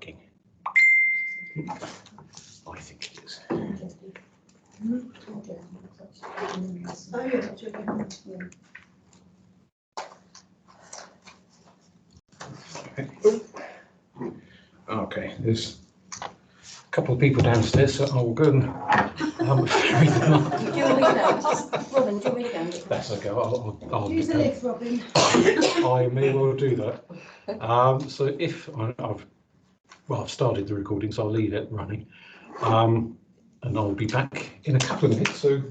working. I think it is. Okay, there's a couple of people downstairs, so I'll go and ferry them up. Robin, do you want me to go? That's okay. I'll Use the lift, Robin. I may well do that. So if I've started the recording, so I'll leave it running, and I'll be back in a couple of minutes. So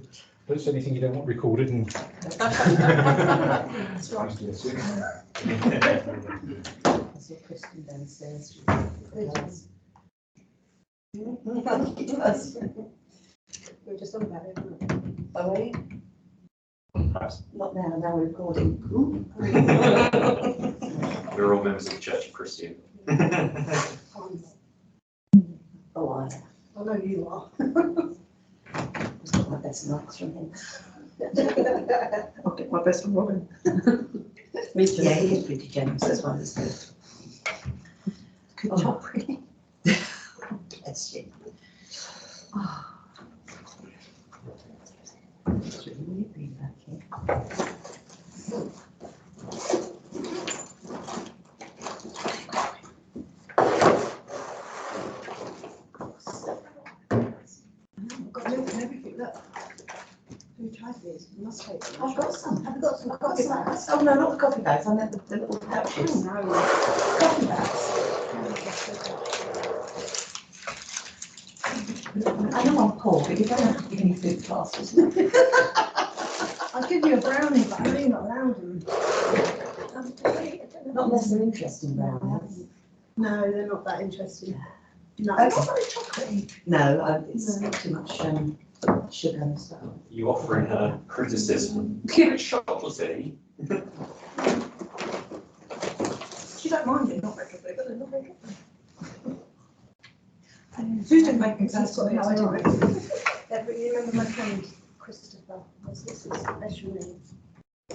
don't say anything you don't want recorded. And That's right. So Kristen downstairs. We're just on about it, weren't we? Are we? Perhaps. Not now, now we're recording. We're all members of the Church of Christian. Oh, I I know you are. got my best marks from him. I'll get my best from Robin. Me too. Yeah, he is pretty generous as well, isn't he? Good job, really. Bless you. Oh. It's really weird being back here. I've got milk and everything, look. Who tried these? You must take them. I've got some. Have you got some I've got coffee some. bags? Oh no, not the coffee bags. I meant the little pouches. No. Coffee bags. I know I'm poor, but you don't have to give me food classes. I'll give you a brownie, but I'm really not allowed them. Not unless they're interesting brownies. No, they're not that interesting. No. Oh, not very chocolatey. No, it's too much sugar and stuff. You offering her criticism? Give it chocolatey. She don't mind it, not very chocolatey, but they're not very chocolatey. Food didn't make sense to me, how I do it. You remember my friend Christopher, this is special needs.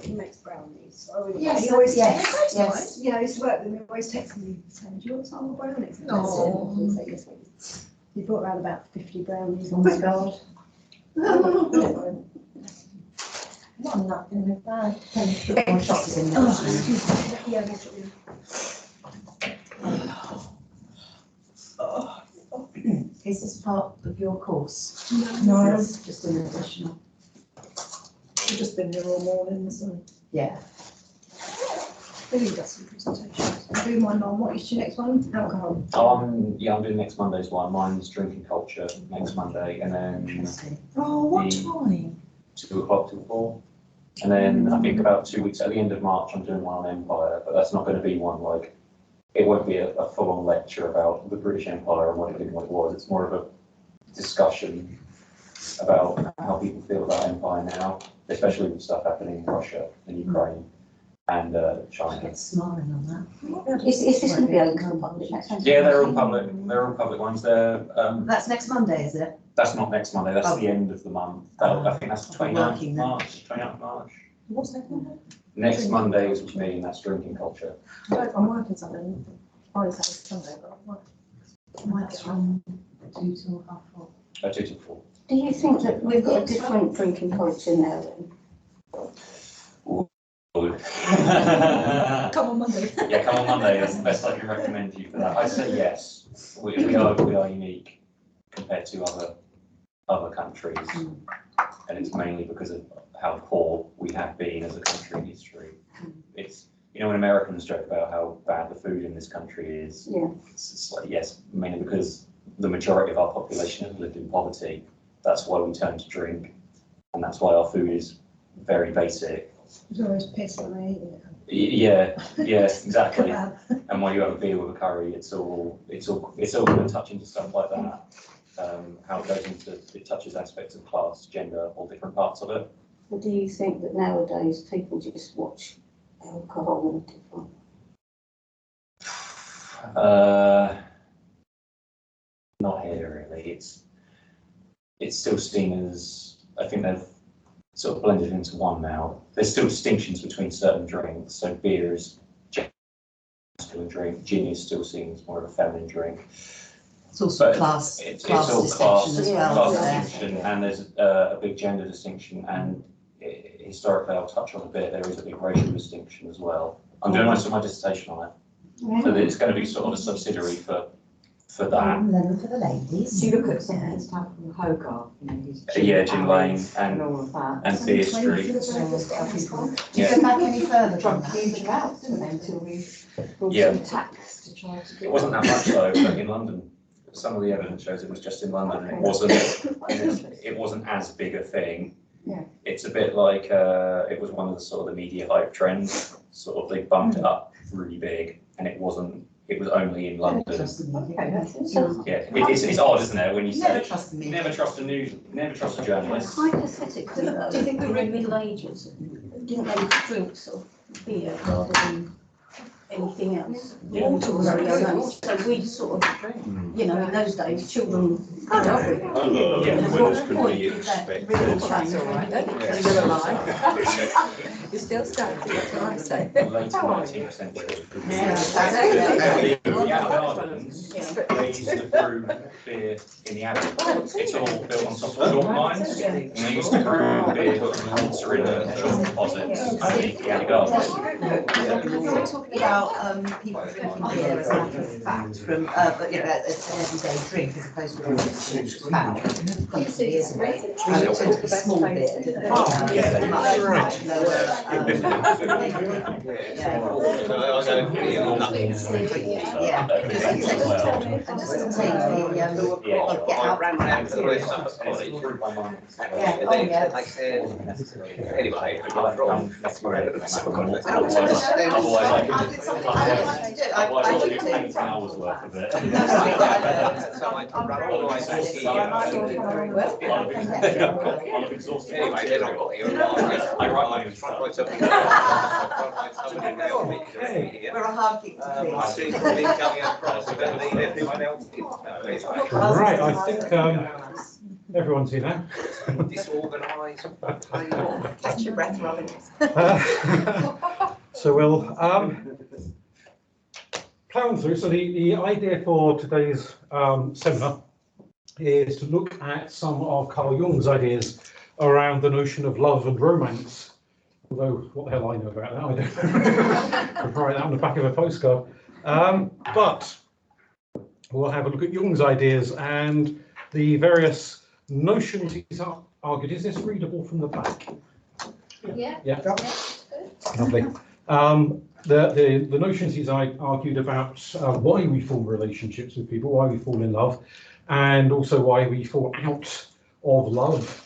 He makes brownies. Yes, he always yes. Nice. Yeah, I used to work with him, he always texted me saying, do you want some more brownies? No. And I'd say, yes, please. He brought around about 50 brownies. Oh my God. Oh, Not enough in the bag. Put more chocolates in there. excuse me. Yeah, that's what we- Is this part of your course? No. It's just an additional. We've just been here all morning, so. Yeah. Billy does some presentations. I do mine on, what is your next one? Alcohol. I'm doing next Monday's one. Mine's drinking culture next Monday, and then Interesting. Oh, what The- time? 2 o'clock till 4. And then I think about 2 weeks at the end of March, I'm doing one on Empire, but that's not going to be one like, it won't be a full-on lecture about the British Empire and what it did and what it was. It's more of a discussion about how people feel about Empire now, especially with stuff happening in Russia and Ukraine and I China. get smiling on that. Is this going to be open to the public? Yeah, they're all public. They're all public ones. That's next Monday, is it? That's not next Monday. That's Oh. the end of the month. I think that's the I'll be 29th working of then. March. 29th of March. What's that number? Next Monday is with me, and that's drinking culture. I'm working something. Friday, Saturday, Sunday, but I'm working. Mine's from 2 till 4:30. 2 till 4. Do you think that we've got a different drinking culture now then? Come on Monday. Yeah, come on Monday. That's the best I can recommend you for that. I say yes. We are unique compared to other countries, and it's mainly because of how poor we have been as a country in history. It's, you know, when Americans joke about how bad the food in this country is, Yeah. it's like, yes, mainly because the majority of our population have lived in poverty. That's why we turn to drink, and that's why our food is very basic. There's always piss when I eat it. Yeah, exactly. Kebab. And when you have a beer with a curry, it's all going to touch into stuff like that. How it goes into, it touches aspects of class, gender, all different parts of it. Or do you think that nowadays people just watch alcohol and different? Not here really. It's still seen as, I think they've sort of blended into one now. There's still distinctions between certain drinks. So beer is just masculine drink. Gin is still seen as more of a feminine drink. It's also But class it's distinction all class, as well. class isn't there? distinction, and there's a big gender distinction, and historically I'll touch on a bit, there is a big racial distinction as well. I'm doing most of my dissertation on it, so that it's going to be sort of a subsidiary for that. And then for the ladies. Do you look at something that's type from Hogarth, you know, his Yeah, Gin Lane and all of that? and Beer Street. Do you Yeah. go back any further Tried from to huge that? amounts, didn't they, until we brought Yeah. some tax to try to do It wasn't that much though, but in London, some of the evidence shows it was just in London, and it wasn't as big a thing. Yeah. It's a bit like, it was one of the sort of the media hype trends, sort of they bumped it up really big, and it was only in London. Okay, that's interesting. Yeah, it's odd, isn't it, when you Never say, trust the media. never trust a journalist. Hypothetically, though, Do you think in the Middle Ages, didn't they drink sort of beer rather than anything else? Yeah. Water was very unknown, so we sort of, you know, in those days, children. Women's could be Really expected. That's all right, then. Yeah. You're alive. You're still standing, that's what I say. Late 19th century. Yeah. The Abbey Gardens, they used to brew beer in the Abbey. It's all built on top of chalk mines, and they used to brew beer from water in the chalk deposits underneath the Abbey Gardens. We're talking about people drinking beer as a matter of fact, from but you know, as an everyday drink as opposed to a foul. Constantly, isn't it? We tend to be small beer, didn't we? Much lower. Yeah, because it takes get out around that. It's brewed by mine. Yeah, oh yeah. Anyway, Otherwise, I I did something I didn't like to do. I do looked 8 at. hours worth of it. I'm exhausted. I write my own stuff. We're a hard kick to please. Right, I think everyone's here now. Disorganised. Catch your breath, Robin. So we'll plough through. So the idea for today's seminar is to look at some of Carl Jung's ideas around the notion of love and romance. Although, what the hell I know about that, I don't. I'll write that on the back of a postcard. But we'll have a look at Jung's ideas and the various notions he's argued. Is this readable from the back? Yeah. Yeah. Lovely. The notions he's argued about why we form relationships with people, why we fall in love, and also why we fall out of love,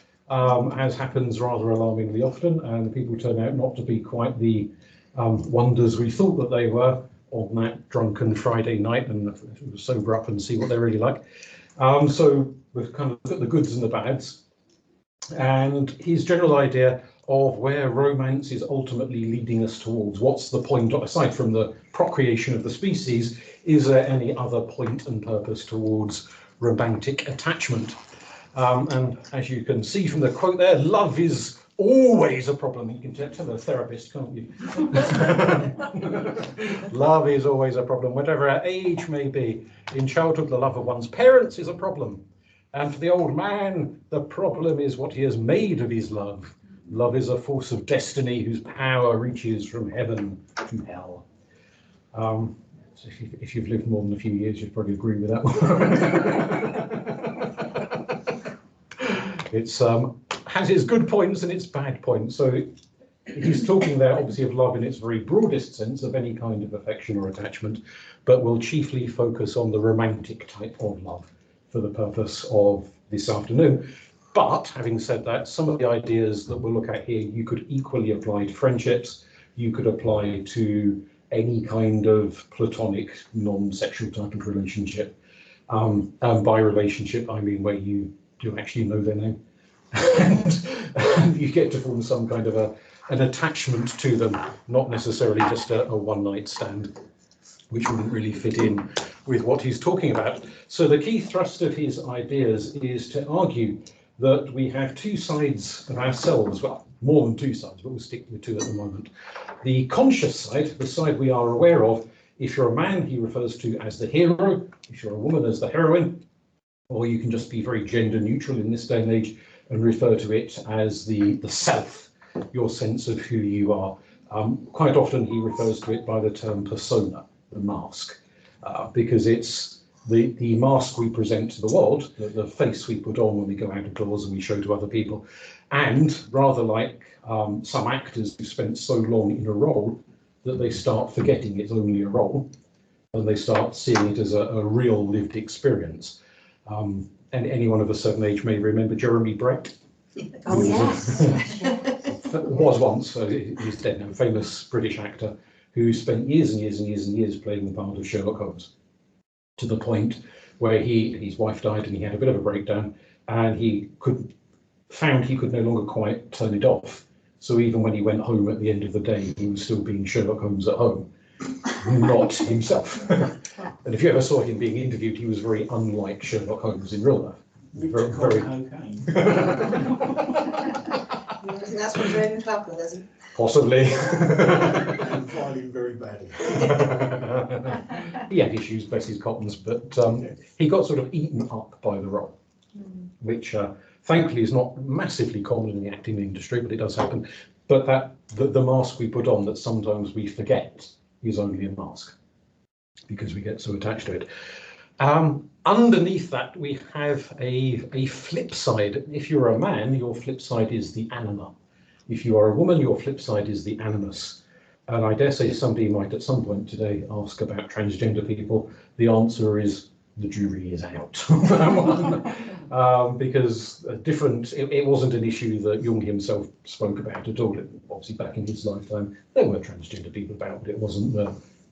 as happens rather alarmingly often, and people turn out not to be quite the wonders we thought that they were on that drunken Friday night and sober up and see what they're really like. So we've kind of looked at the goods and the bads, and his general idea of where romance is ultimately leading us towards. What's the point, aside from the procreation of the species, is there any other point and purpose towards romantic attachment? And as you can see from the quote there, love is always a problem. You can tell a therapist, can't you? Love is always a problem, whatever our age may be. In childhood, the love of one's parents is a problem. And for the old man, the problem is what he has made of his love. Love is a force of destiny whose power reaches from heaven to hell. So if you've lived more than a few years, you'd probably agree with that one. It's has its good points and its bad points. So he's talking there obviously of love in its very broadest sense of any kind of affection or attachment, but will chiefly focus on the romantic type of love for the purpose of this afternoon. But having said that, some of the ideas that we'll look at here, you could equally apply to friendships, you could apply to any kind of platonic, non-sexual type of relationship. And by relationship, I mean where you do actually know their name. And you get to form some kind of an attachment to them, not necessarily just a one-night stand, which wouldn't really fit in with what he's talking about. So the key thrust of his ideas is to argue that we have two sides of ourselves, well, more than two sides, but we'll stick with two at the moment. The conscious side, the side we are aware of, If you're a man, he refers to as the hero. If you're a woman, as the heroine. Or you can just be very gender neutral in this day and age and refer to it as the self, your sense of who you are. Quite often he refers to it by the term persona, the mask, because it's the mask we present to the world, the face we put on when we go out of doors and we show to other people. And rather like some actors who spent so long in a role that they start forgetting it's only a role, and they start seeing it as a real lived experience. And anyone of a certain age may remember Jeremy Brett. Oh, yes. Was once, so he's dead now, famous British actor who spent years and years and years and years playing the part of Sherlock Holmes, to the point where his wife died and he had a bit of a breakdown, and he found he could no longer quite turn it off. So even when he went home at the end of the day, he was still being Sherlock Holmes at home, not himself. And if you ever saw him being interviewed, he was very unlike Sherlock Holmes in real life. Very. That's what drove him to alcohol, isn't it? Possibly. I'm finding very badly. He had issues, bless his cottons, but he got sort of eaten up by the role, which thankfully is not massively common in the acting industry, but it does happen. But the mask we put on that sometimes we forget is only a mask, because we get so attached to it. Underneath that, we have a flip side. If you're a man, your flip side is the anima. If you are a woman, your flip side is the animus. And I dare say somebody might at some point today ask about transgender people. The answer is the jury is out on that one. Because it wasn't an issue that Jung himself spoke about at all. Obviously, back in his lifetime, there were transgender people about, but it wasn't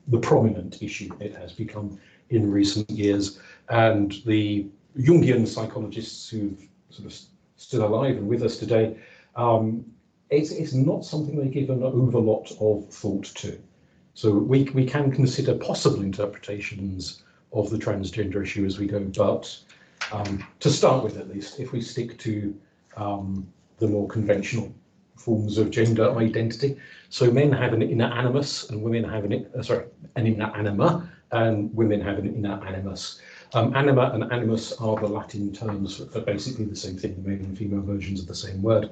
the prominent issue it has become in recent years. And the Jungian psychologists who've sort of still alive and with us today, it's not something they give an overlot of thought to. So we can consider possible interpretations of the transgender issue as we go, but to start with, at least, if we stick to the more conventional forms of gender identity. So men have an inner animus and women have an inner anima, and women have an inner animus. Anima and animus are the Latin terms for basically the same thing, male and female versions of the same word.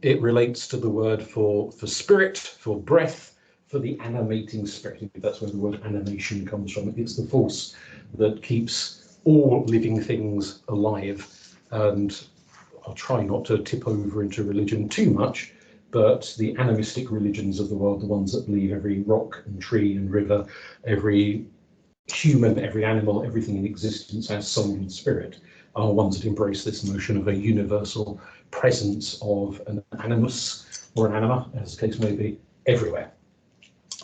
It relates to the word for spirit, for breath, for the animating spirit. That's where the word animation comes from. It's the force that keeps all living things alive. And I'll try not to tip over into religion too much, but the animistic religions of the world, the ones that believe every rock and tree and river, every human, every animal, everything in existence has soul and spirit, are ones that embrace this notion of a universal presence of an animus or an anima, as the case may be, everywhere.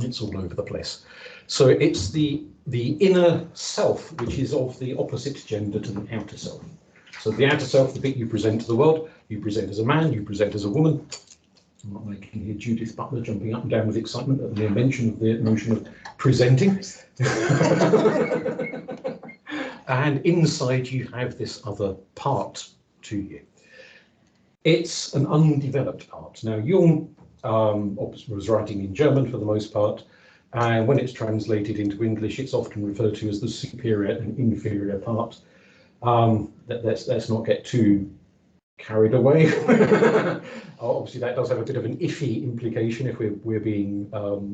It's all over the place. So it's the inner self, which is of the opposite gender to the outer self. So the outer self, the bit you present to the world, you present as a man, you present as a woman. I'm not making here Judith Butler jumping up and down with excitement at the mere mention of the notion of presenting. And inside you have this other part to you. It's an undeveloped part. Now, Jung was writing in German for the most part, and when it's translated into English, it's often referred to as the superior and inferior part. Let's not get too carried away. Obviously, that does have a bit of an iffy implication if we're being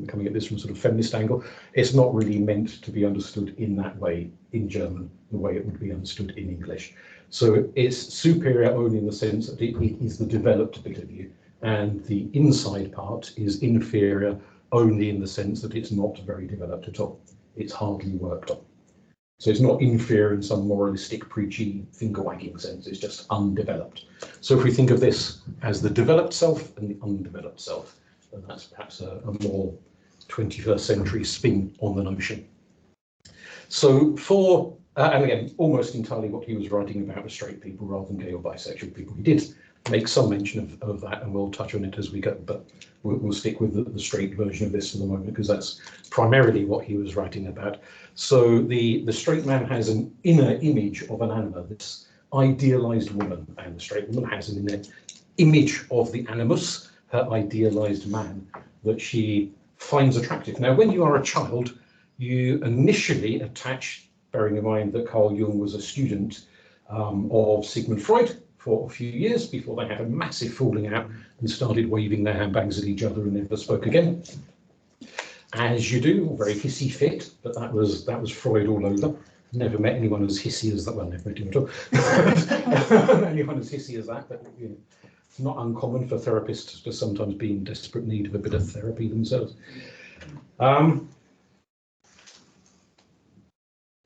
coming at this from sort of feminist angle. It's not really meant to be understood in that way in German, the way it would be understood in English. So it's superior only in the sense that it is the developed bit of you, and the inside part is inferior only in the sense that it's not very developed at all. It's hardly worked on. So it's not inferior in some moralistic, preachy, finger-wagging sense, it's just undeveloped. So if we think of this as the developed self and the undeveloped self, then that's perhaps a more 21st century spin on the notion. So and again, almost entirely what he was writing about was straight people rather than gay or bisexual people. He did make some mention of that, and we'll touch on it as we go, but we'll stick with the straight version of this for the moment, because that's primarily what he was writing about. So the straight man has an inner image of an anima, this idealized woman, and the straight woman has an inner image of the animus, her idealized man, that she finds attractive. Now, when you are a child, you initially attach, bearing in mind that Carl Jung was a student of Sigmund Freud for a few years before they had a massive falling out and started waving their handbags at each other and never spoke again. As you do, very hissy fit, but that was Freud all over. Never met anyone as hissy as that. Well, never met him at all. Anyone as hissy as that, but you know, it's not uncommon for therapists to sometimes be in desperate need of a bit of therapy themselves.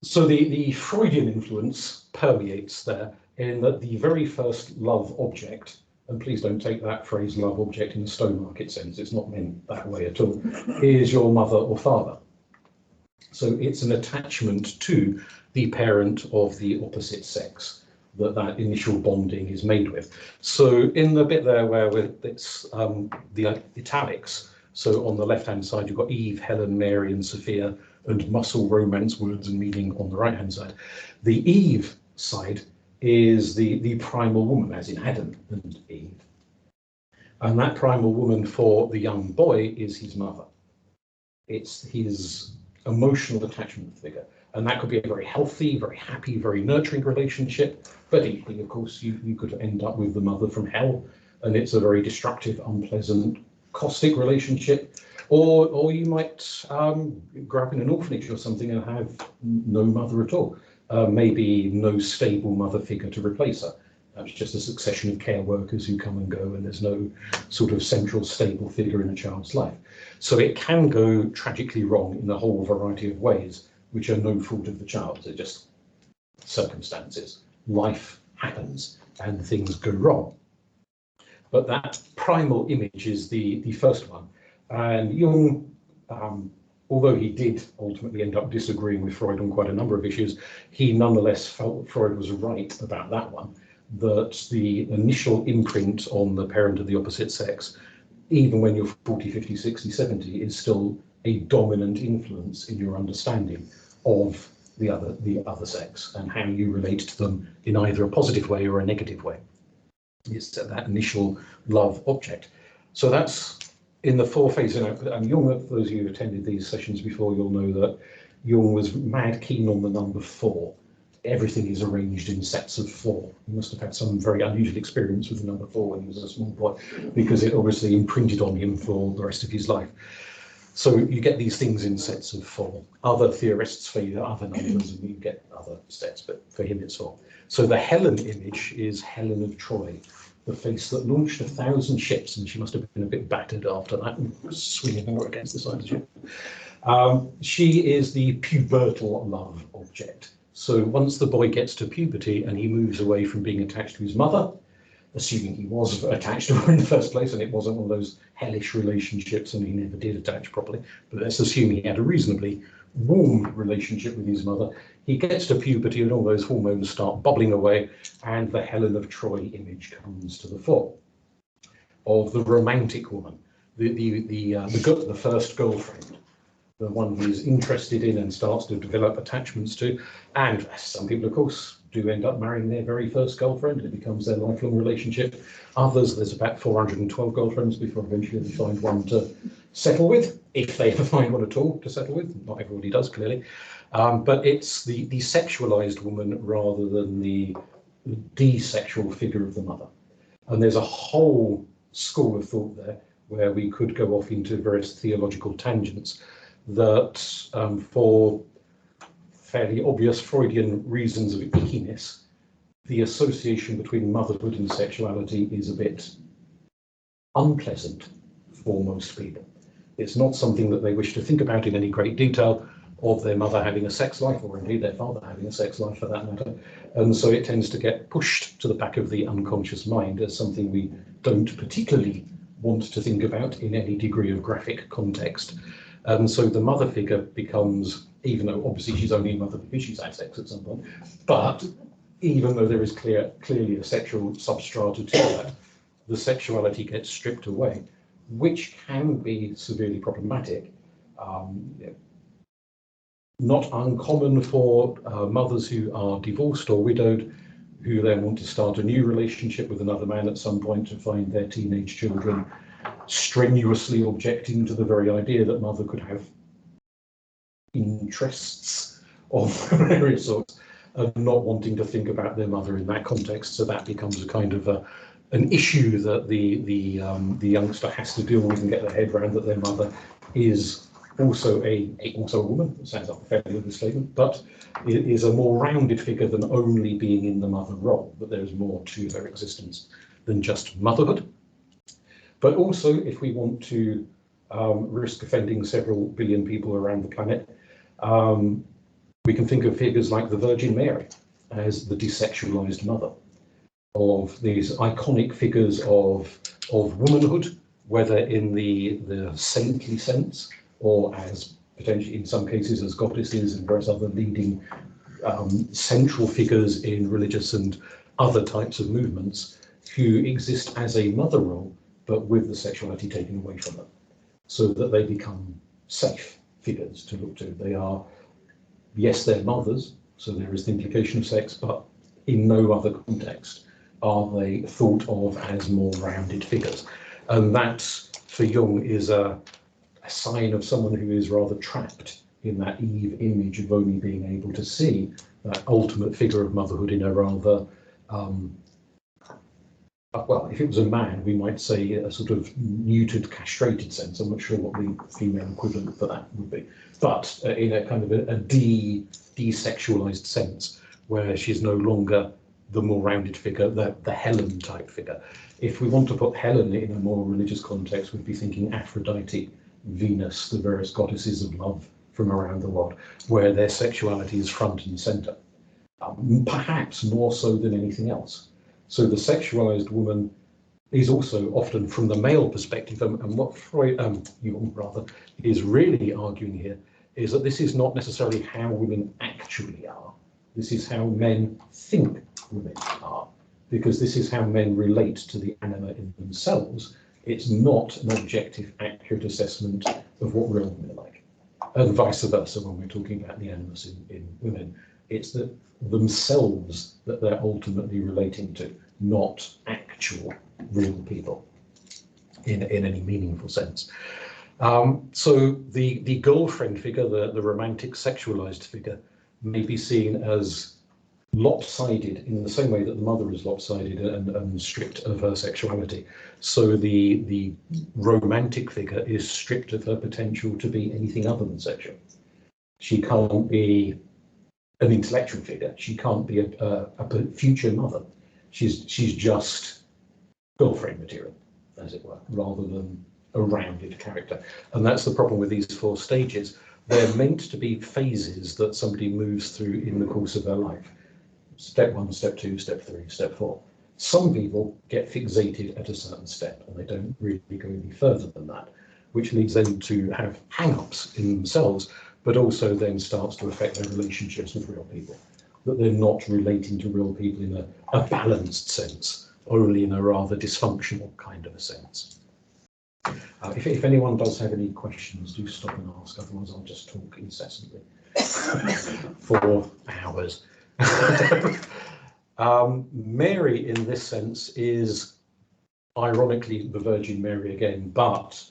So the Freudian influence permeates there in that the very first love object, and please don't take that phrase love object in a stone market sense, it's not meant that way at all, is your mother or father. So it's an attachment to the parent of the opposite sex that initial bonding is made with. So in the bit there where it's the italics, so on the left-hand side, you've got Eve, Helen, Mary, and Sophia, and muscle, romance, words, and meaning on the right-hand side. The Eve side is the primal woman, as in Adam and Eve. And that primal woman for the young boy is his mother. It's his emotional attachment figure. And that could be a very healthy, very happy, very nurturing relationship. But equally, of course, you could end up with the mother from hell, and it's a very destructive, unpleasant, caustic relationship. Or you might grow up in an orphanage or something and have no mother at all. Maybe no stable mother figure to replace her. It's just a succession of care workers who come and go, and there's no sort of central stable figure in a child's life. So it can go tragically wrong in a whole variety of ways, which are no fault of the child. They're just circumstances. Life happens and things go wrong. But that primal image is the first one. And Jung, although he did ultimately end up disagreeing with Freud on quite a number of issues, he nonetheless felt that Freud was right about that one, that the initial imprint on the parent of the opposite sex, even when you're 40, 50, 60, 70, is still a dominant influence in your understanding of the other sex and how you relate to them in either a positive way or a negative way. It's that initial love object. So that's in the four phases. And Jung, for those of you who attended these sessions before, you'll know that Jung was mad keen on the number 4. Everything is arranged in sets of 4. He must have had some very unusual experience with the number 4 when he was a small boy, because it obviously imprinted on him for the rest of his life. So you get these things in sets of 4. Other theorists favor other numbers and you get other sets, but for him it's 4. So the Helen image is Helen of Troy, the face that launched 1,000 ships, and she must have been a bit battered after that, swinging her against the side of the ship. She is the pubertal love object. So once the boy gets to puberty and he moves away from being attached to his mother, assuming he was attached to her in the first place and it wasn't one of those hellish relationships and he never did attach properly, but let's assume he had a reasonably warm relationship with his mother, he gets to puberty and all those hormones start bubbling away and the Helen of Troy image comes to the fore of the romantic woman, the first girlfriend, the one who's interested in and starts to develop attachments to. And some people, of course, do end up marrying their very first girlfriend. It becomes their lifelong relationship. Others, there's about 412 girlfriends before eventually they find one to settle with, if they ever find one at all to settle with. Not everybody does, clearly. But it's the sexualized woman rather than the desexual figure of the mother. And there's a whole school of thought there where we could go off into various theological tangents that for fairly obvious Freudian reasons of ickiness, the association between motherhood and sexuality is a bit unpleasant for most people. It's not something that they wish to think about in any great detail, of their mother having a sex life, or indeed their father having a sex life for that matter. And so it tends to get pushed to the back of the unconscious mind as something we don't particularly want to think about in any degree of graphic context. And so the mother figure becomes, even though obviously she's only a mother because she's had sex at some point, but even though there is clearly a sexual substrata to that, the sexuality gets stripped away, which can be severely problematic. Not uncommon for mothers who are divorced or widowed, who then want to start a new relationship with another man at some point to find their teenage children strenuously objecting to the very idea that mother could have interests of various sorts, and not wanting to think about their mother in that context. So that becomes a kind of an issue that the youngster has to deal with and get their head around, that their mother is also a woman. It sounds like a fairly obvious statement, but it is a more rounded figure than only being in the mother role, that there's more to her existence than just motherhood. But also, if we want to risk offending several billion people around the planet, we can think of figures like the Virgin Mary as the desexualized mother, of these iconic figures of womanhood, whether in the saintly sense or as potentially in some cases as goddesses and various other leading central figures in religious and other types of movements, who exist as a mother role, but with the sexuality taken away from them, so that they become safe figures to look to. They are, yes, they're mothers, so there is the implication of sex, but in no other context are they thought of as more rounded figures. And that, for Jung, is a sign of someone who is rather trapped in that Eve image of only being able to see that ultimate figure of motherhood in a rather, well, if it was a man, we might say a sort of neutered, castrated sense. I'm not sure what the female equivalent for that would be, but in a kind of a desexualized sense, where she's no longer the more rounded figure, the Helen type figure. If we want to put Helen in a more religious context, we'd be thinking Aphrodite, Venus, the various goddesses of love from around the world, where their sexuality is front and center, perhaps more so than anything else. So the sexualized woman is also often from the male perspective, and what Freud, Jung rather, is really arguing here is that this is not necessarily how women actually are. This is how men think women are, because this is how men relate to the anima in themselves. It's not an objective, accurate assessment of what real women are like. And vice versa, when we're talking about the animus in women, it's that themselves that they're ultimately relating to, not actual real people in any meaningful sense. So the girlfriend figure, the romantic sexualized figure, may be seen as lopsided in the same way that the mother is lopsided and stripped of her sexuality. So the romantic figure is stripped of her potential to be anything other than sexual. She can't be an intellectual figure. She can't be a future mother. She's just girlfriend material, as it were, rather than a rounded character. And that's the problem with these 4 stages. They're meant to be phases that somebody moves through in the course of their life. Step 1, step 2, step 3, step 4. Some people get fixated at a certain step and they don't really go any further than that, which leads them to have hang-ups in themselves, but also then starts to affect their relationships with real people, that they're not relating to real people in a balanced sense, only in a rather dysfunctional kind of a sense. If anyone does have any questions, do stop and ask, otherwise I'll just talk incessantly for hours. Mary, in this sense, is ironically the Virgin Mary again, but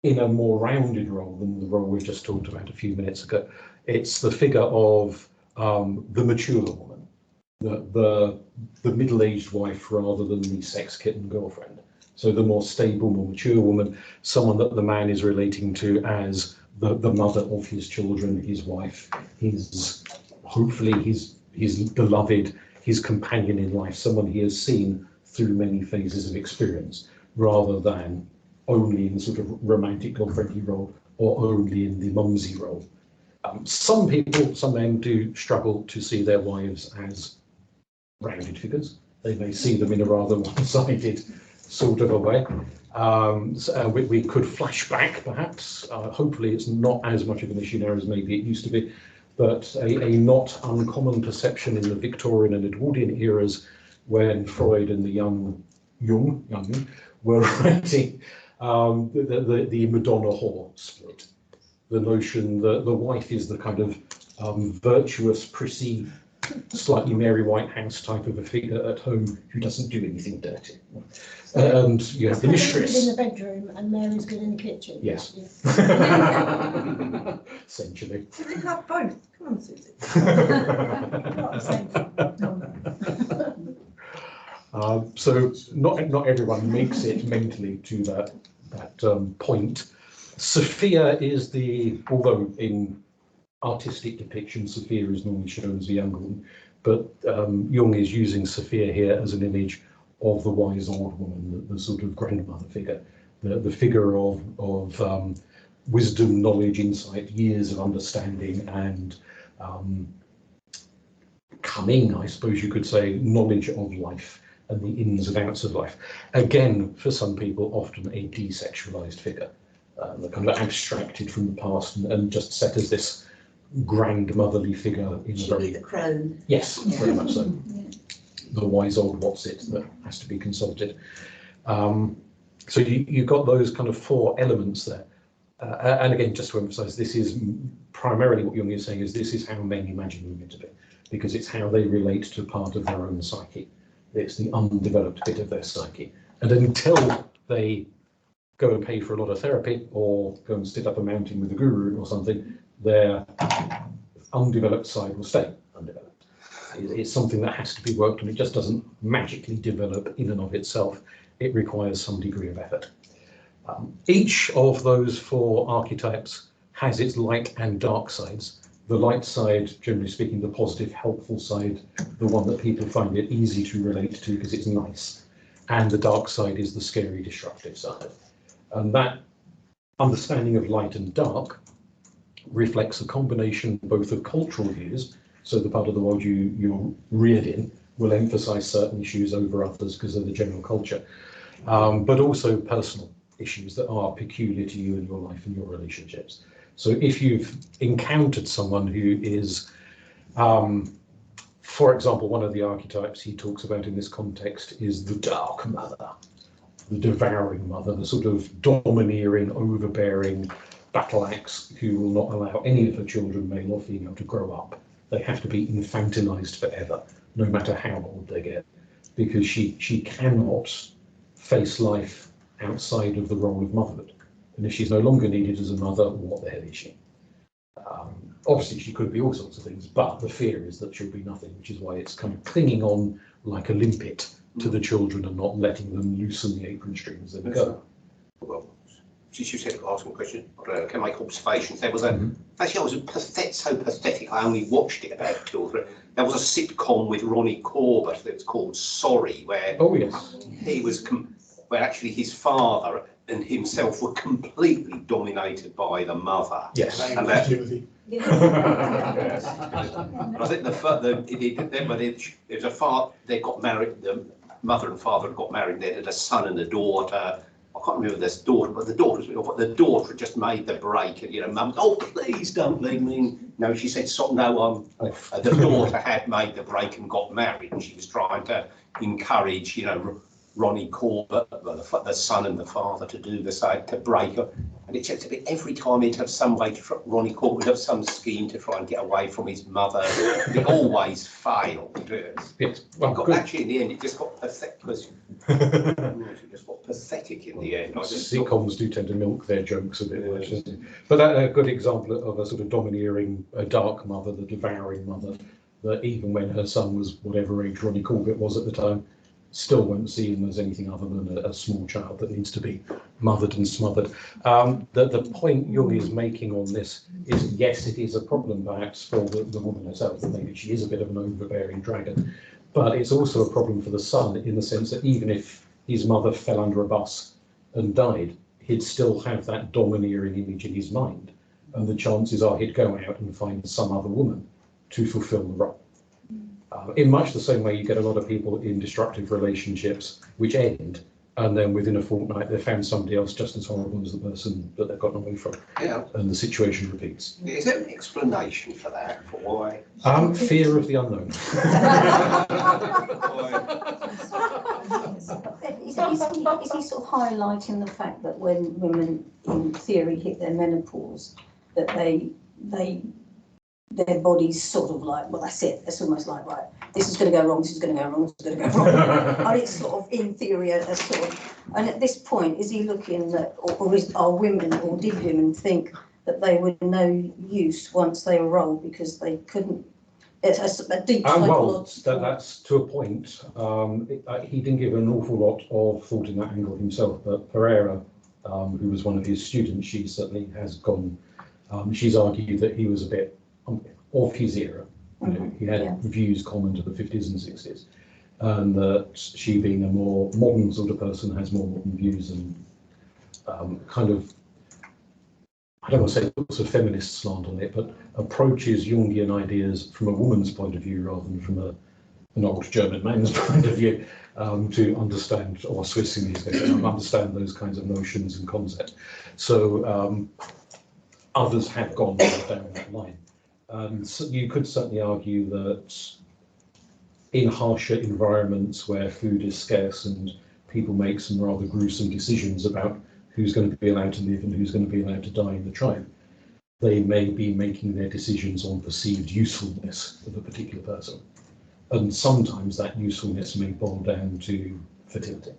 in a more rounded role than the role we just talked about a few minutes ago. It's the figure of the mature woman, the middle-aged wife rather than the sex kitten girlfriend. So the more stable, more mature woman, someone that the man is relating to as the mother of his children, his wife, hopefully his beloved, his companion in life, someone he has seen through many phases of experience, rather than only in the sort of romantic girlfriendly role or only in the mumsy role. Some men do struggle to see their wives as rounded figures. They may see them in a rather one-sided sort of a way. So we could flash back, perhaps. Hopefully it's not as much of an issue now as maybe it used to be, but a not uncommon perception in the Victorian and Edwardian eras, when Freud and the Jung were writing the Madonna whore split. The notion that the wife is the kind of virtuous, prissy slightly Mary Whitehouse type of a figure at home who doesn't do anything dirty. And you have the Helen's good in mistress. the bedroom and Mary's good in the kitchen. Yes. Yeah. Essentially. You can have both. Come on, Susie. Not the same thing. So not everyone makes it mentally to that point. Sophia is although in artistic depiction, Sophia is normally shown as a younger one, but Jung is using Sophia here as an image of the wise old woman, the sort of grandmother figure, the figure of wisdom, knowledge, insight, years of understanding, and cunning, I suppose you could say, knowledge of life and the ins and outs of life. Again, for some people, often a desexualized figure, kind of abstracted from the past and just set as this grandmotherly figure in a very... the crone. Yes, very much so. Yeah. The wise old what's it that has to be consulted. So you've got those kind of four elements there. And again, just to emphasize, this is primarily what Jung is saying is this is how men imagine women to be, because it's how they relate to part of their own psyche. It's the undeveloped bit of their psyche. And until they go and pay for a lot of therapy or go and sit up a mountain with a guru or something, their undeveloped side will stay undeveloped. It's something that has to be worked on. It just doesn't magically develop in and of itself. It requires some degree of effort. Each of those four archetypes has its light and dark sides. The light side, generally speaking, the positive, helpful side, the one that people find it easy to relate to because it's nice. And the dark side is the scary, disruptive side. And that understanding of light and dark reflects a combination both of cultural views, so the part of the world you're reared in will emphasize certain issues over others because of the general culture, but also personal issues that are peculiar to you and your life and your relationships. So if you've encountered someone who is, for example, one of the archetypes he talks about in this context is the dark mother, the devouring mother, the sort of domineering, overbearing battle axe who will not allow any of her children, male or female, to grow up. They have to be infantilized forever, no matter how old they get, because she cannot face life outside of the role of motherhood. And if she's no longer needed as a mother, what the hell is she? Obviously, she could be all sorts of things, but the fear is that she'll be nothing, which is why it's kind of clinging on like a limpet to the children and not letting them loosen the apron strings as they go. Well, since you said ask me a question, I can make observations. There was a actually I was so pathetic. I only watched it about 2 or 3. There was a sitcom with Ronnie Corbett that was called Sorry, where he was where actually his father and himself were completely dominated by the mother. Yes. And that, I think it was a father. They got married. The mother and father got married. They had a son and a daughter. I can't remember this daughter, but the daughter had just made the break, and mum, oh please don't leave me. No, she said, so, no, the daughter had made the break and got married, and she was trying to encourage, Ronnie Corbett, the son and the father, to do the same, to break up. And it just every time he'd have some way to Ronnie Corbett would have some scheme to try and get away from his mother. It always failed. Yes. Well, actually, in the end, it just got pathetic. It just got pathetic in the end. Sitcoms do tend to milk their jokes a bit much, but that's a good example of a sort of domineering, dark mother, the devouring mother, that even when her son was whatever age Ronnie Corbett was at the time, still won't see him as anything other than a small child that needs to be mothered and smothered. The point Jung is making on this is, yes, it is a problem perhaps for the woman herself, that maybe she is a bit of an overbearing dragon, but it's also a problem for the son in the sense that even if his mother fell under a bus and died, he'd still have that domineering image in his mind, and the chances are he'd go out and find some other woman to fulfill the role. In much the same way you get a lot of people in destructive relationships which end, and then within a fortnight they've found somebody else just as horrible as the person that they've gotten away from. Yeah. And the situation repeats. Is there an explanation for that? For why? Fear of the unknown. Is he sort of highlighting the fact that when women in theory hit their menopause, that they their body's sort of like, well, that's it. It's almost like, right, this is going to go wrong, this is going to go wrong, this is going to go wrong. And it's sort of in theory a sort of, and at this point, is he looking at, are women, or did women think that they were no use once they were old because they couldn't? It's a deep psychological. That's to a point. He didn't give an awful lot of thought in that angle himself, but Pereira, who was one of his students, she certainly has gone. She's argued that he was a bit of his era. You know, he had views common to the 50s and 60s, and that she, being a more modern sort of person, has more modern views and kind of, I don't want to say it's a feminist slant on it, but approaches Jungian ideas from a woman's point of view rather than from an old German man's point of view, to understand, or Swiss in these days, understand those kinds of notions and concepts. So others have gone down that line. And so you could certainly argue that in harsher environments where food is scarce and people make some rather gruesome decisions about who's going to be allowed to live and who's going to be allowed to die in the tribe, they may be making their decisions on perceived usefulness of a particular person. And sometimes that usefulness may boil down to fertility.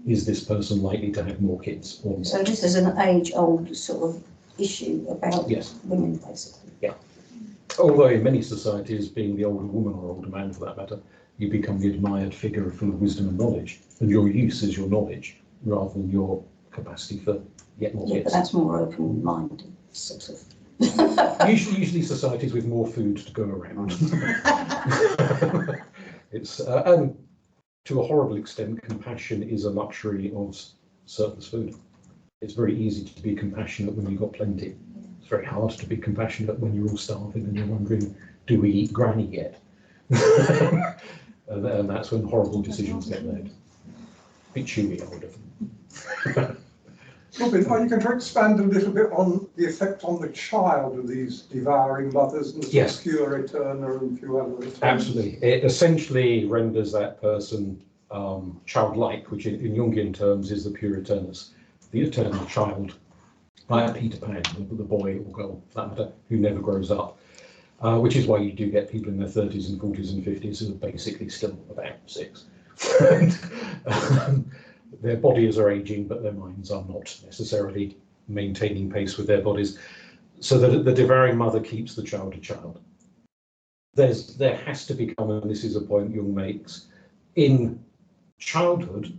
Is this person likely to have more kids or not? So this is an age-old sort of issue about women, basically. Yeah. Although in many societies, being the older woman or older man for that matter, you become the admired figure full of wisdom and knowledge, and your use is your knowledge rather than your capacity for yet more kids. But that's more open-minded, sort of. usually societies with more food to go around. It's and to a horrible extent, compassion is a luxury of surplus food. It's very easy to be compassionate when you've got plenty. It's very hard to be compassionate when you're all starving and you're wondering, do we eat granny yet? and that's when horrible decisions get made. A bit chewy, I would have. Robin, are you going to expand a little bit on the effect on the child of these devouring mothers and the obscure eterna and a few others? Absolutely. It essentially renders that person childlike, which in Jungian terms is the pure eternus, the eternal child, like Peter Pan, the boy or girl, for that matter, who never grows up. Which is why you do get people in their 30s and 40s and 50s who are basically still about 6. Their bodies are aging, but their minds are not necessarily maintaining pace with their bodies. So that the devouring mother keeps the child a child. There has to become, and this is a point Jung makes, in childhood,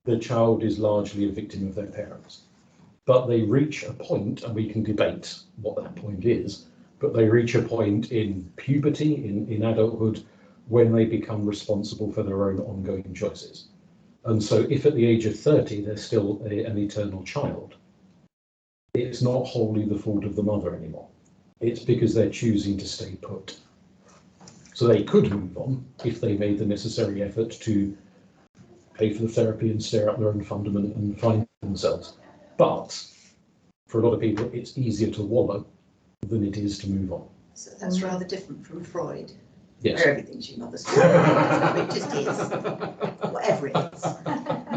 the child is largely a victim of their parents. But they reach a point, and we can debate what that point is, but they reach a point in puberty, in adulthood, when they become responsible for their own ongoing choices. And so if at the age of 30 they're still an eternal child, it's not wholly the fault of the mother anymore. It's because they're choosing to stay put. So they could move on if they made the necessary effort to pay for the therapy and stir up their own fundament and find themselves. But for a lot of people, it's easier to wallow than it is to move on. So that's rather different from Freud. Yes. Where everything's your mother's fault. It just is. Whatever it is.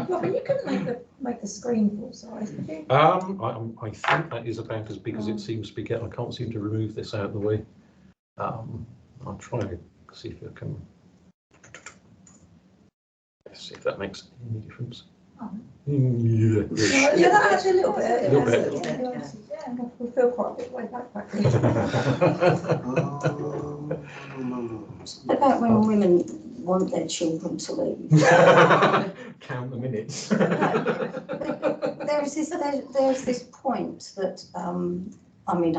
Robin, you couldn't make the screen full size, could you? I think that is about as big as it seems to be getting. I can't seem to remove this out of the way. I'll try to see if I can. Let's see if that makes any difference. Yeah, that adds a little bit. A little bit. Yeah, we feel quite a bit way back there. What about when women want their children to leave? Count the minutes. There's this point that I mean,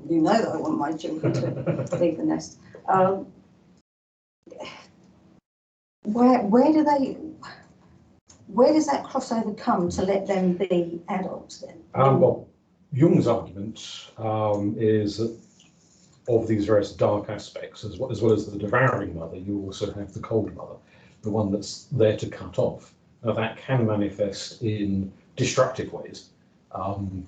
you know that I want my children to leave the nest. Where does that crossover come to let them be adults then? Well, Jung's argument is that of these various dark aspects, as well as the devouring mother, you also have the cold mother, the one that's there to cut off. Now that can manifest in destructive ways. I can't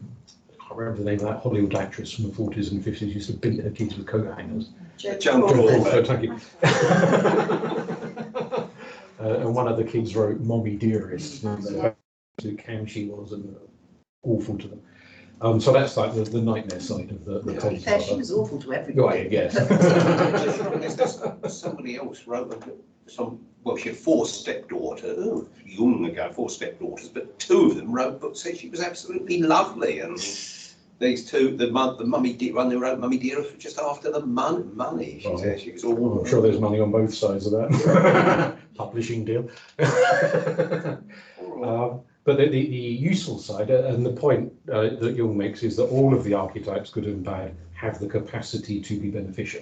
remember the name of that Hollywood actress from the 40s and 50s used to beat her kids with coat hangers. Jung Dream. Thank you. And one of the kids wrote "Mommy Dearest," and how cam she was and awful to them. So that's like the nightmare side of the To be fair, she was awful to everybody. Right, yes. Somebody else wrote she had 4 stepdaughters, Jung ago, 4 stepdaughters, but 2 of them wrote books saying she was absolutely lovely, and these 2, the mummy dear one who wrote Mummy Dearest was just after the money. She said she was all. I'm sure there's money on both sides of that publishing deal. But the useful side, and the point that Jung makes, is that all of the archetypes, good and bad, have the capacity to be beneficial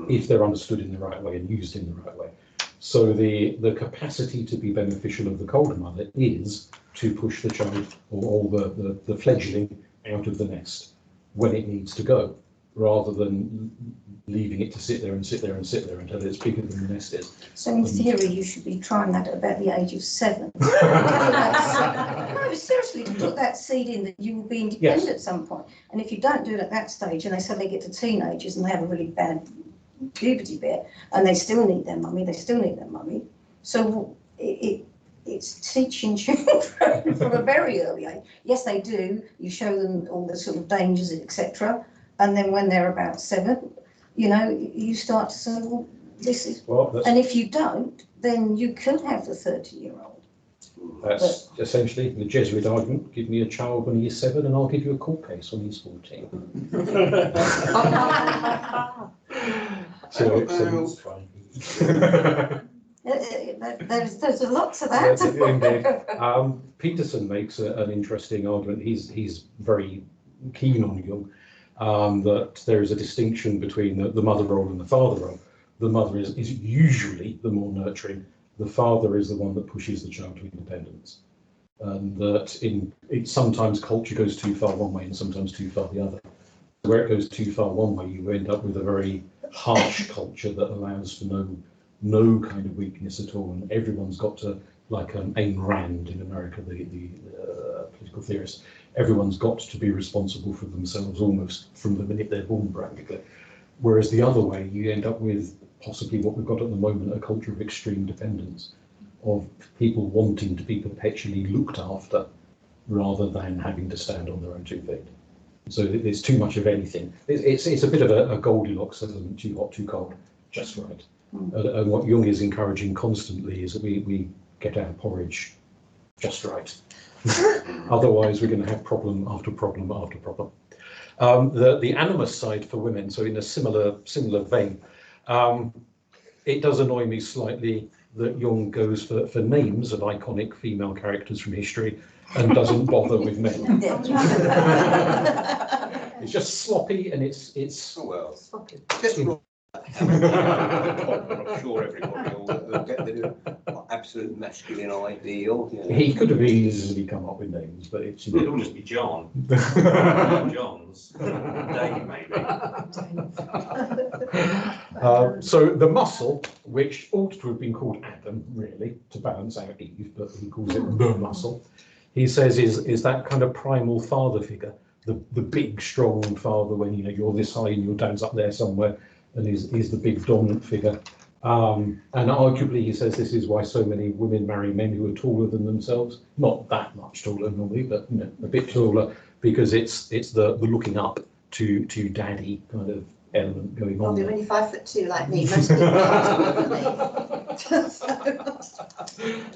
if they're understood in the right way and used in the right way. So the capacity to be beneficial of the colder mother is to push the child or the fledgling out of the nest when it needs to go, rather than leaving it to sit there and sit there and sit there until it's bigger than the nest is. So in theory, you should be trying that at about the age of 7. No, seriously, to put that seed in that you will be independent at some point. And if you don't do it at that stage, and they suddenly get to teenagers and they have a really bad puberty bit, and they still need their mummy, So it's teaching children from a very early age. Yes, they do. You show them all the sort of dangers, etc. And then when they're about 7, you start to say, well, this is. And if you don't, then you could have the 30-year-old. That's essentially the Jesuit argument. Give me a child when he is 7 and I'll give you a court case when he's 14. So it's fine. There's a lot to that. Peterson makes an interesting argument. He's very keen on Jung, that there is a distinction between the mother role and the father role. The mother is usually the more nurturing. The father is the one that pushes the child to independence. And that sometimes culture goes too far one way and sometimes too far the other. Where it goes too far one way, you end up with a very harsh culture that allows for no kind of weakness at all, and everyone's got to, like Ayn Rand in America, the political theorist, everyone's got to be responsible for themselves almost from the minute they're born, practically. Whereas the other way, you end up with possibly what we've got at the moment, a culture of extreme dependence, of people wanting to be perpetually looked after rather than having to stand on their own 2 feet. So there's too much of anything. It's a bit of a Goldilocks element, too hot, too cold, just right. And what Jung is encouraging constantly is that we get our porridge just right. Otherwise, we're going to have problem after problem after problem. The animus side for women, so in a similar vein, it does annoy me slightly that Jung goes for names of iconic female characters from history and doesn't bother with men. It's just sloppy, and it's sloppy. Just I'm not sure everybody will get the absolute masculine ideal. He could have easily come up with names, but it'll just be John. John's. Dave, maybe. So the muscle, which ought to have been called Adam, really, to balance out Eve, but he calls it the muscle. He says is that kind of primal father figure, the big, strong father when you're this high and your dad's up there somewhere, and he's the big dominant figure. And arguably, he says this is why so many women marry men who are taller than themselves. Not that much taller normally, but a bit taller, because it's the looking up to daddy kind of element going on. You're only 5'2" like me. Most people are.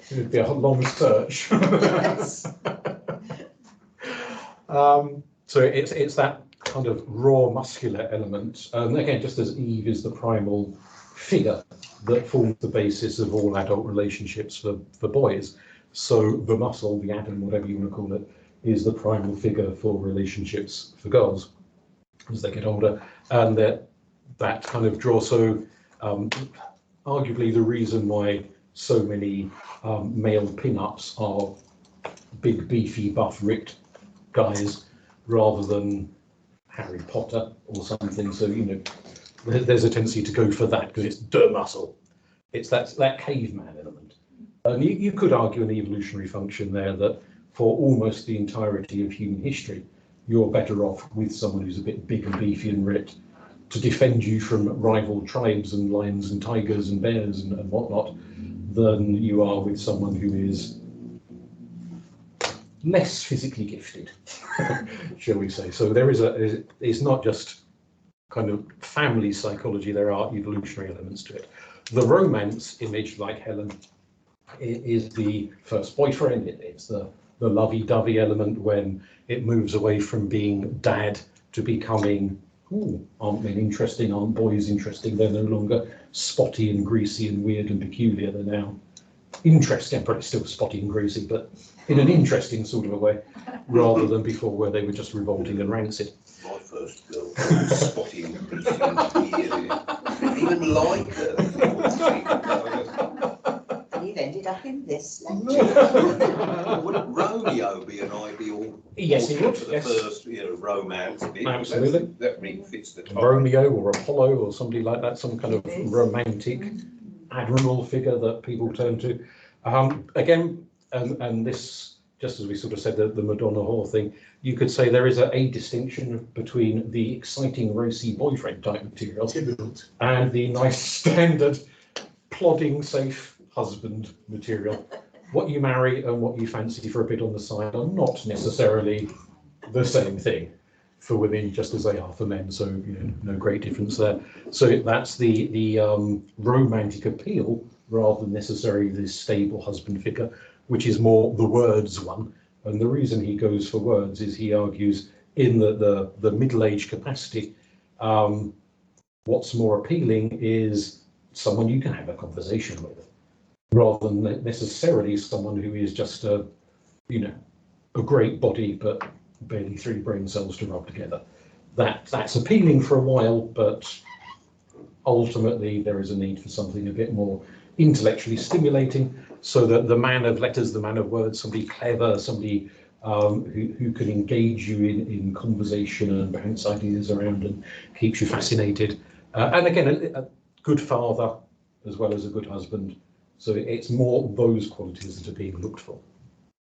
It'd be a long search. Yes. So it's that kind of raw muscular element. Again, just as Eve is the primal figure that forms the basis of all adult relationships for boys, so the muscle, the Adam, whatever you want to call it, is the primal figure for relationships for girls as they get older. And that kind of draws, so arguably the reason why so many male pin-ups are big, beefy, buff, ripped guys rather than Harry Potter or something. So, there's a tendency to go for that because it's the muscle. It's that caveman element. And you could argue an evolutionary function there that for almost the entirety of human history, you're better off with someone who's a bit big and beefy and ripped to defend you from rival tribes and lions and tigers and bears and whatnot than you are with someone who is less physically gifted, shall we say. So there is it's not just kind of family psychology, there are evolutionary elements to it. The romance image, like Helen, is the first boyfriend. It's the lovey-dovey element when it moves away from being dad to becoming, aren't men interesting, aren't boys interesting, they're no longer spotty and greasy and weird and peculiar, they're now interesting, probably still spotty and greasy, but in an interesting sort of a way, rather than before where they were just revolting and rancid. My first girl was spotty and greasy and weird. I didn't even like her. And you've ended up in this. Wouldn't Romeo be an ideal? Yes, he would. For the Yes. first, romance bit? Absolutely. That really fits the type. Romeo or Apollo or somebody like that, some kind of romantic admiral figure that people turn to. Again, and this, just as we sort of said, the Madonna whore thing, you could say there is a distinction between the exciting, racy boyfriend type material and the nice, standard, plodding, safe husband material. What you marry and what you fancy for a bit on the side are not necessarily the same thing for women, just as they are for men. So no great difference there. So that's the romantic appeal rather than necessarily this stable husband figure, which is more the words one. And the reason he goes for words is he argues in the middle-aged capacity, what's more appealing is someone you can have a conversation with, rather than necessarily someone who is just a great body but barely 3 brain cells to rub together. That's appealing for a while, but ultimately there is a need for something a bit more intellectually stimulating, so that the man of letters, the man of words, somebody clever, somebody who can engage you in conversation and bounce ideas around and keeps you fascinated. And again, a good father as well as a good husband. So it's more those qualities that are being looked for.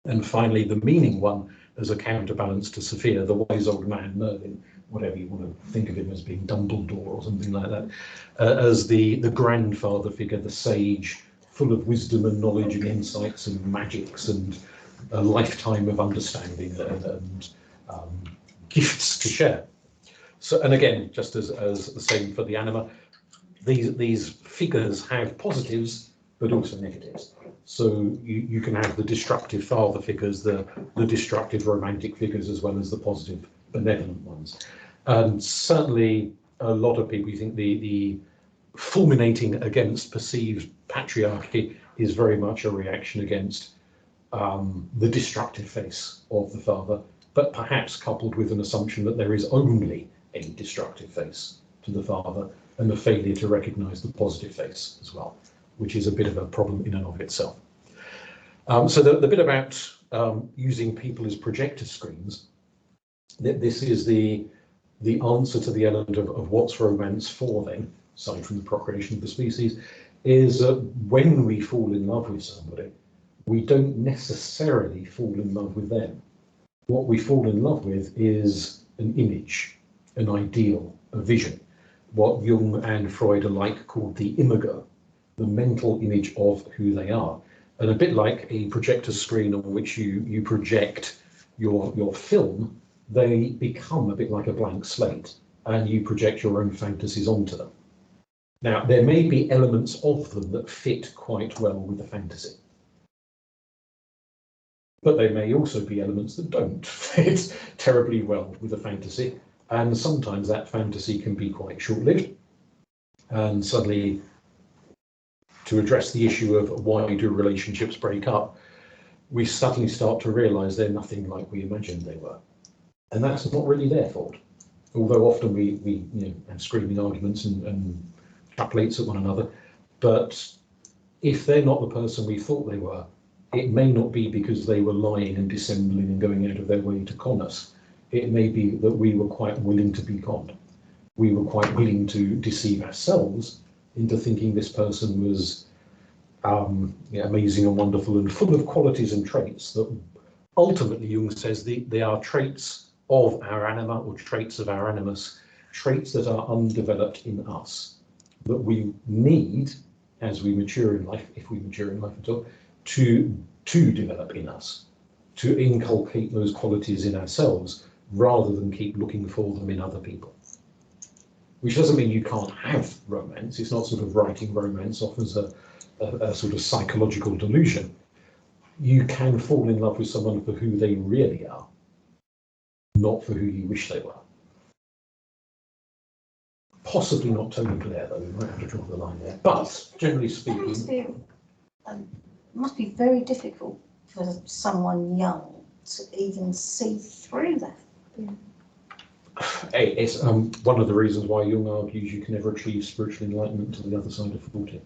And finally, the meaning one as a counterbalance to Sophia, the wise old man, Merlin, whatever you want to think of him as being, Dumbledore or something like that, as the grandfather figure, the sage, full of wisdom and knowledge and insights and magics and a lifetime of understanding and gifts to share. So, and again, just as the same for the anima, these figures have positives but also negatives. So you can have the destructive father figures, the destructive romantic figures, as well as the positive benevolent ones. And certainly a lot of people, you think the fulminating against perceived patriarchy is very much a reaction against the destructive face of the father, but perhaps coupled with an assumption that there is only a destructive face to the father and a failure to recognise the positive face as well, which is a bit of a problem in and of itself. So the bit about using people as projector screens, this is the answer to the element of what's romance for then, aside from the procreation of the species, is when we fall in love with somebody, we don't necessarily fall in love with them. What we fall in love with is an image, an ideal, a vision, what Jung and Freud alike called the imago, the mental image of who they are. And a bit like a projector screen on which you project your film, they become a bit like a blank slate and you project your own fantasies onto them. Now, there may be elements of them that fit quite well with the fantasy, but there may also be elements that don't fit terribly well with the fantasy. And sometimes that fantasy can be quite short-lived. And suddenly, to address the issue of why do relationships break up, we suddenly start to realise they're nothing like we imagined they were. And that's not really their fault. Although often we have screaming arguments and plates at one another. But if they're not the person we thought they were, it may not be because they were lying and dissembling and going out of their way to con us. It may be that we were quite willing to be conned. We were quite willing to deceive ourselves into thinking this person was amazing and wonderful and full of qualities and traits that ultimately Jung says they are traits of our anima or traits of our animus, traits that are undeveloped in us, that we need as we mature in life, if we mature in life at all, to develop in us. to inculcate those qualities in ourselves rather than keep looking for them in other people. Which doesn't mean you can't have romance. It's not sort of writing romance off as a sort of psychological delusion. You can fall in love with someone for who they really are, not for who you wish they were. Possibly not Tony Blair, though. We might have to draw the line there. But generally speaking, must be very difficult for someone young to even see through that. it's one of the reasons why Jung argues you can never achieve spiritual enlightenment to the other side of 40.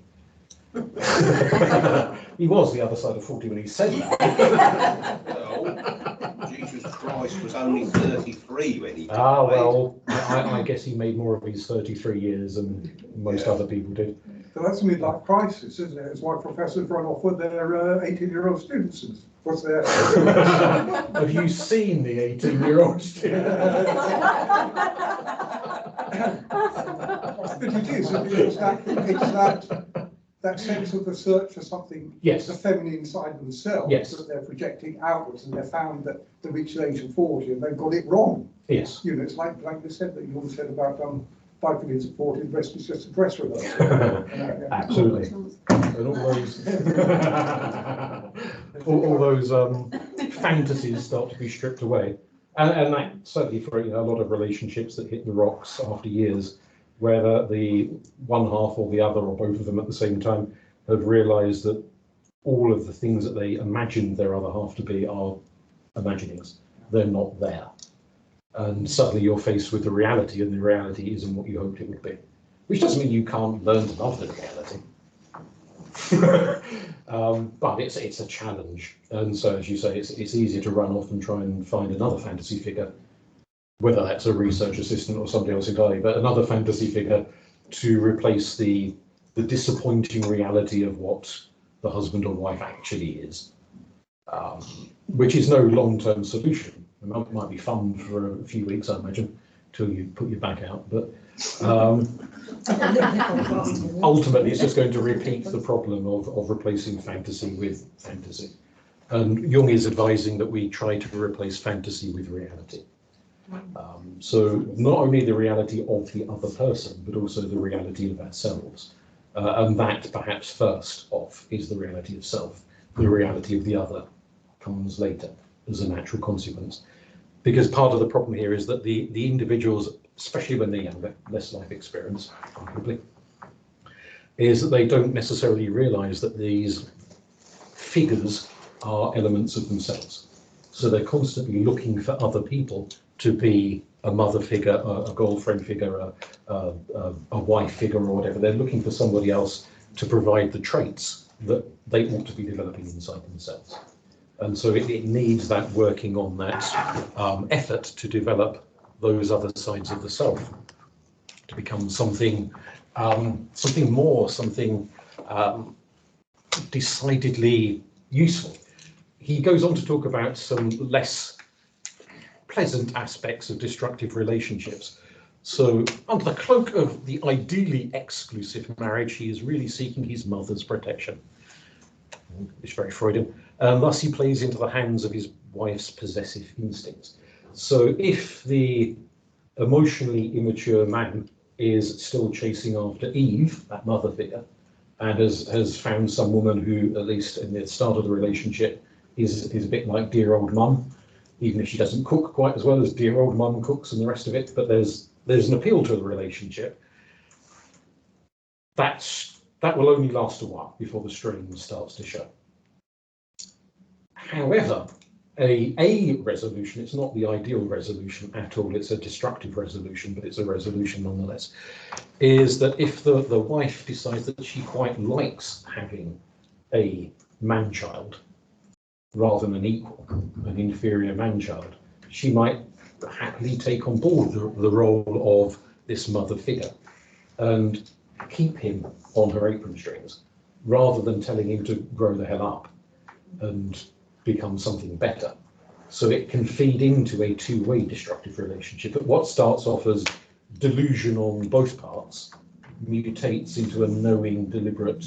He was the other side of 40 when he said that. Well, Jesus Christ was only 33 when he died. Ah, well, I guess he made more of his 33 years than most other people did. So that's a midlife crisis, isn't it? It's why professors run off with their 18-year-old students. What's their... Have you seen the 18-year-old student? But it is, it's that sense of the search for something, Yes. the feminine side of themselves, Yes. that they're projecting outwards, and they've found that they reach the age of 40 and they've got it wrong. Yes. You know, it's like you said, that you all said about Vikings at 40, the rest is just a dress rehearsal. Absolutely. And all those fantasies start to be stripped away. And that certainly for a lot of relationships that hit the rocks after years, whether the one half or the other or both of them at the same time have realised that all of the things that they imagined their other half to be are imaginings. They're not there. And suddenly you're faced with the reality, and the reality isn't what you hoped it would be. Which doesn't mean you can't learn to love the reality. But it's a challenge. And so, as you say, it's easier to run off and try and find another fantasy figure, whether that's a research assistant or somebody else entirely, but another fantasy figure to replace the disappointing reality of what the husband or wife actually is, which is no long-term solution. It might be fun for a few weeks, I imagine, till you put your back out, but ultimately it's just going to repeat the problem of replacing fantasy with fantasy. And Jung is advising that we try to replace fantasy with reality. So not only the reality of the other person, but also the reality of ourselves. And that perhaps first off is the reality of self. The reality of the other comes later as a natural consequence. Because part of the problem here is that the individuals, especially when they're younger, less life experience, arguably, is that they don't necessarily realise that these figures are elements of themselves. So they're constantly looking for other people to be a mother figure, a girlfriend figure, a wife figure or whatever. They're looking for somebody else to provide the traits that they ought to be developing inside themselves. And so it needs that working on that effort to develop those other sides of the self, to become something more, something decidedly useful. He goes on to talk about some less pleasant aspects of destructive relationships. So under the cloak of the ideally exclusive marriage, he is really seeking his mother's protection. It's very Freudian. And thus he plays into the hands of his wife's possessive instincts. So if the emotionally immature man is still chasing after Eve, that mother figure, and has found some woman who, at least in the start of the relationship, is a bit like dear old mum, even if she doesn't cook quite as well as dear old mum cooks and the rest of it, but there's an appeal to the relationship. That will only last a while before the strain starts to show. However, a resolution, it's not the ideal resolution at all, it's a destructive resolution, but it's a resolution nonetheless, is that if the wife decides that she quite likes having a man-child rather than an equal, an inferior man-child, she might happily take on board the role of this mother figure and keep him on her apron strings, rather than telling him to grow the hell up and become something better. So it can feed into a two-way destructive relationship. But what starts off as delusion on both parts mutates into a knowing, deliberate,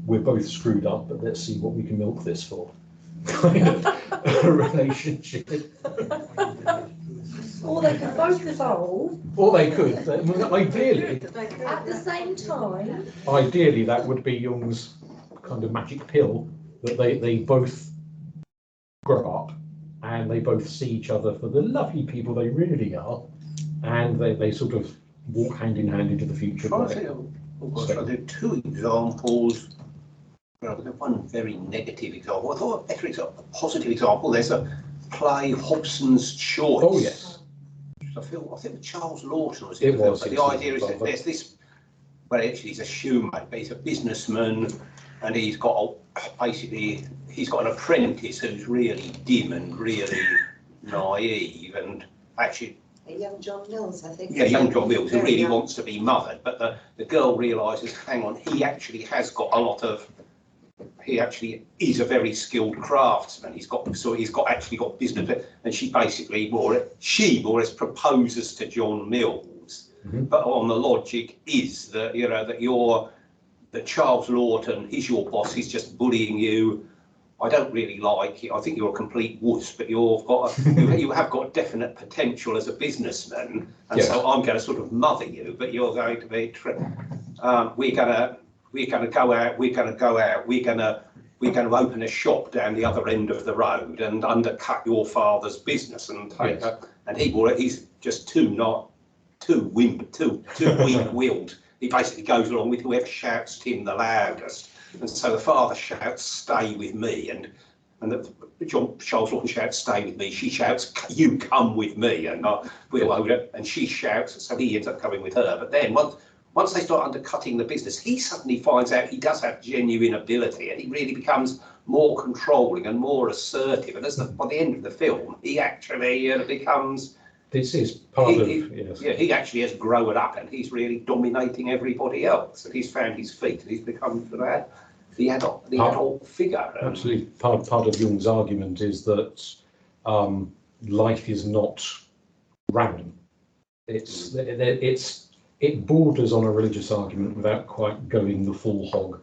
we're both screwed up, but let's see what we can milk this for. kind of relationship. Or they could both evolve Or they could. Ideally, at the same time. ideally that would be Jung's kind of magic pill, that they both grow up and they both see each other for the lovely people they really are, and they sort of walk hand in hand into the future. I think two examples. Well, one very negative example. I thought a better example, a positive example. There's a play, Hobson's Choice. Oh yes. I think Charles Lawton was It in was, but the yes, idea is that there's this, well actually he's a shoemaker, but he's a businessman, and he's got basically he's got an apprentice who's really dim and really naive, and actually A young John Mills, I think. yeah, young John Mills, who really wants to be mothered, but the girl realises, hang on, he actually has got a lot of, he actually is a very skilled craftsman. He's actually got business, and she basically more or less proposes to John Mills. Mm-hmm. But on the logic is that that Charles Lawton, he's your boss, he's just bullying you. I don't really like it. I think you're a complete wuss, but you have got definite potential as a businessman, and yes. so I'm going to sort of mother you. But you're going to be, we're going to go out. We're going to open a shop down the other end of the road and undercut your father's business and take yes. And he's just too weak-willed. He basically goes along with whoever shouts to him the loudest. And so the father shouts, "Stay with me," and Charles Lawton shouts, "Stay with me." She shouts, "You come with me," and and she shouts, so he ends up coming with her. But then once they start undercutting the business, he suddenly finds out he does have genuine ability, and he really becomes more controlling and more assertive. And by the end of the film, he actually becomes. This is part of yes. Yeah, he actually has grown up, and he's really dominating everybody else, and he's found his feet, and he's become the adult figure. Absolutely. Part of Jung's argument is that life is not random. It borders on a religious argument without quite going the full hog.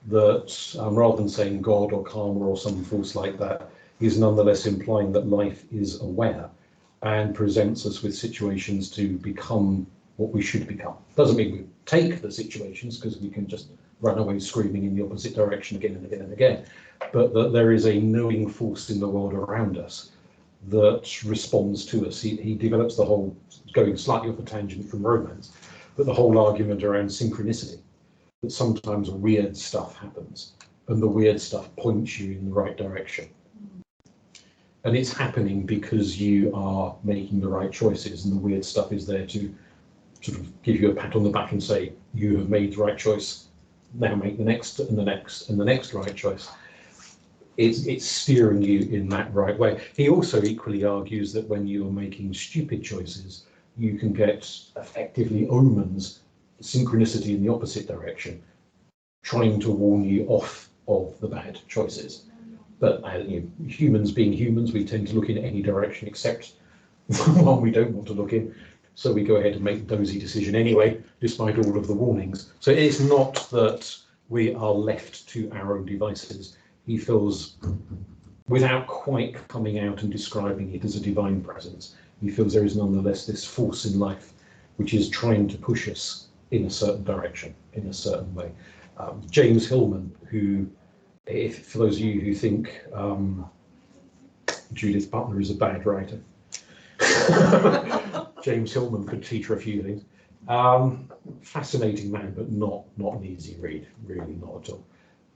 That rather than saying God or karma or some force like that, is nonetheless implying that life is aware and presents us with situations to become what we should become. Doesn't mean we take the situations, because we can just run away screaming in the opposite direction again and again and again, but that there is a knowing force in the world around us that responds to us. He develops the whole, going slightly off a tangent from romance, but the whole argument around synchronicity, that sometimes weird stuff happens and the weird stuff points you in the right direction. And it's happening because you are making the right choices, and the weird stuff is there to sort of give you a pat on the back and say, you have made the right choice, now make the next and the next and the next right choice. It's steering you in that right way. He also equally argues that when you are making stupid choices, you can get effectively omens, synchronicity in the opposite direction, trying to warn you off of the bad choices. But humans being humans, we tend to look in any direction except the one we don't want to look in. So we go ahead and make the dozy decision anyway, despite all of the warnings. So it's not that we are left to our own devices. He feels, without quite coming out and describing it as a divine presence, he feels there is nonetheless this force in life which is trying to push us in a certain direction, in a certain way. James Hillman, who, for those of you who think Judith Butler is a bad writer, James Hillman could teach her a few things. Fascinating man, but not an easy read, really not at all.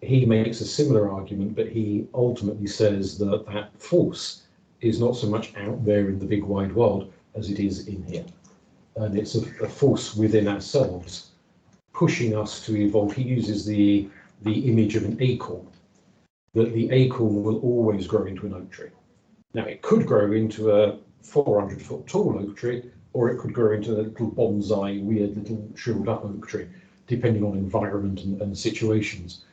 He makes a similar argument, but he ultimately says that that force is not so much out there in the big wide world as it is in here. And it's a force within ourselves pushing us to evolve. He uses the image of an acorn, that the acorn will always grow into an oak tree. Now, it could grow into a 400-foot tall oak tree, or it could grow into a little bonsai, weird little shriveled up oak tree, depending on environment and situations.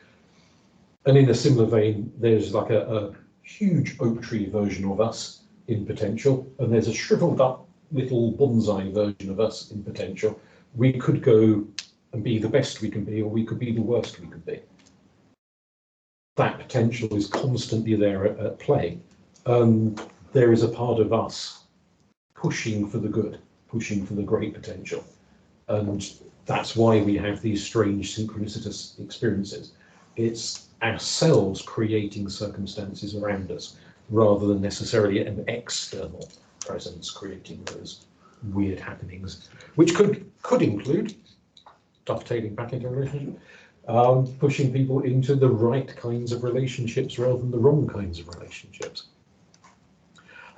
And in a similar vein, there's like a huge oak tree version of us in potential, and there's a shriveled up little bonsai version of us in potential. We could go and be the best we can be, or we could be the worst we could be. that potential is constantly there at play. There is a part of us pushing for the good, pushing for the great potential. And that's why we have these strange synchronicitous experiences. It's ourselves creating circumstances around us rather than necessarily an external presence creating those weird happenings, which could include dovetailing back into a relationship, pushing people into the right kinds of relationships rather than the wrong kinds of relationships.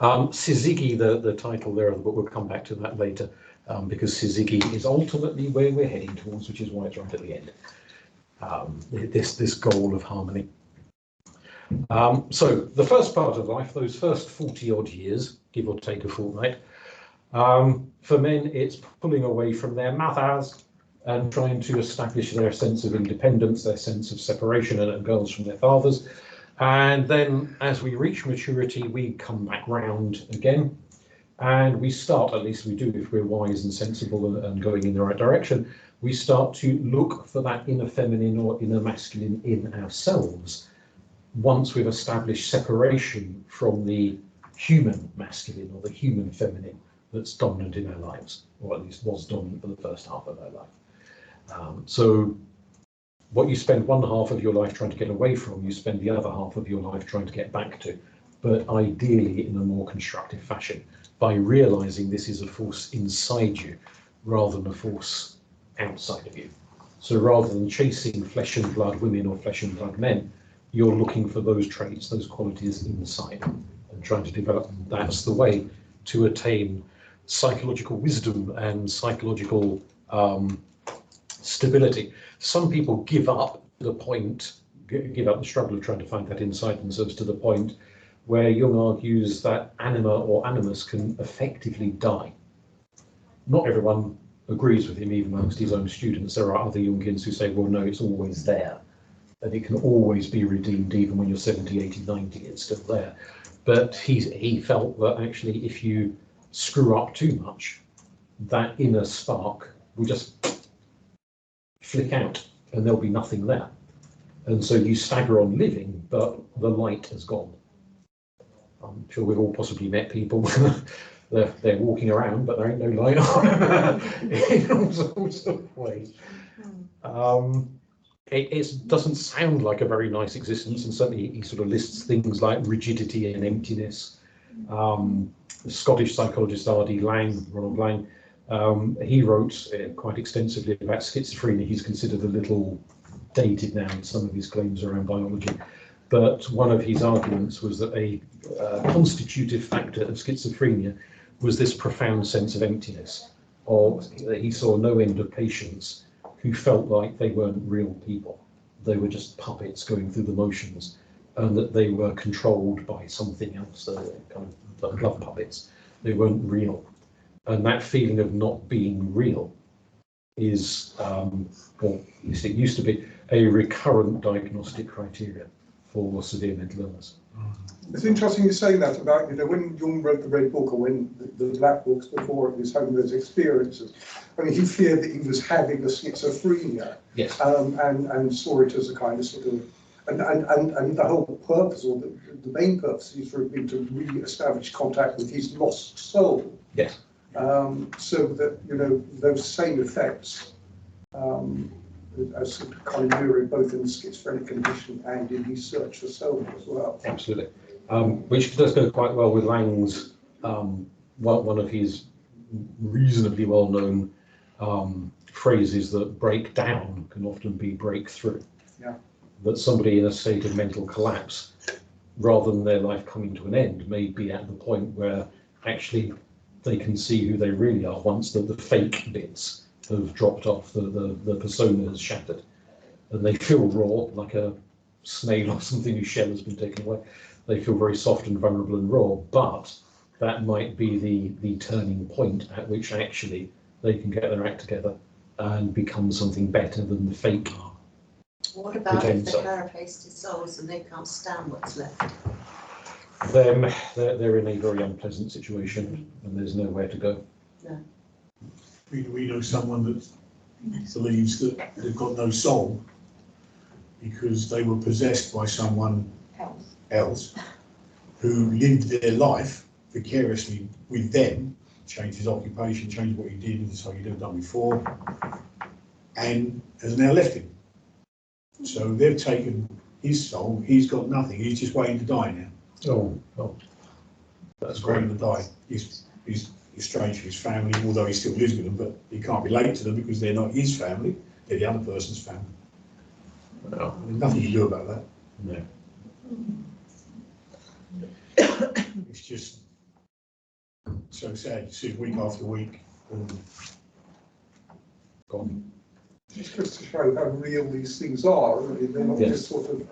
Syzygy, the title there of the book, we'll come back to that later, because Syzygy is ultimately where we're heading towards, which is why it's right at the end. This goal of harmony. So the first part of life, those first 40 odd years, give or take a fortnight, for men it's pulling away from their mothers and trying to establish their sense of independence, their sense of separation, and girls from their fathers. And then as we reach maturity, we come back round again, and we start, at least we do if we're wise and sensible and going in the right direction, we start to look for that inner feminine or inner masculine in ourselves once we've established separation from the human masculine or the human feminine that's dominant in our lives, or at least was dominant for the first half of our life. So what you spend one half of your life trying to get away from, you spend the other half of your life trying to get back to, but ideally in a more constructive fashion, by realizing this is a force inside you rather than a force outside of you. So rather than chasing flesh and blood women or flesh and blood men, you're looking for those traits, those qualities inside and trying to develop them. That's the way to attain psychological wisdom and psychological stability. Some people give up the point, give up the struggle of trying to find that inside themselves to the point where Jung argues that anima or animus can effectively die. Not everyone agrees with him, even amongst his own students. There are other Jungians who say, well, no, it's always there, and it can always be redeemed, even when you're 70, 80, 90, it's still there. But he felt that actually if you screw up too much, that inner spark will just flick out and there'll be nothing there. And so you stagger on living, but the light has gone. I'm sure we've all possibly met people, they're walking around, but there ain't no light on in all sorts of ways. It doesn't sound like a very nice existence, and certainly he sort of lists things like rigidity and emptiness. The Scottish psychologist Ronald Lang, he wrote quite extensively about schizophrenia. He's considered a little dated now in some of his claims around biology, but one of his arguments was that a constitutive factor of schizophrenia was this profound sense of emptiness, or he saw no end of patients who felt like they weren't real people. They were just puppets going through the motions, and that they were controlled by something else, kind of like glove puppets. They weren't real. And that feeling of not being real is, or at least it used to be, a recurrent diagnostic criteria for severe mental illness. It's interesting you saying that about, when Jung wrote the Red Book, or when the Black Books before, his having those experiences. I mean, he feared that he was having a schizophrenia. Yes. And saw it as a kind of sort of, and the whole purpose, or the main purpose, is for him to re-establish contact with his lost soul. Yes. So that, those same effects are sort of kind of mirrored both in the schizophrenic condition and in his search for soul as well. Absolutely. Which does go quite well with Lang's, one of his reasonably well-known phrases, that breakdown can often be breakthrough. Yeah. That somebody in a state of mental collapse, rather than their life coming to an end, may be at the point where actually they can see who they really are once the fake bits have dropped off, the persona has shattered, and they feel raw, like a snail or something whose shell has been taken away. They feel very soft and vulnerable and raw, but that might be the turning point at which actually they can get their act together and become something better than the fake. What about if they're carapaced souls and they can't stand what's left? They're in a very unpleasant situation, and there's nowhere to go. No. We know someone that believes that they've got no soul, because they were possessed by someone else who lived their life vicariously with them, changed his occupation, changed what he did, and so he'd never done before, and has now left him. So they've taken his soul, he's got nothing, he's just waiting to die now. Oh, That's waiting to die. He's estranged from his family, although he still lives with them, but he can't relate to them because they're not his family, they're the other person's family. well, There's nothing you can do about that. no. It's just so sad. You see it week after week. Gone. Just goes to show how real these things are, really. They're not Yes. just sort of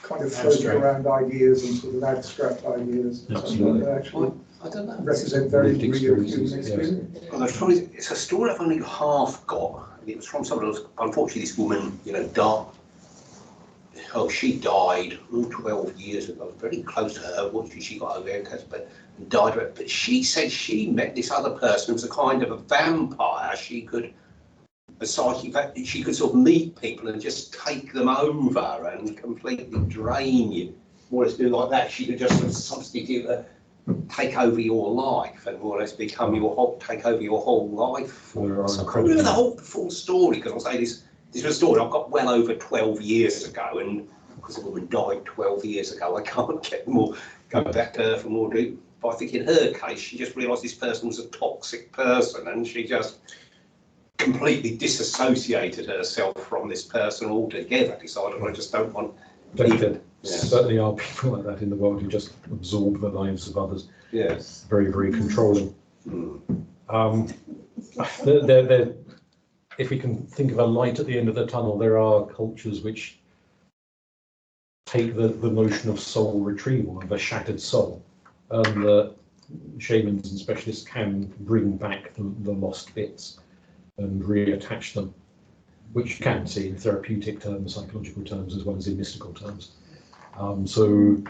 kind of floating around ideas and sort of abstract ideas. Absolutely. They actually I don't know. represent very Lived real experiences, human yes. experience. Well, it's a story I've only half got. It was from someone else. Unfortunately, this woman, died. Oh, she died 12 years ago. I was very close to her. Unfortunately, she got ovarian cancer, but died of it. But she said she met this other person who was a kind of a vampire. She could sort of meet people and just take them over and completely drain you. More or less doing like that. She could just sort of substitute take over your life and more or less become take over your whole life. There are So I can't incredible- remember the full story, because I'll say this was a story I've got well over 12 years ago, and because the woman died 12 years ago, I can't go back to her for more deep. But I think in her case, she just realised this person was a toxic person, and she just completely disassociated herself from this person altogether. Decided I just don't want There Yeah. certainly are people like that in the world who just absorb the lives of others. Yes. Very, very controlling. Mm. If we can think of a light at the end of the tunnel, there are cultures which take the notion of soul retrieval, of a shattered soul, and the shamans and specialists can bring back the lost bits and reattach them, which you can see in therapeutic terms, psychological terms, as well as in mystical terms. So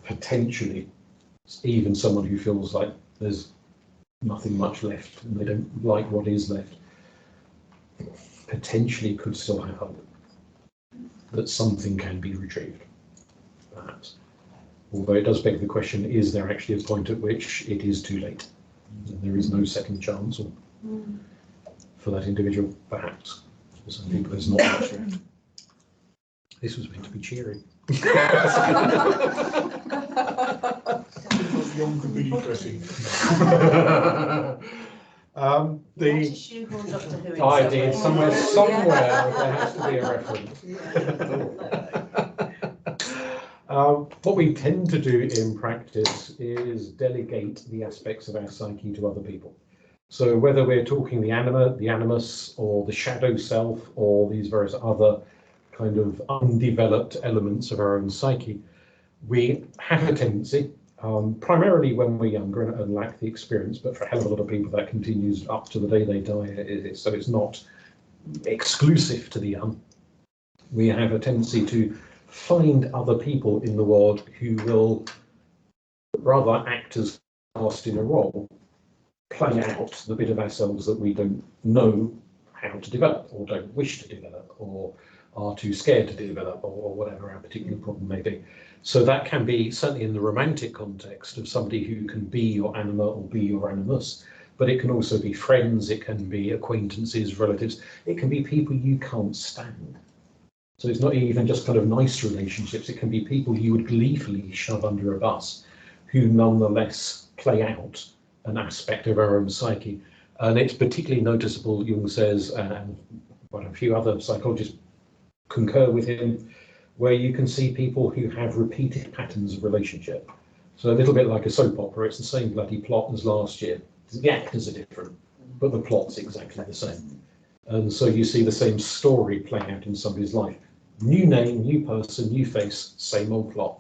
potentially, even someone who feels like there's nothing much left and they don't like what is left, potentially could still have hope that something can be retrieved, perhaps. Although it does beg the question, is there actually a point at which it is too late? And there is no second chance, or for that individual, perhaps. For some people, there's not much left. This was meant to be cheery. Young could be depressing. I did somewhere there has to be a reference. What we tend to do in practice is delegate the aspects of our psyche to other people. So whether we're talking the anima, the animus, or the shadow self, or these various other kind of undeveloped elements of our own psyche, we have a tendency, primarily when we're younger and lack the experience, but for a hell of a lot of people that continues up to the day they die, so it's not exclusive to the young. We have a tendency to find other people in the world who will rather act as cast in a role, play out the bit of ourselves that we don't know how to develop, or don't wish to develop, or are too scared to develop, or whatever our particular problem may be. So that can be, certainly in the romantic context, of somebody who can be your anima or be your animus, but it can also be friends, it can be acquaintances, relatives, it can be people you can't stand. So it's not even just kind of nice relationships, it can be people you would gleefully shove under a bus, who nonetheless play out an aspect of our own psyche. And it's particularly noticeable, Jung says, and quite a few other psychologists concur with him, where you can see people who have repeated patterns of relationship. So a little bit like a soap opera, it's the same bloody plot as last year. The actors are different, but the plot's exactly the same. And so you see the same story playing out in somebody's life. New name, new person, new face, same old plot,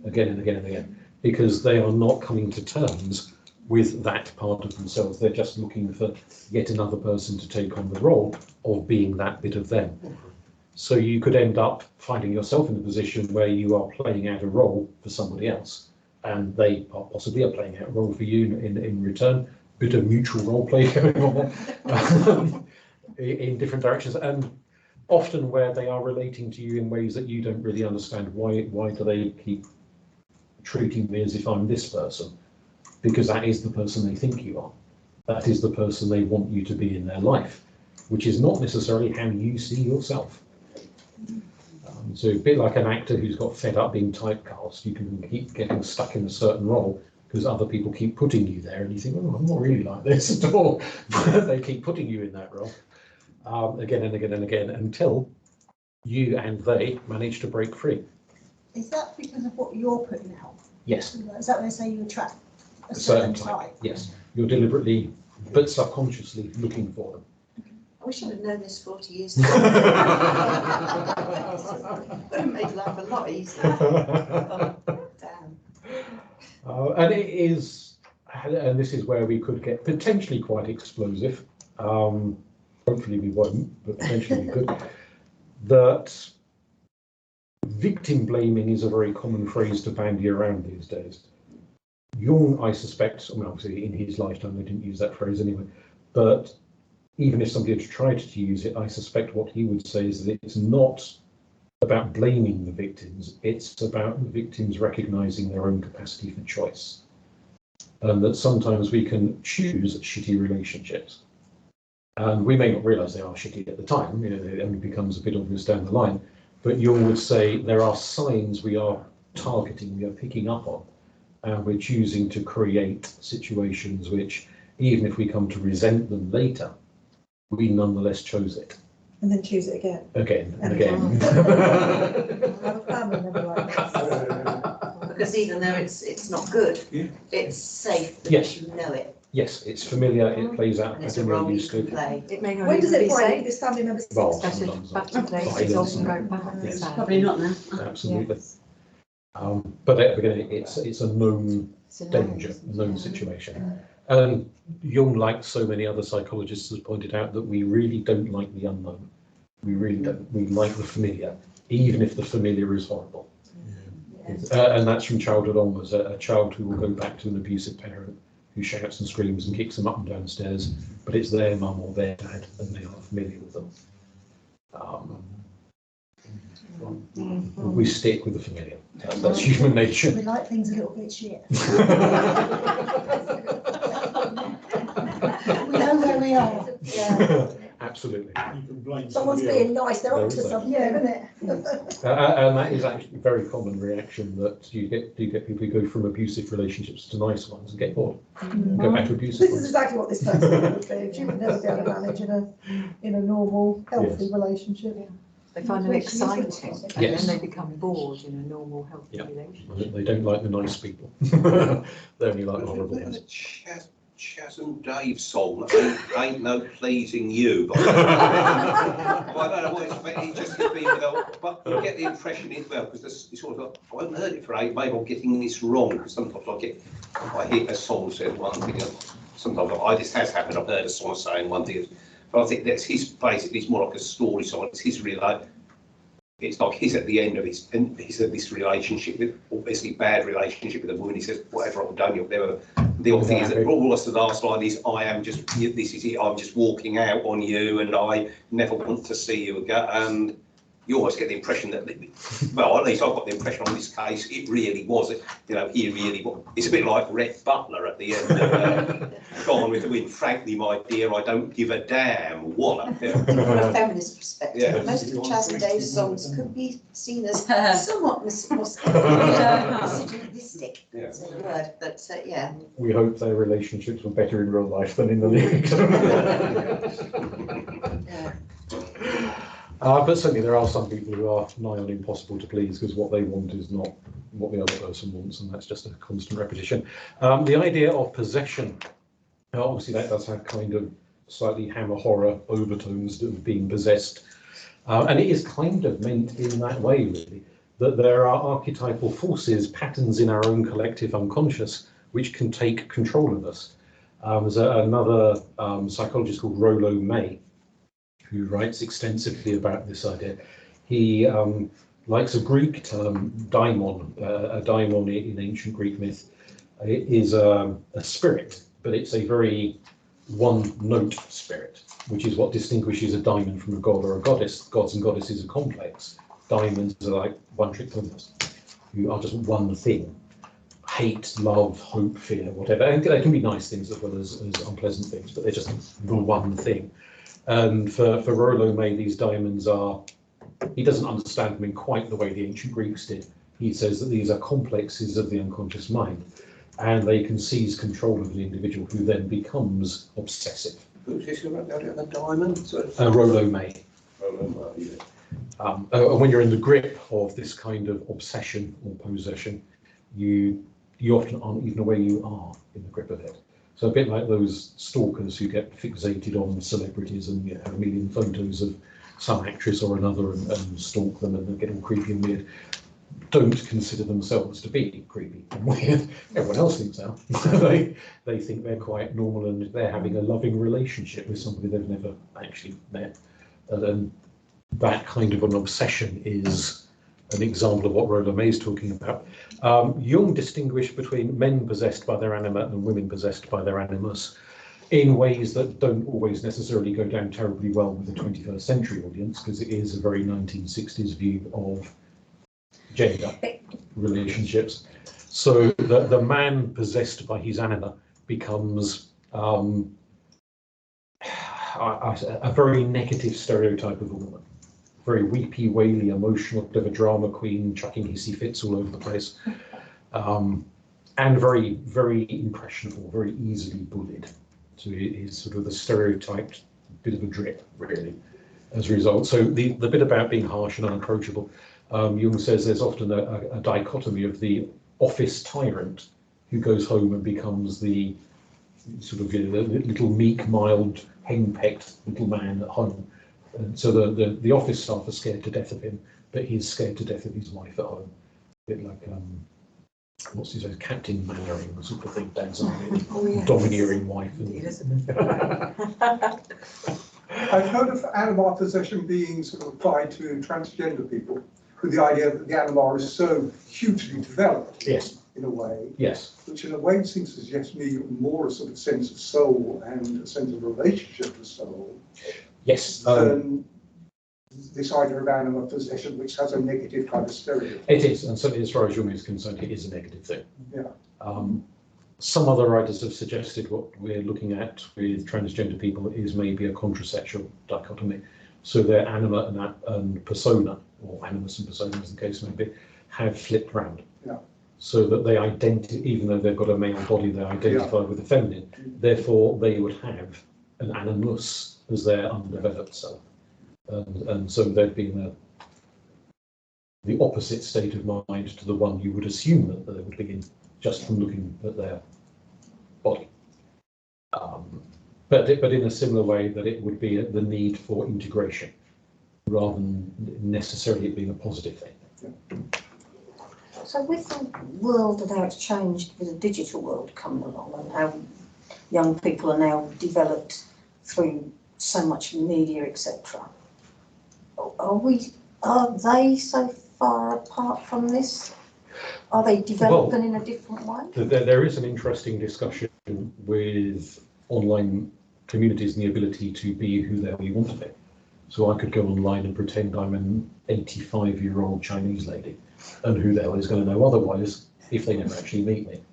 again and again and again, because they are not coming to terms with that part of themselves. They're just looking for yet another person to take on the role of being that bit of them. So you could end up finding yourself in a position where you are playing out a role for somebody else, and they possibly are playing out a role for you in return. Bit of mutual role play going on there in different directions. And often where they are relating to you in ways that you don't really understand. Why do they keep treating me as if I'm this person? Because that is the person they think you are. That is the person they want you to be in their life, which is not necessarily how you see yourself. So a bit like an actor who's got fed up being typecast, you can keep getting stuck in a certain role because other people keep putting you there, and you think, oh, I'm not really like this at all. They keep putting you in that role again and again and again until you and they manage to break free. Is that because of what you're putting out? Yes. Is that when they say you attract a Certain certain type. type? Yes. You're deliberately, but subconsciously looking for them. I wish I'd have known this 40 years ago. Would have made life a lot easier. Oh, damn. And it is, and this is where we could get potentially quite explosive. Hopefully we won't, but potentially we could. That victim blaming is a very common phrase to bandy around these days. Jung, I suspect, I mean, obviously in his lifetime they didn't use that phrase anyway, but even if somebody had tried to use it, I suspect what he would say is that it's not about blaming the victims, it's about the victims recognizing their own capacity for choice. And that sometimes we can choose shitty relationships. And we may not realize they are shitty at the time, it only becomes a bit obvious down the line, but Jung would say there are signs we are targeting, we are picking up on, and we're choosing to create situations which, even if we come to resent them later, we nonetheless chose it. And then choose it again. Again and again. Have a family member like this. Because even though it's not good, Yeah. it's safe because Yes. you know it. Yes, it's familiar, it plays out And it's as a you're role you used can to. play. It may not When does even it be break safe. this family member? Well, Especially sometimes back to places violence often and- go back. Yes. sadly. Probably not now. Absolutely. Yes. But again, it's a known It's a known, danger, isn't it? known situation. And Jung, like so many other psychologists, has pointed out that we really don't like the unknown. We really don't. We like the familiar, even if the familiar is horrible. And that's from childhood onwards. A child who will go back to an abusive parent who shouts and screams and kicks them up and down stairs, but it's their mum or their dad and they are familiar with them. We stick with the familiar. That's human nature. We like things a little bit shit. We know where we are. Yeah. Absolutely. You can blame Someone's somebody being nice, they're There up is to that. something, isn't it? And that is actually a very common reaction that you get people who go from abusive relationships to nice ones and get bored. Go back to abusive This is ones. exactly what this person would do. She would never be able to manage in a normal, healthy Yes. relationship. They find them exciting and Yes. then they become bored in a normal, healthy Yeah. relationship. They don't like the nice people. They only like the horrible Remember ones. the Chaz and Dave song, ain't no pleasing you. But I don't know what it's about, it just gives me, but you get the impression as well, because it's sort of, I haven't heard it for ages, maybe I'm getting this wrong, because sometimes I hear a song says one thing, and sometimes this has happened, I've heard a song saying one thing, but I think that's basically, it's more like a story song, it's his it's like he's at the end of he's in this relationship with, obviously bad relationship with a woman. He says, whatever I've done, you'll never. The odd thing is that all the last line is, this is it, I'm just walking out on you and I never want to see you again. And you always get the impression that, well, at least I've got the impression on this case, it really was, he really was. It's a bit like Rhett Butler at the end of Gone with the Wind. Frankly, my dear, I don't give a damn. What? From a feminist perspective, Yeah. most of Chaz and Dave's songs could be seen as somewhat misogynistic, Yeah. is a word, but yeah. We hope their relationships were better in real life than in the lyrics. Yeah. But certainly there are some people who are nigh on impossible to please because what they want is not what the other person wants, and that's just a constant repetition. The idea of possession, now obviously that does have kind of slightly hammer horror overtones of being possessed, and it is kind of meant in that way really, that there are archetypal forces, patterns in our own collective unconscious which can take control of us. There's another psychologist called Rollo May who writes extensively about this idea. He likes a Greek term, daimon. A daimon in ancient Greek myth is a spirit, but it's a very one note spirit, which is what distinguishes a diamond from a god or a goddess. Gods and goddesses are complex. Diamonds are like one-trick ponies, who are just one thing. Hate, love, hope, fear, whatever. And they can be nice things as well as unpleasant things, but they're just the one thing. And for Rollo May, these diamonds are, he doesn't understand them in quite the way the ancient Greeks did. He says that these are complexes of the unconscious mind, and they can seize control of the individual, who then becomes obsessive. Who's this about the diamond? Rollo May. And when you're in the grip of this kind of obsession or possession, you often aren't even aware you are in the grip of it. So a bit like those stalkers who get fixated on celebrities and have a million photos of some actress or another and stalk them and get all creepy and weird. Don't consider themselves to be creepy and weird. Everyone else thinks now. they think they're quite normal and they're having a loving relationship with somebody they've never actually met. And that kind of an obsession is an example of what Rollo May is talking about. Jung distinguished between men possessed by their anima and women possessed by their animus in ways that don't always necessarily go down terribly well with the 21st century audience, because it is a very 1960s view of gender relationships. So the man possessed by his anima becomes a very negative stereotype of a woman. Very weepy, waily, emotional, bit of a drama queen, chucking hissy fits all over the place, and very, very impressionable, very easily bullied. So it is sort of the stereotyped bit of a drip, really, as a result. So the bit about being harsh and unapproachable, Jung says there's often a dichotomy of the office tyrant who goes home and becomes the sort of little meek, mild, henpecked little man at home. And so the office staff are scared to death of him, but he's scared to death of his wife at home. A bit like what's his name, Captain Mannering, the sort of thing, Dan's domineering wife. I've heard of anima possession being sort of applied to transgender people, with the idea that the anima is so hugely developed. Yes. In a way. Yes. Which in a way seems to suggest me more a sort of sense of soul and a sense of relationship to soul. Yes. Than this idea of anima possession, which has a negative kind of stereotype. It is, and certainly as far as Jung is concerned, it is a negative thing. Yeah. Some other writers have suggested what we're looking at with transgender people is maybe a contrasexual dichotomy. So their anima and persona, or animus and persona as the case may be, have flipped round. Yeah. So that they even though they've got a male body, they identify with the feminine. Therefore, they would have an animus as their undeveloped self. And so there'd been the opposite state of mind to the one you would assume that they would be in just from looking at their body. But in a similar way that it would be the need for integration rather than necessarily it being a positive thing. So with the world and how it's changed with the digital world coming along and how young people are now developed through so much media, etc., are they so far apart from this? Are they developing in a different way? There is an interesting discussion with online communities and the ability to be who the hell you want to be. So I could go online and pretend I'm an 85-year-old Chinese lady, and who the hell is going to know otherwise if they never actually meet me?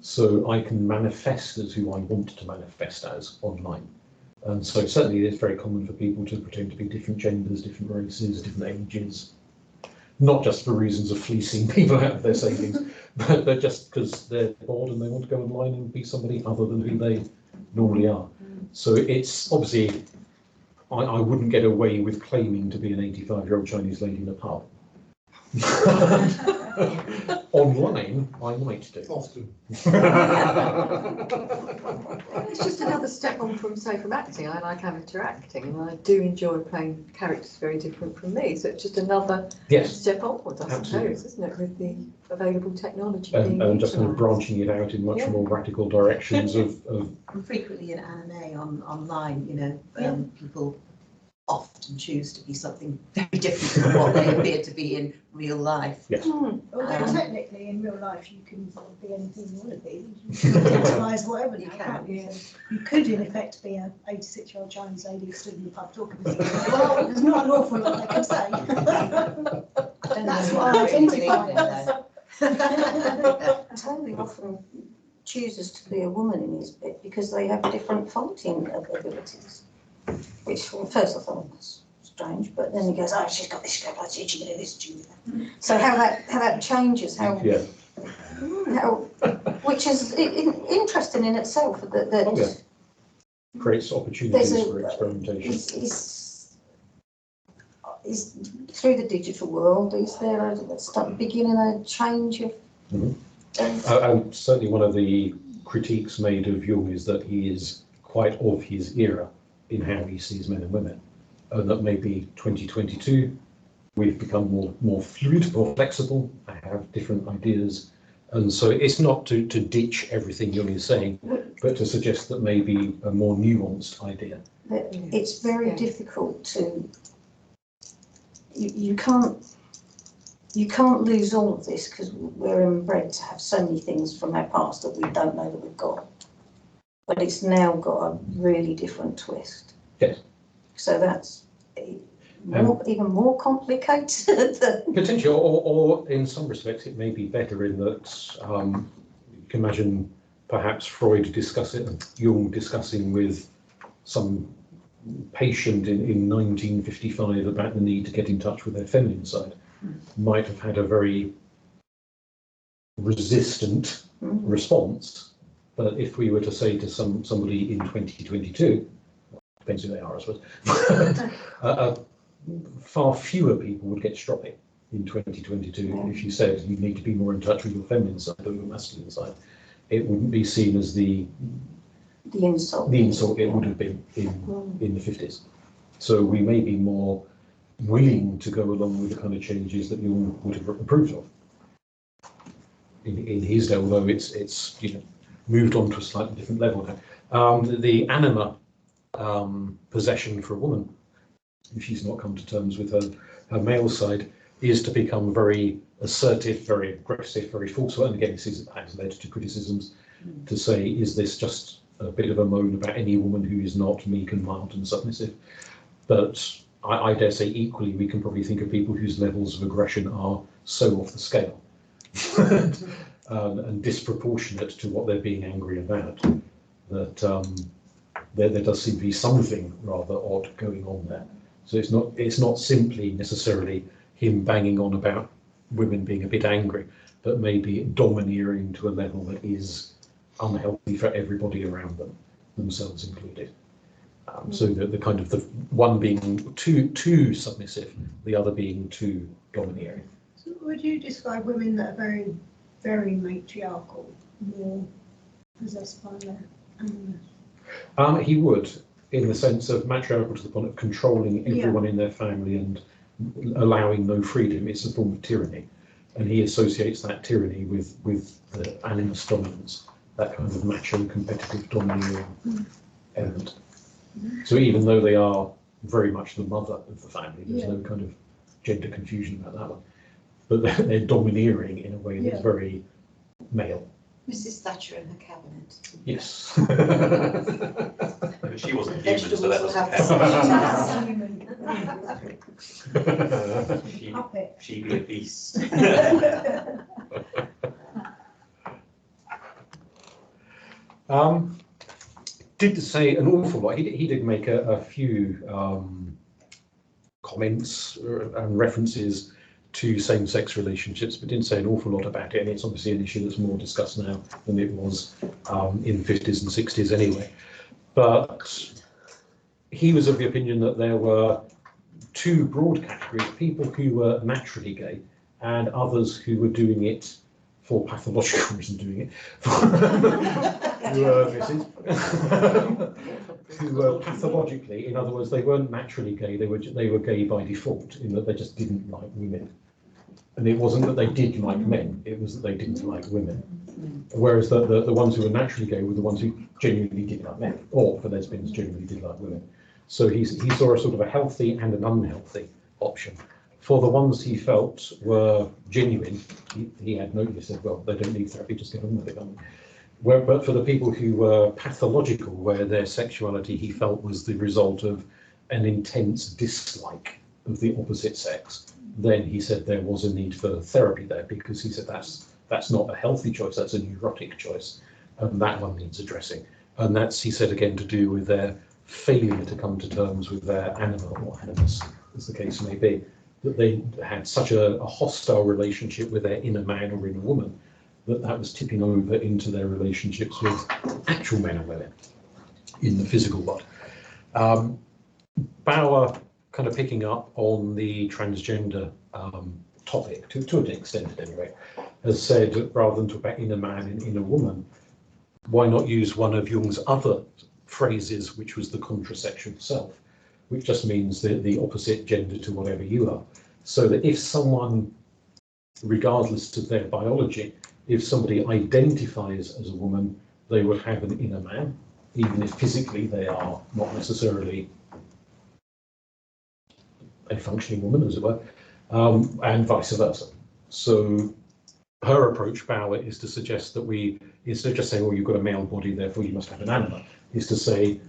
So I can manifest as who I want to manifest as online. And so certainly it's very common for people to pretend to be different genders, different races, different ages, not just for reasons of fleecing people out of their savings, but just because they're bored and they want to go online and be somebody other than who they normally are. So it's obviously, I wouldn't get away with claiming to be an 85-year-old Chinese lady in a pub. Online, I might do. Often. It's just another step on from, say, from acting. I like amateur acting, and I do enjoy playing characters very different from me. So it's just another step onwards, I suppose, isn't it, with the available technology and just kind of branching it out in much more radical directions of. And frequently in anime online, you know, people often choose to be something very different from what they appear to be in real life. Yes. Although technically in real life you can be anything you want to be. You can identify as whatever you can. You? You could in effect be a 86-year-old Chinese lady who stood in the pub talking with you. Well, there's not an awful lot I can say. That's what I identify as. Tony often chooses to be a woman in his bit because they have different fighting abilities. Which at first I thought was strange, but then he goes, oh, she's got this, she's got that, she can do this, she can do that. So how that changes, which is interesting in itself. That creates opportunities for experimentation. Is through the digital world, is there beginning a change of? And certainly one of the critiques made of Jung is that he is quite of his era in how he sees men and women, and that maybe 2022 we've become more fluid, more flexible, have different ideas, and so it's not to ditch everything Jung is saying, but to suggest that maybe a more nuanced idea. It's very difficult to. You can't lose all of this because we're inbred to have so many things from our past that we don't know that we've got. But it's now got a really different twist. Yes. So that's even more complicated. Potentially, or in some respects, it may be better in that you can imagine perhaps Freud discussing, Jung discussing with some patient in 1955 about the need to get in touch with their feminine side. Might have had a very resistant response, but if we were to say to somebody in 2022, depends who they are, I suppose, far fewer people would get stroppy in 2022 if you said you need to be more in touch with your feminine side or your masculine side. It wouldn't be seen as the insult it would have been in the 50s. So we may be more willing to go along with the kind of changes that Jung would have approved of in his day, although it's moved on to a slightly different level now. The anima possession for a woman, if she's not come to terms with her male side, is to become very assertive, very aggressive, very forceful. And again, this has led to criticisms to say, is this just a bit of a moan about any woman who is not meek and mild and submissive? But I dare say equally we can probably think of people whose levels of aggression are so off the scale and disproportionate to what they're being angry about that there does seem to be something rather odd going on there. So it's not simply necessarily him banging on about women being a bit angry, but maybe domineering to a level that is unhealthy for everybody around them, themselves included. So the kind of the one being too submissive, the other being too domineering. So would you describe women that are very, very matriarchal, more possessed by their animus? He would, in the sense of matriarchal to the point of controlling everyone in their family and allowing no freedom. It's a form of tyranny, and he associates that tyranny with the animus dominance, that kind of macho, competitive, domineering element. So even though they are very much the mother of the family, there's no kind of gender confusion about that one, but they're domineering in a way that's very male. Mrs. Thatcher and her cabinet. Yes. But she wasn't human, so that doesn't count. She be a beast. Did say an awful lot. He did make a few comments and references to same-sex relationships, but didn't say an awful lot about it. And it's obviously an issue that's more discussed now than it was in the 50s and 60s anyway. But he was of the opinion that there were two broad categories: people who were naturally gay and others who were doing it for pathological reasons, who were pathologically, in other words, they weren't naturally gay, they were gay by default, in that they just didn't like women. And it wasn't that they did like men, it was that they didn't like women. Whereas the ones who were naturally gay were the ones who genuinely did like men, or for lesbians genuinely did like women. So he saw a sort of a healthy and an unhealthy option For the ones he felt were genuine, he had no, he said, well, they don't need therapy, just get on with it. But for the people who were pathological, where their sexuality he felt was the result of an intense dislike of the opposite sex, then he said there was a need for therapy there, because he said that's not a healthy choice, that's a neurotic choice, and that one needs addressing. And that's, he said, again, to do with their failure to come to terms with their anima or animus, as the case may be, that they had such a hostile relationship with their inner man or inner woman that was tipping over into their relationships with actual men and women in the physical world. Bauer, kind of picking up on the transgender topic, to an extent at any rate, has said that rather than talk about inner man and inner woman, why not use one of Jung's other phrases, which was the contrasexual self, which just means the opposite gender to whatever you are. So that if someone, regardless of their biology, if somebody identifies as a woman, they would have an inner man, even if physically they are not necessarily a functioning woman, as it were, and vice versa. So her approach, Bauer, is to suggest that we, instead of just saying, oh, you've got a male body, therefore you must have an anima, is to say,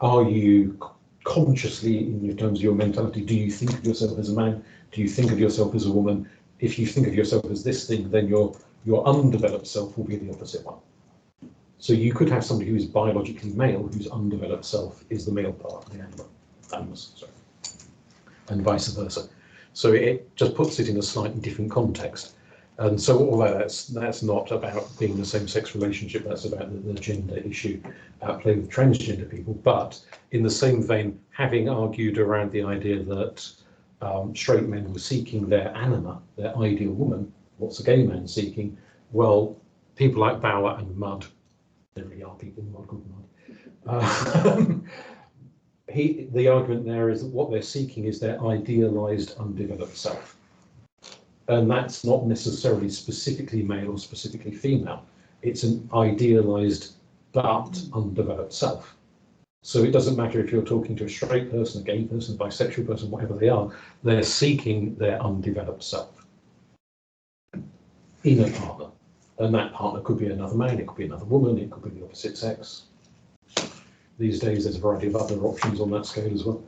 are you consciously, in terms of your mentality, do you think of yourself as a man? Do you think of yourself as a woman? If you think of yourself as this thing, then your undeveloped self will be the opposite one. So you could have somebody who is biologically male, whose undeveloped self is the male part of the animus, sorry, and vice versa. So it just puts it in a slightly different context. And so although that's not about being the same-sex relationship, that's about the gender issue at play with transgender people. But in the same vein, having argued around the idea that straight men were seeking their anima, their ideal woman, what's a gay man seeking? Well, people like Bauer and Mudd, there really are people in Mudd called Mudd. The argument there is that what they're seeking is their idealized, undeveloped self. And that's not necessarily specifically male or specifically female. It's an idealized but undeveloped self. So it doesn't matter if you're talking to a straight person, a gay person, a bisexual person, whatever they are, they're seeking their undeveloped self in a partner. And that partner could be another man, it could be another woman, it could be the opposite sex. These days there's a variety of other options on that scale as well.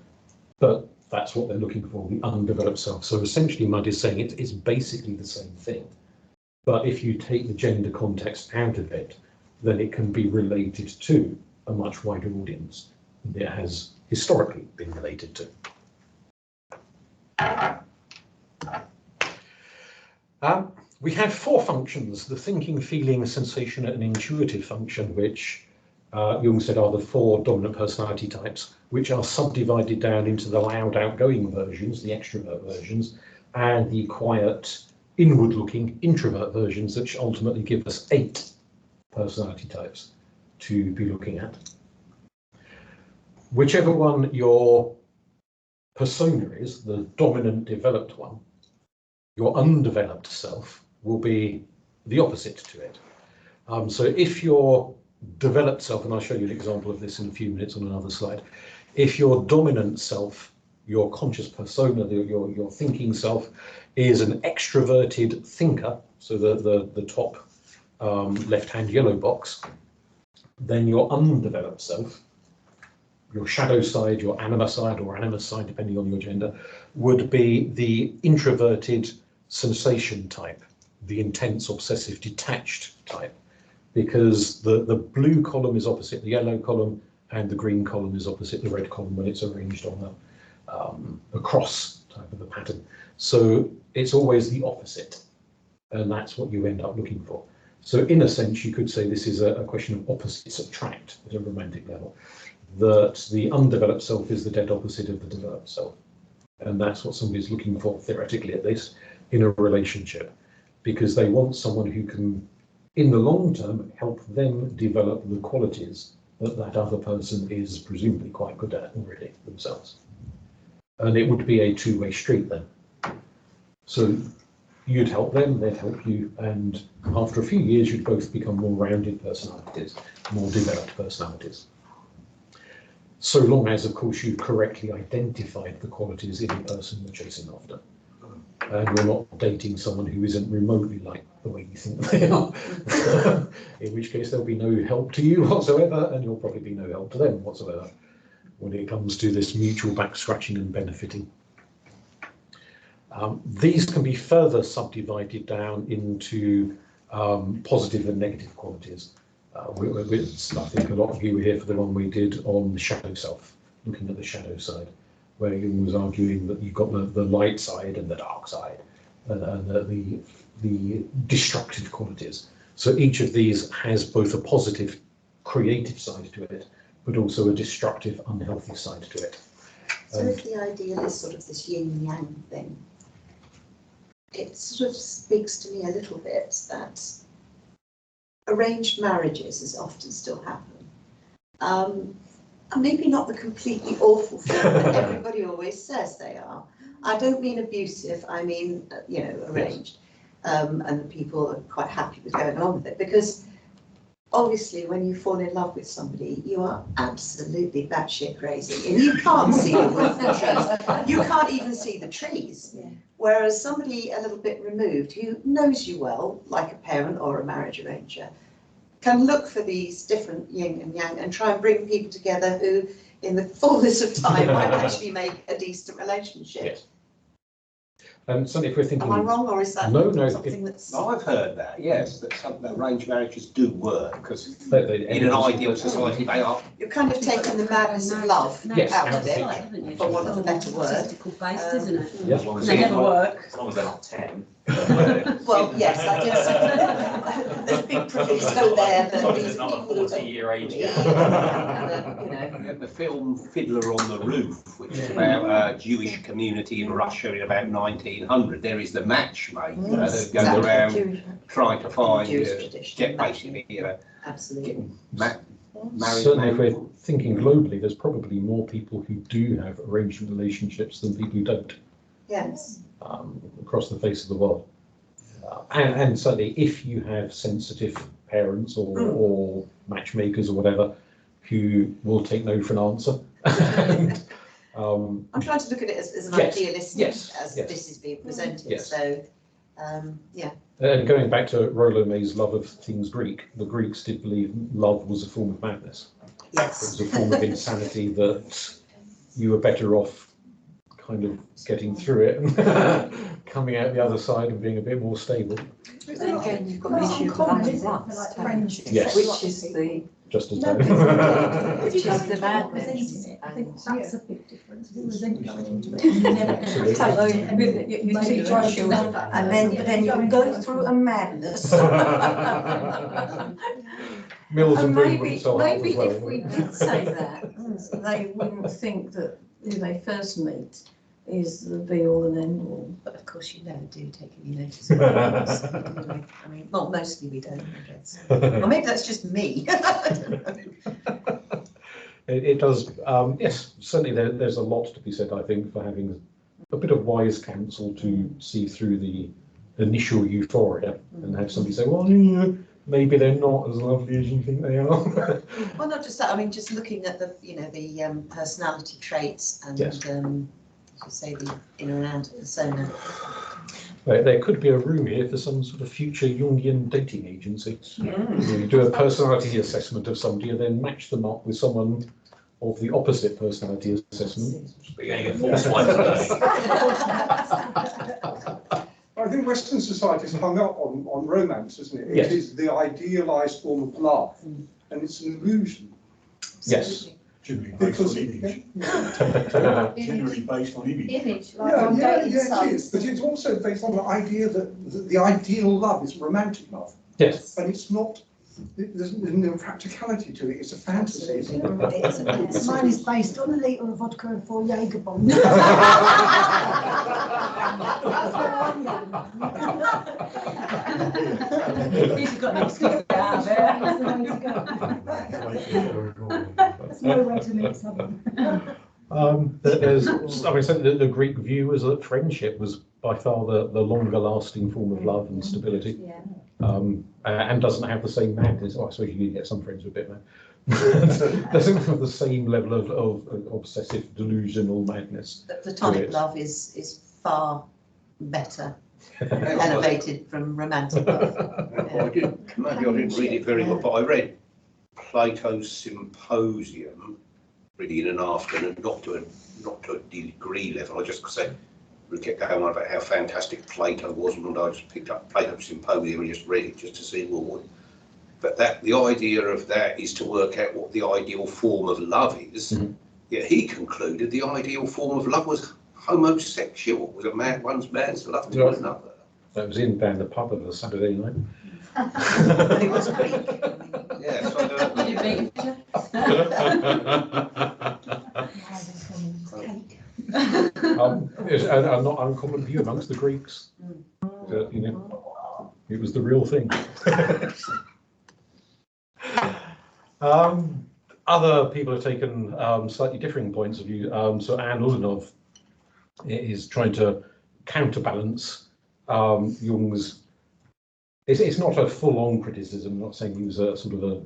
But that's what they're looking for, the undeveloped self. So essentially Mudd is saying it's basically the same thing. But if you take the gender context out of it, then it can be related to a much wider audience than it has historically been related to. We have 4 functions: the thinking, feeling, sensation, and intuitive function, which Jung said are the 4 dominant personality types, which are subdivided down into the loud, outgoing versions, the extrovert versions, and the quiet, inward-looking introvert versions, which ultimately give us 8 personality types to be looking at. Whichever one your persona is, the dominant developed one, your undeveloped self will be the opposite to it. So if your developed self, and I'll show you an example of this in a few minutes on another slide, if your dominant self, your conscious persona, your thinking self, is an extroverted thinker, so the top left-hand yellow box, then your undeveloped self, your shadow side, your anima side, or animus side, depending on your gender, would be the introverted sensation type, the intense, obsessive, detached type, because the blue column is opposite the yellow column, and the green column is opposite the red column when it's arranged on a cross type of a pattern. So it's always the opposite, and that's what you end up looking for. So in a sense, you could say this is a question of opposites attract at a romantic level, that the undeveloped self is the dead opposite of the developed self. And that's what somebody's looking for, theoretically at least, in a relationship, because they want someone who can, in the long term, help them develop the qualities that that other person is presumably quite good at already themselves. And it would be a two-way street then. So you'd help them, they'd help you, and after a few years you'd both become more rounded personalities, more developed personalities. so long as, of course, you've correctly identified the qualities in the person you're chasing after. And you're not dating someone who isn't remotely like the way you think they are, in which case there'll be no help to you whatsoever, and you'll probably be no help to them whatsoever when it comes to this mutual back scratching and benefiting. These can be further subdivided down into positive and negative qualities. I think a lot of you were here for the one we did on the shadow self, looking at the shadow side, where Jung was arguing that you've got the light side and the dark side, and the destructive qualities. So each of these has both a positive, creative side to it, but also a destructive, unhealthy side to it. So if the ideal is sort of this yin yang thing, it sort of speaks to me a little bit that arranged marriages, as often still happen, maybe not the completely awful thing that everybody always says they are. I don't mean abusive, I mean, arranged. And the people are quite happy with going along with it, because obviously when you fall in love with somebody, you are absolutely batshit crazy, and you can't see the wood for the trees. You can't even see the trees. Yeah. Whereas somebody a little bit removed, who knows you well, like a parent or a marriage arranger, can look for these different yin and yang and try and bring people together who, in the fullness of time, might actually make a decent relationship. Yes. Certainly if we're thinking... Am I wrong, or is that something that's... No, I've heard that, yes, that some arranged marriages do work, because in an ideal society they are... You're kind of taking the madness of love out of it, for want of a better word. Based, isn't it? Yes. They never work. As long as they're not 10. Well, yes, I guess there's big proviso there that these It's not a people... 40-year age gap. The film Fiddler on the Roof, which is about a Jewish community in Russia in about 1900, there is the matchmaker that goes around trying to find, Absolutely. married. Certainly if we're thinking globally, there's probably more people who do have arranged relationships than people who don't. Yes. Across the face of the world. And certainly if you have sensitive parents or matchmakers or whatever who will take no for an answer. And, I'm trying to look at it as an idealistic, as this is being presented, so yeah. And going back to Rollo May's love of things Greek, the Greeks did believe love was a form of madness. Yes. It was a form of insanity that you were better off kind of getting through it and coming out the other side and being a bit more stable. Then again, you've got the issue of lust, which is the just as bad. Which is the madness. I think that's a big difference. It was You teach your children, and then you go through a madness. Mills and Boone maybe wouldn't solve that maybe as well, if we did say that, they wouldn't think that who they first meet is the be all and end all. But of course you never do take any notice of others. I mean, well, mostly we don't, I guess. Or maybe that's just me. I don't know. It does, yes, certainly there's a lot to be said, I think, for having a bit of wise counsel to see through the initial euphoria and have somebody say, well, maybe they're not as lovely as you think they are. Well, not just that, I mean, just looking at the, the personality traits and, to say the inner and outer persona. Right, there could be a room here for some sort of future Jungian dating agency. You do a personality assessment of somebody and then match them up with someone of the opposite personality assessment. I think Western society's hung up on romance, isn't it? Yes. It is the idealised form of love, and it's an illusion. Yes. Generally based on image. Generally based on image. It is, but it's also based on the idea that the ideal love is romantic love. Yes. And it's not, there's no practicality to it, it's a fantasy. Isn't it? Mine is based on a litre of vodka and 4 Jaeger bombs. You've got no excuse to get out of it. There's no way to meet someone. The Greek view was that friendship was by far the longer lasting form of love and stability. And doesn't have the same madness. I suppose you get some friends with a bit mad, doesn't have the same level of obsessive delusional madness. The platonic love is far better elevated from romantic love. Maybe I didn't read it very well, but I read Plato's Symposium really in an afternoon, not to a degree level. I just said we kept going on about how fantastic Plato was, and I just picked up Plato's Symposium and just read it just to see what. But the idea of that is to work out what the ideal form of love is. Mm-hmm. Yet he concluded the ideal form of love was homosexual, was one's man's love to another. That was in down the pub on a Saturday night. But it was Greek. Yeah, it's a not uncommon view amongst the Greeks. You know, it was the real thing. Other people have taken slightly differing points of view. So Anne Ulanov is trying to counterbalance Jung's. It's not a full-on criticism. I'm not saying he was a sort of a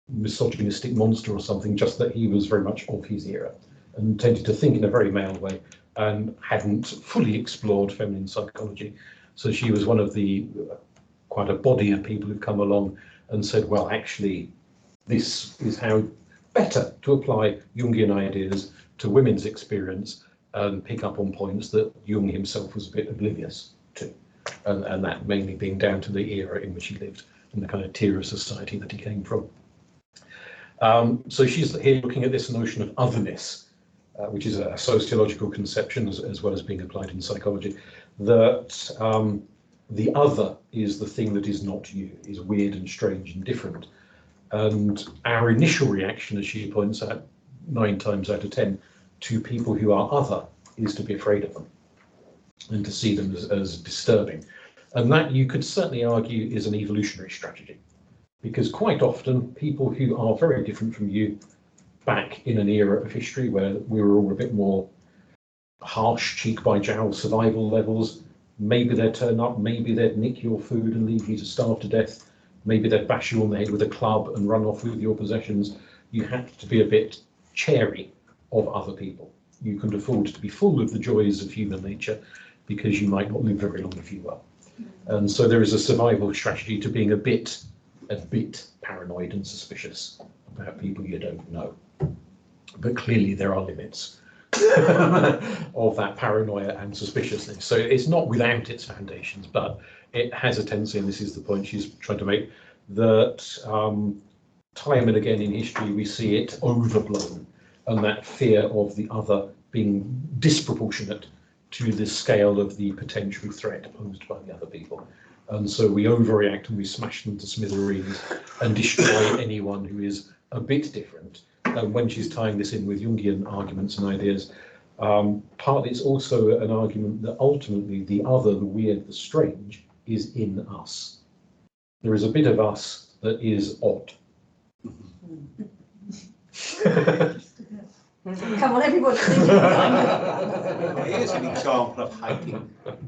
misogynistic monster or something. Just that he was very much of his era and tended to think in a very male way and hadn't fully explored feminine psychology. So she was one of the quite a body of people who've come along and said, well, actually, this is how better to apply Jungian ideas to women's experience and pick up on points that Jung himself was a bit oblivious to. And that mainly being down to the era in which he lived and the kind of tier of society that he came from. So she's here looking at this notion of otherness, which is a sociological conception as well as being applied in psychology, that the other is the thing that is not you, is weird and strange and different. And our initial reaction, as she points out, 9 times out of 10, to people who are other is to be afraid of them and to see them as disturbing. And that, you could certainly argue, is an evolutionary strategy, because quite often people who are very different from you back in an era of history where we were all a bit more harsh, cheek by jowl survival levels, maybe they'd turn up, maybe they'd nick your food and leave you to starve to death, maybe they'd bash you on the head with a club and run off with your possessions. You had to be a bit chary of other people. You couldn't afford to be full of the joys of human nature because you might not live very long if you were. And so there is a survival strategy to being a bit paranoid and suspicious about people you don't know. But clearly there are limits of that paranoia and suspiciousness. So it's not without its foundations, but it has a tendency, and this is the point she's trying to make, that time and again in history we see it overblown, and that fear of the other being disproportionate to the scale of the potential threat posed by the other people. And so we overreact and we smash them to smithereens and destroy anyone who is a bit different. And when she's tying this in with Jungian arguments and ideas, partly it's also an argument that ultimately the other, the weird, the strange, is in us. There is a bit of us that is odd. Come on, everybody. Here's an example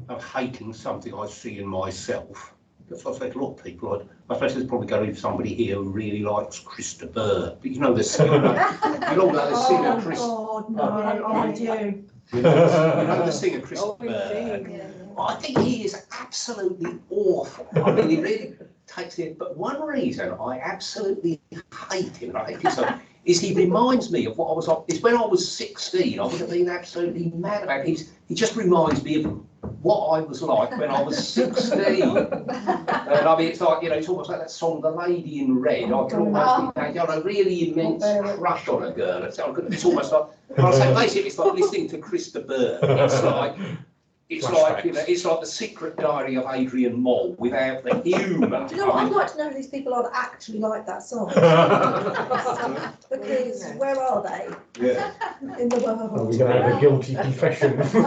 of hating something I see in myself. That's what I say to a lot of people. I suppose there's probably going to be somebody here who really likes Krista Bird. But you know the singer, you all know the singer Krista. I do. You know the singer Krista Bird. I think he is absolutely awful. I mean, he really takes it. But one reason I absolutely hate him, and I hate him so, is he reminds me of what I was like. Is when I was 16, I would have been absolutely mad about him. He just reminds me of what I was like when I was 16. And I mean, it's like, you know, it's almost like that song, The Lady in Red. I can almost be thinking, a really immense crush on a girl. It's almost like, and I say, basically, it's like listening to Krista Bird. It's like, you know, it's like The Secret Diary of Adrian Moll without the humour. Do you know what? I'd like to know if these people are actually like that song. Because where are they? Yeah. In the world. Are we going to have a guilty confession? It's just,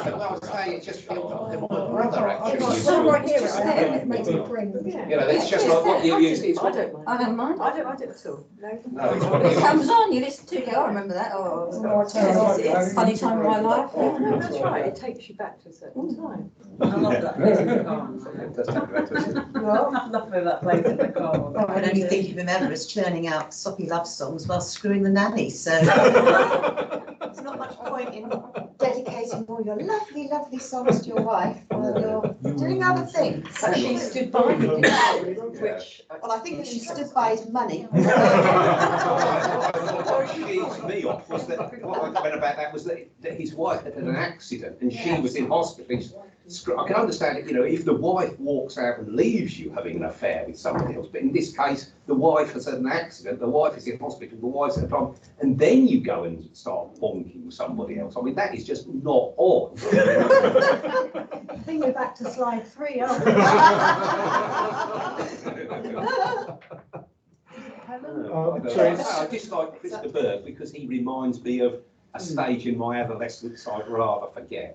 well, I was saying, it just feels like brother actually. Well, right here it's there, it makes it bring. You know, that's just like what you use. It's I don't mind. I don't mind. I don't mind it at all. No. No, it's what you It use. comes on, you listen to it, I remember that, oh, it's funny time of my life. Oh, no, that's right. It takes you back to a certain time. I love that place in the car. Lovely that place in the car. I can only think of him ever as churning out soppy love songs while screwing the nanny, so there's not much point in dedicating all your lovely, lovely songs to your wife while you're doing other things. But she stood by me, didn't she? Which, Well, I think that she stood by his money. What cheesed me off was that what I read about that was that his wife had an accident and she was in hospital. I can understand it, you know, if the wife walks out and leaves you having an affair with somebody else, but in this case, the wife has had an accident, the wife is in hospital, the wife's at a problem, and then you go and start bonking somebody else. I mean, that is just not on. I think we're back to slide 3, aren't we? I just like Christopher Bird because he reminds me of a stage in my adolescence I'd rather forget.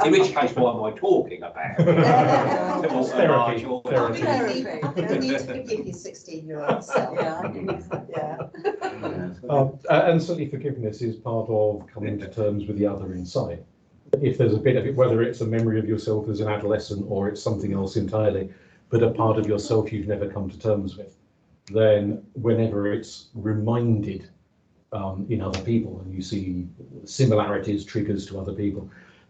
In which case, what am I talking about? Therapy. I think you need to forgive your 16-year-old self. And certainly forgiveness is part of coming to terms with the other inside. If there's a bit of it, whether it's a memory of yourself as an adolescent or it's something else entirely, but a part of yourself you've never come to terms with, then whenever it's reminded in other people and you see similarities, triggers to other people,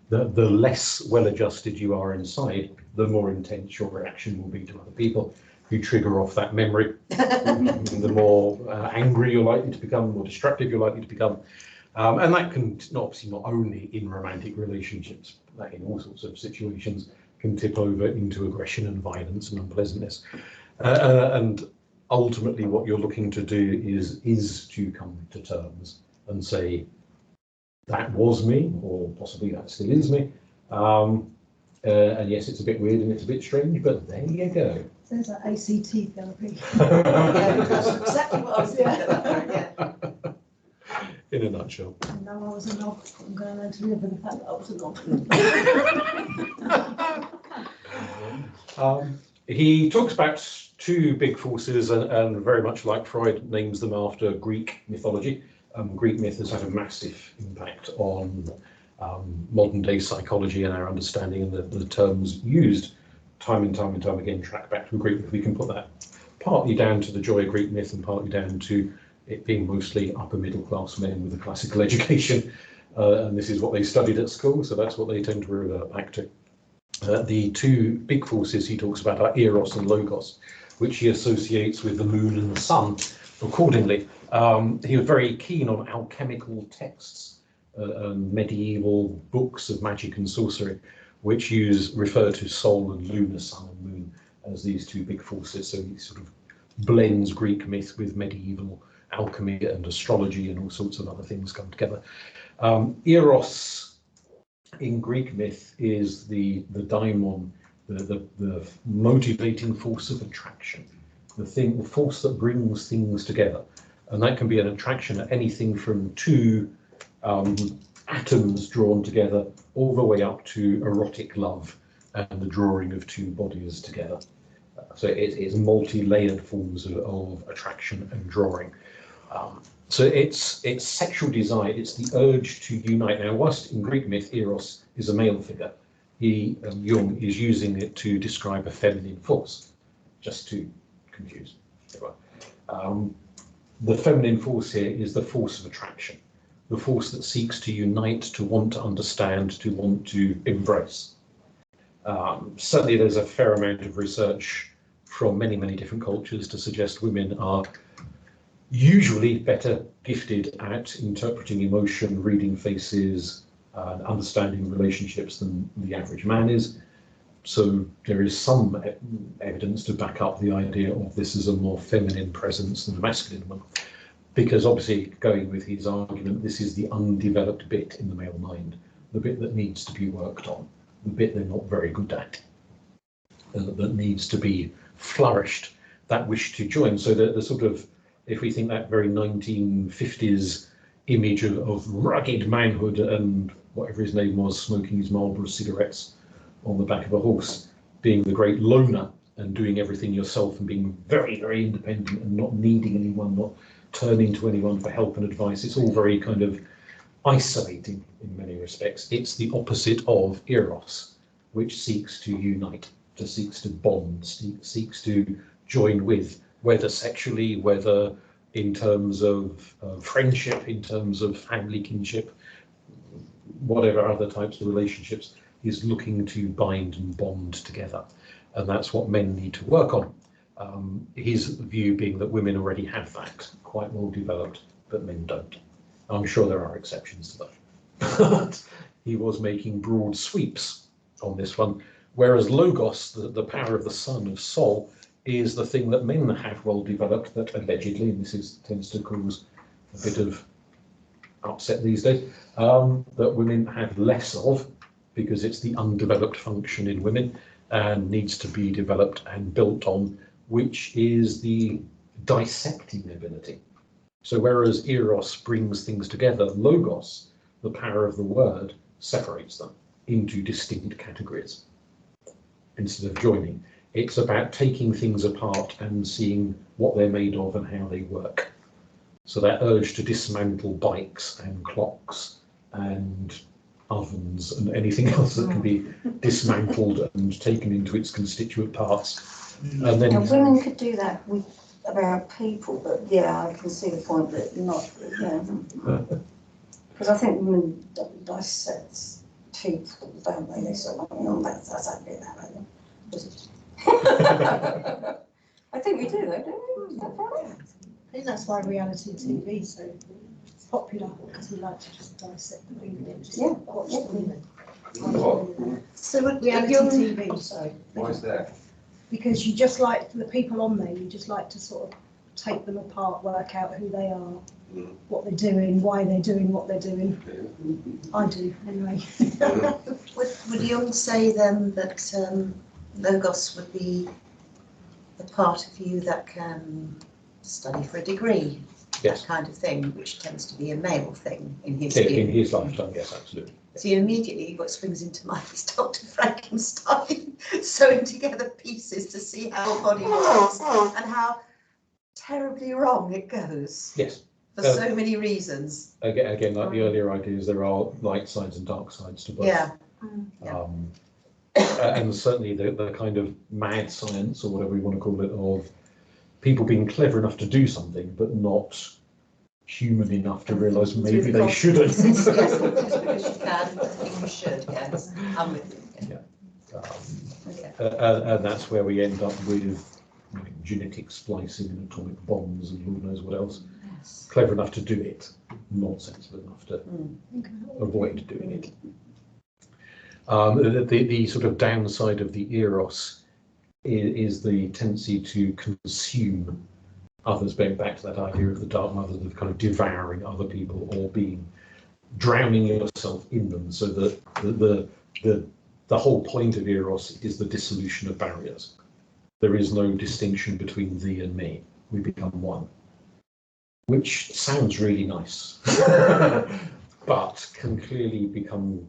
the less well-adjusted you are inside, the more intense your reaction will be to other people who trigger off that memory. The more angry you're likely to become, the more destructive you're likely to become. And that can obviously not only in romantic relationships, that in all sorts of situations can tip over into aggression and violence and unpleasantness. And ultimately what you're looking to do is to come to terms and say, that was me, or possibly that still is me. And yes, it's a bit weird and it's a bit strange, but there you go. Sounds like ACT therapy. That's exactly what I was thinking about, yeah. In a nutshell. No, I was a nog. I'm going to learn to live with the fact that I was a nog. He talks about two big forces and very much like Freud names them after Greek mythology. Greek myth has had a massive impact on modern day psychology and our understanding, and the terms used time and time again track back to Greek myth. We can put that partly down to the joy of Greek myth and partly down to it being mostly upper middle class men with a classical education, and this is what they studied at school, so that's what they tend to revert back to. The two big forces he talks about are Eros and Logos, which he associates with the moon and the sun accordingly. He was very keen on alchemical texts and medieval books of magic and sorcery, which refer to Sol and Luna, sun and moon, as these two big forces. So he sort of blends Greek myth with medieval alchemy and astrology and all sorts of other things come together. Eros in Greek myth is the daimon, the motivating force of attraction, the force that brings things together. And that can be an attraction at anything from two atoms drawn together all the way up to erotic love and the drawing of two bodies together. So it's multi-layered forms of attraction and drawing. So it's sexual desire, it's the urge to unite. Now, whilst in Greek myth, Eros is a male figure, Jung is using it to describe a feminine force, just to confuse everyone. The feminine force here is the force of attraction, the force that seeks to unite, to want to understand, to want to embrace. Certainly there's a fair amount of research from many different cultures to suggest women are usually better gifted at interpreting emotion, reading faces, understanding relationships than the average man is. So there is some evidence to back up the idea of this as a more feminine presence than a masculine one. Because obviously, going with his argument, this is the undeveloped bit in the male mind, the bit that needs to be worked on, the bit they're not very good at, that needs to be flourished, that wish to join. So the sort of, if we think that very 1950s image of rugged manhood and whatever his name was, smoking his Marlboro cigarettes on the back of a horse, being the great loner and doing everything yourself and being very, very independent and not needing anyone, not turning to anyone for help and advice. It's all very kind of isolating in many respects. It's the opposite of Eros, which seeks to unite, seeks to bond, seeks to join with, whether sexually, whether in terms of friendship, in terms of family kinship, whatever other types of relationships, is looking to bind and bond together. And that's what men need to work on. His view being that women already have that quite well developed, but men don't. I'm sure there are exceptions to that. But he was making broad sweeps on this one, whereas Logos, the power of the sun, of Sol, is the thing that men have well developed, that allegedly, and this tends to cause a bit of upset these days, that women have less of, because it's the undeveloped function in women and needs to be developed and built on, which is the dissecting ability. So whereas Eros brings things together, Logos, the power of the word, separates them into distinct categories instead of joining. It's about taking things apart and seeing what they're made of and how they work. So that urge to dismantle bikes and clocks and ovens and anything else that can be dismantled and taken into its constituent parts. And then women could do that with about people, but yeah, I can see the point that not, because I think women dissect people, don't they? They sort of, that's how they do that. I think we do, though, don't we? Is that right? I think that's why reality TV is so popular, because we like to just dissect the people and just watch them. So would Reality TV, sorry. Why is that? because you just like the people on there, you just like to sort of take them apart, work out who they are, what they're doing, why they're doing what they're doing. I do, anyway. Would Jung say then that Logos would be the part of you that can study for a degree? yes, That kind of thing, which tends to be a male thing in his in view. his lifetime, yes, absolutely. So immediately what springs into mind is Dr. Frankenstein sewing together pieces to see how a body works and how terribly wrong it goes Yes. for so many reasons. Again, like the earlier ideas, there are light sides and dark sides to both. Yeah. And certainly the kind of mad science, or whatever you want to call it, of people being clever enough to do something, but not human enough to realise maybe they shouldn't. Yes, just because you can, you should, yes. I'm with you. And that's where we end up with genetic splicing and atomic bombs and who knows what else. Yes. Clever enough to do it, not sensible enough to avoid doing it. The sort of downside of the Eros is the tendency to consume others, going back to that idea of the Dark Mother, of kind of devouring other people or drowning yourself in them, so that the whole point of Eros is the dissolution of barriers. There is no distinction between thee and me. We become one, which sounds really nice, but can clearly become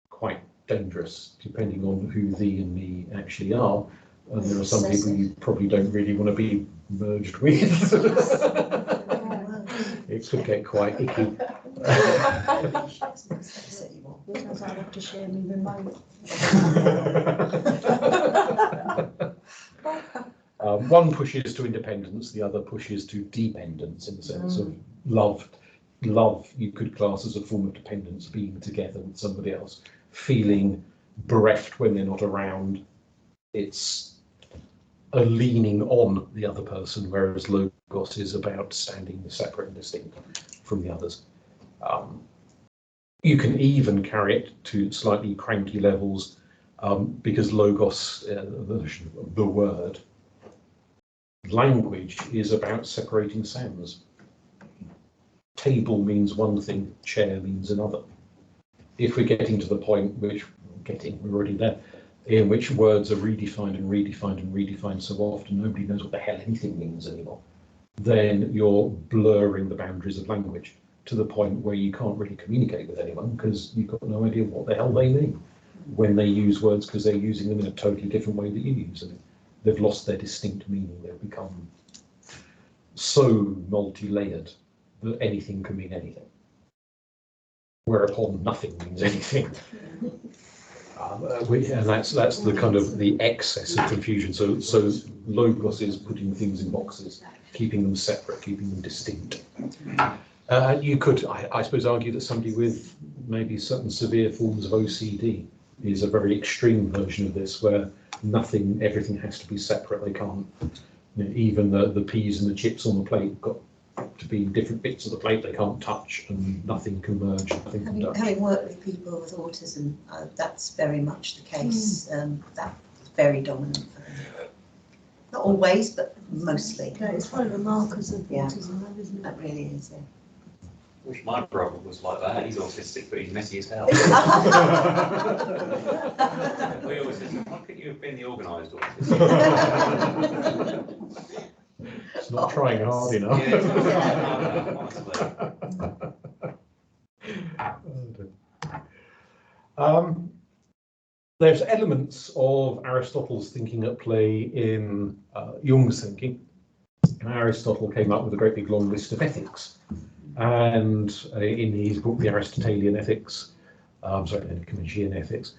quite dangerous depending on who thee and me actually are. And there are some people you probably don't really want to be merged with. It could get quite icky. Because I have to share me remote. One pushes to independence, the other pushes to dependence, in the sense of love. Love you could class as a form of dependence, being together with somebody else, feeling bereft when they're not around. It's a leaning on the other person, whereas Logos is about standing separate and distinct from the others. You can even carry it to slightly cranky levels, because Logos, the word, language is about separating sounds. Table means one thing, chair means another. If we're getting to the point we're already there, in which words are redefined and redefined and redefined so often nobody knows what the hell anything means anymore, then you're blurring the boundaries of language to the point where you can't really communicate with anyone because you've got no idea what the hell they mean. when they use words because they're using them in a totally different way that you use them. They've lost their distinct meaning. They've become so multi-layered that anything can mean anything. Whereupon nothing means anything. And that's the kind of the excess of confusion. So logos is putting things in boxes, keeping them separate, keeping them distinct. You could, I suppose, argue that somebody with maybe certain severe forms of OCD is a very extreme version of this, where everything has to be separate. They can't, even the peas and the chips on the plate got to be different bits of the plate. They can't touch, and nothing can merge. Nothing can touch. Having worked with people with autism, that's very much the case. That's very dominant for them. Not always, but mostly. Yeah, it's one of the markers of autism, though, isn't it? That really is, yeah. Wish my brother was like that. He's autistic, but he's messy as hell. We always say, why couldn't you have been the organised autistic? It's not trying hard enough. Yeah, it's not honestly. There's elements of Aristotle's thinking at play in Jung's thinking. And Aristotle came up with a great big long list of ethics. And in his book, The Aristotelian Ethics, the Jungian Ethics,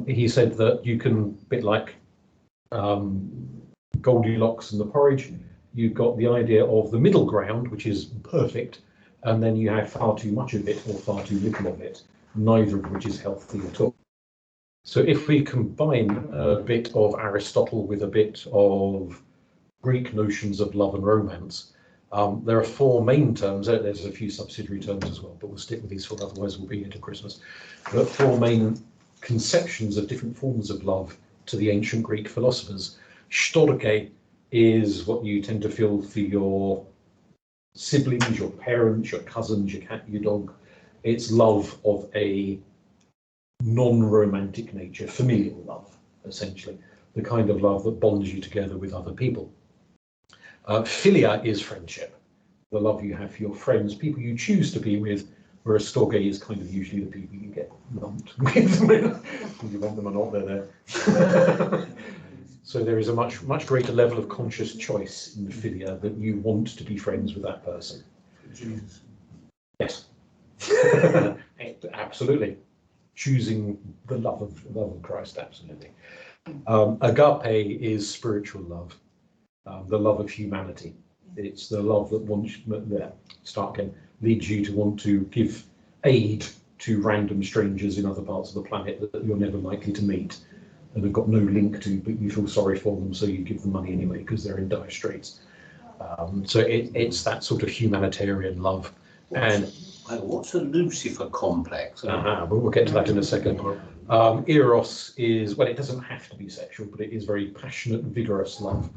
he said that you can, a bit like Goldilocks and the porridge, you've got the idea of the middle ground, which is perfect, and then you have far too much of it or far too little of it, neither of which is healthy at all. So if we combine a bit of Aristotle with a bit of Greek notions of love and romance, there are four main terms. There's a few subsidiary terms as well, but we'll stick with these four, otherwise we'll be into Christmas. There are four main conceptions of different forms of love to the ancient Greek philosophers. Storge is what you tend to feel for your siblings, your parents, your cousins, your cat, your dog. It's love of a non-romantic nature, familial love, essentially, the kind of love that bonds you together with other people. Philia is friendship, the love you have for your friends, people you choose to be with, whereas storge is kind of usually the people you get lumped with. You want them or not, they're there. So there is a much greater level of conscious choice in philia, that you want to be friends with that person. Jesus. Yes. Absolutely. Choosing the love of Christ, absolutely. Agape is spiritual love, the love of humanity. It's the love that leads you to want to give aid to random strangers in other parts of the planet that you're never likely to meet and have got no link to, but you feel sorry for them, so you give them money anyway because they're in dire straits. So it's that sort of humanitarian love. And what's a Lucifer complex? But we'll get to that in a second. Eros is, well, it doesn't have to be sexual, but it is very passionate, vigorous love,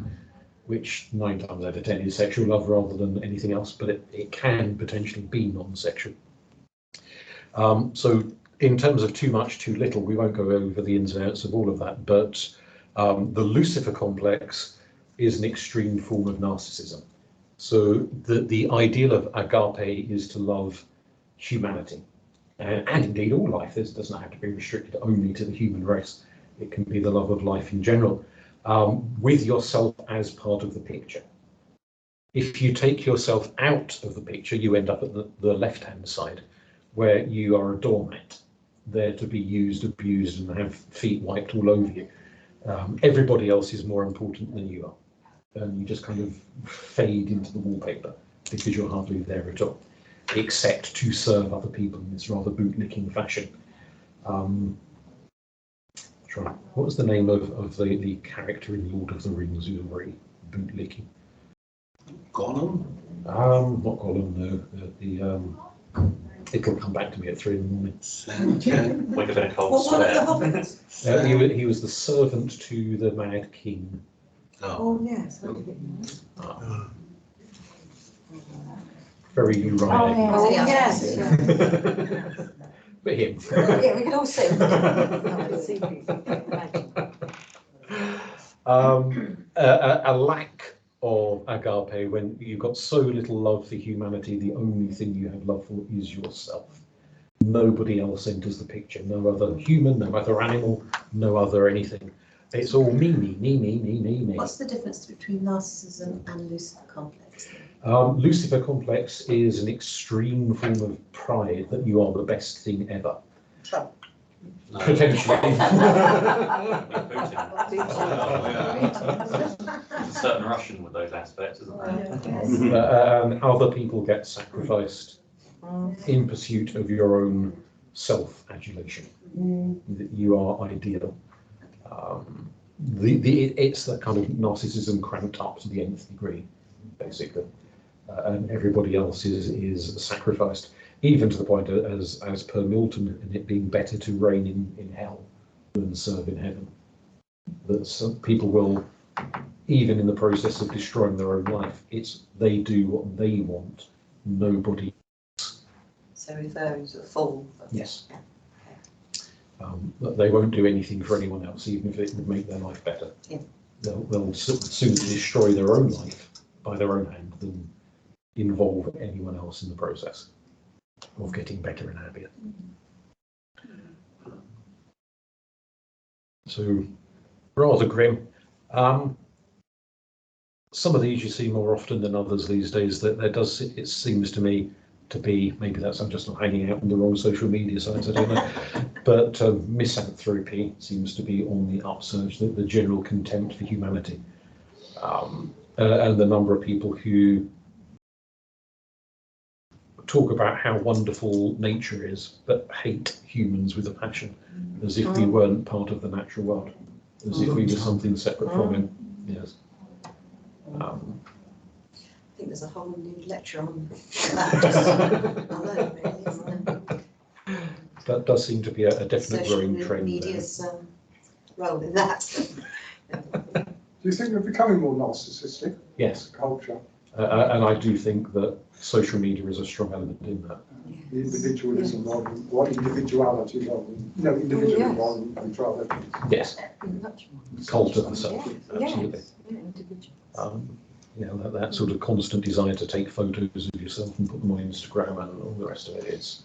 which 9 times out of 10 is sexual love rather than anything else, but it can potentially be non-sexual. So in terms of too much, too little, we won't go over the ins and outs of all of that, but the Lucifer complex is an extreme form of narcissism. So the ideal of agape is to love humanity, and indeed all life. This doesn't have to be restricted only to the human race. It can be the love of life in general, with yourself as part of the picture. If you take yourself out of the picture, you end up at the left-hand side, where you are a doormat, there to be used, abused, and have feet wiped all over you. Everybody else is more important than you are, and you just kind of fade into the wallpaper because you're hardly there at all, except to serve other people in this rather bootlicking fashion. What was the name of the character in Lord of the Rings who was very bootlicking? Gollum? Not Gollum, no. It'll come back to me at 3 in the morning. Would have been a cold What one of the sweat. hobbits? He was the servant to the Mad King. Oh, yes. I did it. Very Uriah. Oh, yes. But him. Yeah, we could all see. A lack of agape, when you've got so little love for humanity, the only thing you have love for is yourself. nobody else enters the picture. No other human, no other animal, no other anything. It's all me, me, me, me, me, me, me. What's the difference between narcissism and Lucifer Complex? Lucifer Complex is an extreme form of pride that you are the best thing ever. Trump. No. Potentially. There's a certain Russian with those aspects, isn't there? Other people get sacrificed in pursuit of your own self-adulation. That you are ideal. It's the kind of narcissism cranked up to the nth degree, basically, and everybody else is sacrificed, even to the point, as per Milton, in it being better to reign in hell than serve in heaven. That some people will, even in the process of destroying their own life, they do what they want, nobody else. So if those are full. Yes. They won't do anything for anyone else, even if it would make their life better. Yeah. They'll sooner destroy their own life by their own hand than involve anyone else in the process of getting better and happier. So, rather grim. Some of these you see more often than others these days. That it seems to me to be, maybe that's I'm just not hanging out on the wrong social media sites, I don't know, but misanthropy seems to be on the upsurge, the general contempt for humanity, and the number of people who talk about how wonderful nature is, but hate humans with a passion, as if we weren't part of the natural world, as if we were something separate from him. Yes. I think there's a whole new lecture on that alone, really, isn't there? That does seem to be a definite growing trend. Media's role in that. Do you think we're becoming more narcissistic? Yes. Culture. And I do think that social media is a strong element in that. The individualism rather than what individuality rather than individual rather than control. Yes. Cult of the self. Yes. Absolutely. Yeah, individual. That sort of constant desire to take photos of yourself and put them on Instagram and all the rest of it is.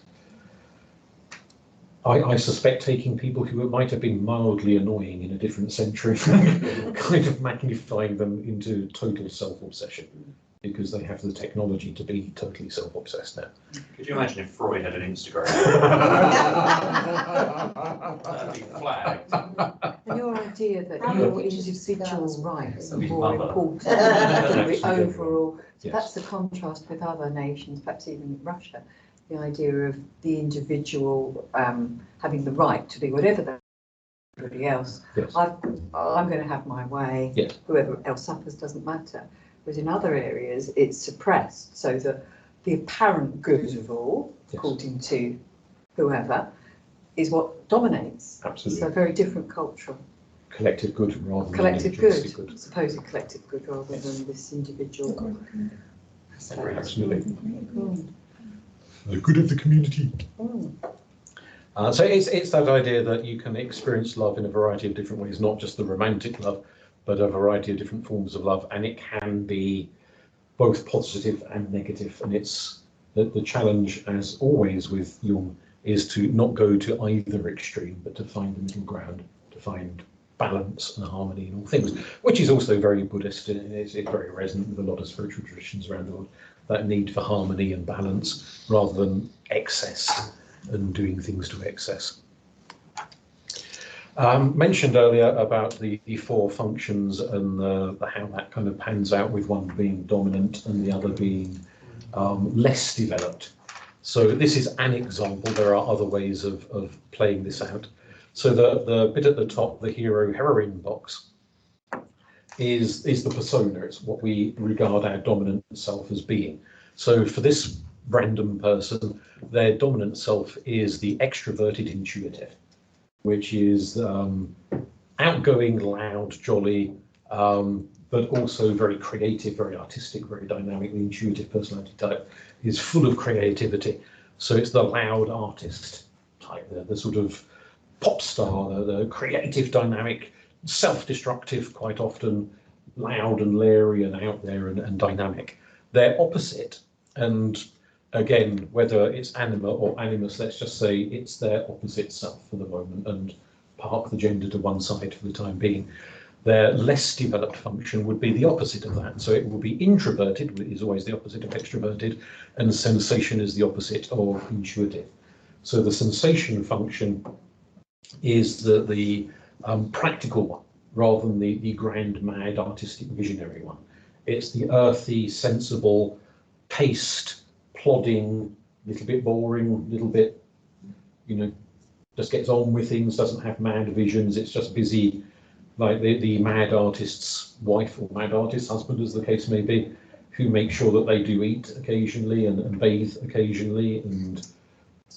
I suspect taking people who might have been mildly annoying in a different century, kind of magnifying them into total self-obsession, because they have the technology to be totally self-obsessed now. Could you imagine if Freud had an Instagram? That'd be flagged. And your idea that your individual rights are more Mother. important than the overall, so Yes. that's the contrast with other nations, perhaps even Russia, the idea of the individual having the right to be whatever everybody else. Yes. I'm going to have my way, Yes. whoever else suffers doesn't matter. Whereas in other areas, it's suppressed, so that the apparent good of all, Yes. according to whoever, is what dominates. Absolutely. So very different cultural. Collective good rather than Collective individualistic good, supposed collective good rather than this individual. Absolutely. The good of the community. So it's that idea that you can experience love in a variety of different ways, not just the romantic love, but a variety of different forms of love, and it can be both positive and negative. And it's the challenge, as always with Jung, is to not go to either extreme, but to find the middle ground, to find balance and harmony in all things, which is also very Buddhist, and it's very resonant with a lot of spiritual traditions around the world, that need for harmony and balance rather than excess and doing things to excess. Mentioned earlier about the four functions and how that kind of pans out, with one being dominant and the other being less developed. So this is an example. There are other ways of playing this out. So the bit at the top, the hero-heroine box, is the persona. It's what we regard our dominant self as being. So for this random person, their dominant self is the extroverted intuitive, which is outgoing, loud, jolly, but also very creative, very artistic, very dynamic. The intuitive personality type is full of creativity. So it's the loud artist type, the sort of pop star, the creative, dynamic, self-destructive, quite often, loud and leery and out there and dynamic. Their opposite, and again, whether it's anima or animus, let's just say it's their opposite self for the moment and park the gender to one side for the time being. Their less developed function would be the opposite of that. So it will be introverted, which is always the opposite of extroverted, and sensation is the opposite of intuitive. So the sensation function is the practical one, rather than the grand, mad, artistic, visionary one. It's the earthy, sensible, paced, plodding, little bit boring, little bit, you know, just gets on with things, doesn't have mad visions, it's just busy, like the mad artist's wife or mad artist's husband, as the case may be, who make sure that they do eat occasionally and bathe occasionally. And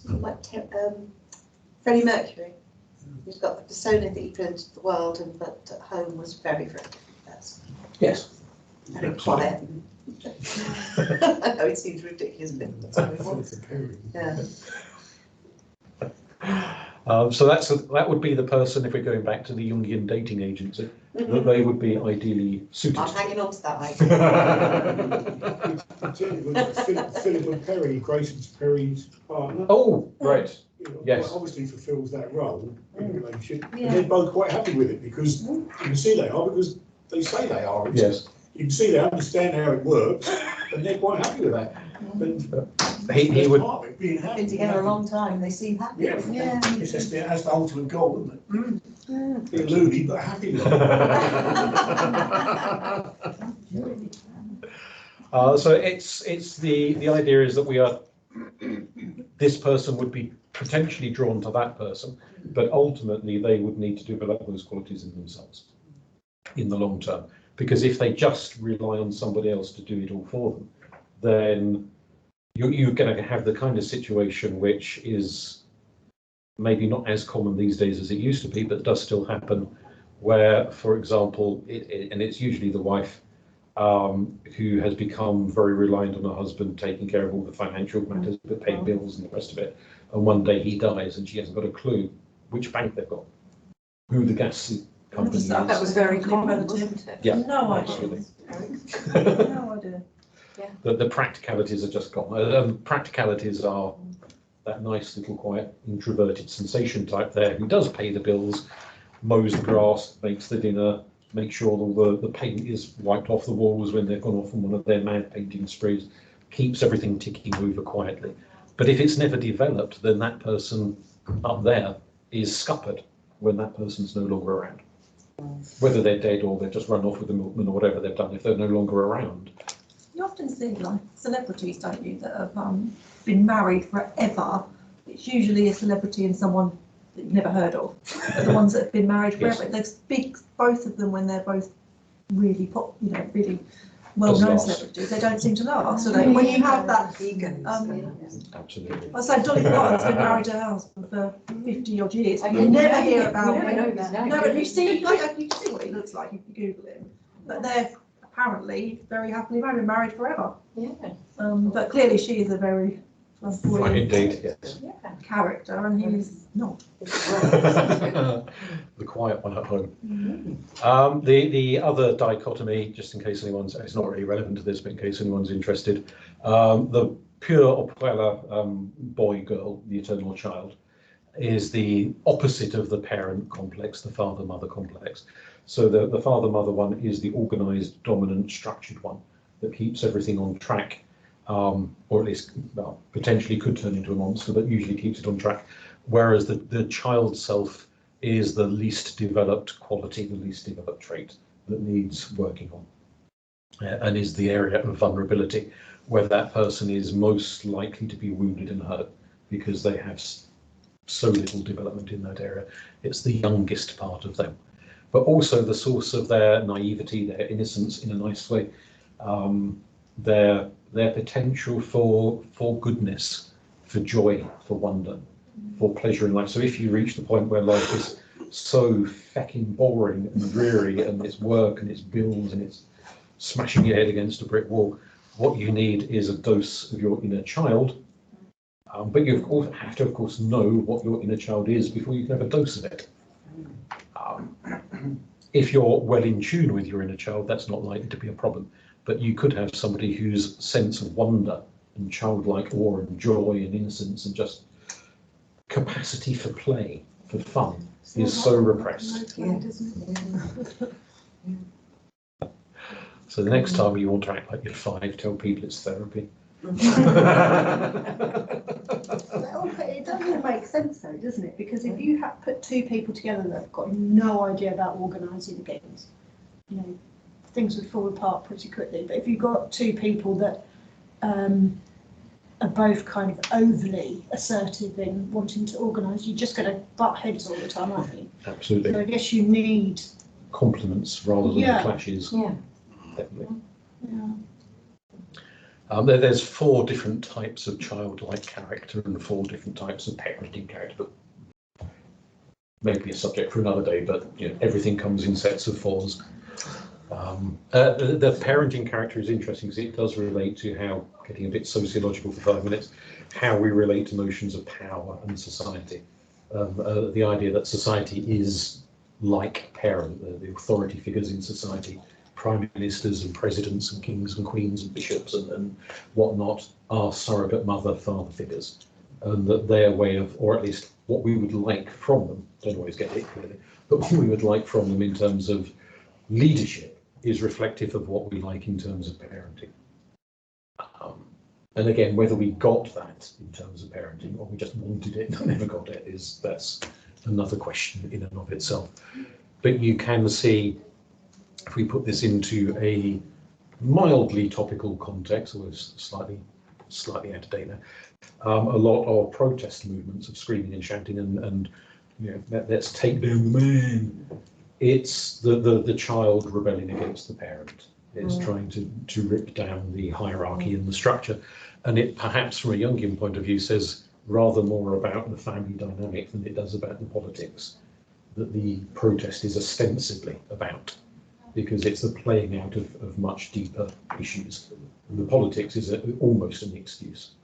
like Freddie Mercury, who's got the persona that he put into the world, and but at home was very, very depressed. yes, Very quiet. I know it seems ridiculous, but that's what he was. Yeah. So that would be the person, if we're going back to the Jungian dating agency, that they would be ideally suited. I'm hanging on to that, mate. Philip Perry, Grayson's Perry's partner. Oh, right. You know, Yes. obviously fulfills that role in the relationship. Yeah. And they're both quite happy with it because you can see they are, because they say they are. Yes. You can see they understand how it works and they're quite happy with that. And He would. part of it, being happy. Been together a long time, they seem happy. Yeah, Yeah. Yes, that's the ultimate goal, isn't it? Bit loony, but happy with it. So it's the idea is that we are, this person would be potentially drawn to that person, but ultimately they would need to develop those qualities in themselves in the long term. Because if they just rely on somebody else to do it all for them, then you're going to have the kind of situation which is maybe not as common these days as it used to be, but does still happen, where, for example, and it's usually the wife who has become very reliant on her husband, taking care of all the financial matters, but paying bills and the rest of it. And one day he dies and she hasn't got a clue which bank they've got, who the gas company is. That was very common, wasn't it? Yeah, No absolutely. idea. No idea. The practicalities are just gone. Practicalities are that nice little quiet introverted sensation type there who does pay the bills, mows the grass, makes the dinner, makes sure all the paint is wiped off the walls when they've gone off on one of their mad painting sprees, keeps everything ticking over quietly. But if it's never developed, then that person up there is scuppered when that person's no longer around. Whether they're dead or they've just run off with the milkman or whatever they've done, if they're no longer around. You often see like celebrities, don't you, that have been married forever. It's usually a celebrity and someone that you've never heard of. But the ones that have been married forever, Yes. there's big, both of them when they're both really really well-known Does last. celebrities, they don't seem to last. So when you have that, Absolutely. I say Dolly Parton's been married to her husband for 50 odd years. You never hear about him. No, but you see what he looks like if you Google him. But they're apparently very happily married forever. Yeah. But clearly she is a very Right, indeed, yes. character, and he's not. The quiet one at home. The other dichotomy, just in case anyone's, it's not really relevant to this, but in case anyone's interested, the pure Opuela boy, girl, the eternal child, is the opposite of the parent complex, the father-mother complex. So the father-mother one is the organized, dominant, structured one that keeps everything on track. Or at least, well, potentially could turn into a monster, but usually keeps it on track. Whereas the child self is the least developed quality, the least developed trait that needs working on, and is the area of vulnerability where that person is most likely to be wounded and hurt because they have so little development in that area. It's the youngest part of them, but also the source of their naivety, their innocence in a nice way. Their potential for goodness, for joy, for wonder, for pleasure in life. So if you reach the point where life is so fecking boring and dreary and it's work and it's bills and it's smashing your head against a brick wall, what you need is a dose of your inner child. But you have to, of course, know what your inner child is before you can have a dose of it. If you're well in tune with your inner child, that's not likely to be a problem. But you could have somebody whose sense of wonder and childlike awe and joy and innocence and just capacity for play, for fun, is so repressed. So the next time you want to act like you're 5, tell people it's therapy. It doesn't make sense though, doesn't it? Because if you have put 2 people together that have got no idea about organising the games, you know, things would fall apart pretty quickly. But if you've got 2 people that are both kind of overly assertive in wanting to organise, you're just going to butt heads all the time, aren't you? Absolutely. So I guess you need Compliments rather than Yeah. clashes. Yeah. Definitely. yeah. There's 4 different types of childlike character and 4 different types of parenting character, but maybe a subject for another day, but you know, everything comes in sets of 4s. The parenting character is interesting because it does relate to how, getting a bit sociological for 5 minutes, how we relate to notions of power and society. The idea that society is like parent, the authority figures in society, prime ministers and presidents and kings and queens and bishops and whatnot, are surrogate mother, father figures, and that their way of, or at least what we would like from them, don't always get it clearly, but what we would like from them in terms of leadership is reflective of what we like in terms of parenting. And again, whether we got that in terms of parenting or we just wanted it and never got it, that's another question in and of itself. But you can see, if we put this into a mildly topical context, although slightly out of date now, a lot of protest movements of screaming and shouting and you know, let's take down the man. It's the child rebelling against the parent. It's trying to rip down the hierarchy and the structure. And it perhaps from a Jungian point of view says rather more about the family dynamic than it does about the politics, that the protest is ostensibly about, because it's the playing out of much deeper issues. And the politics is almost an excuse.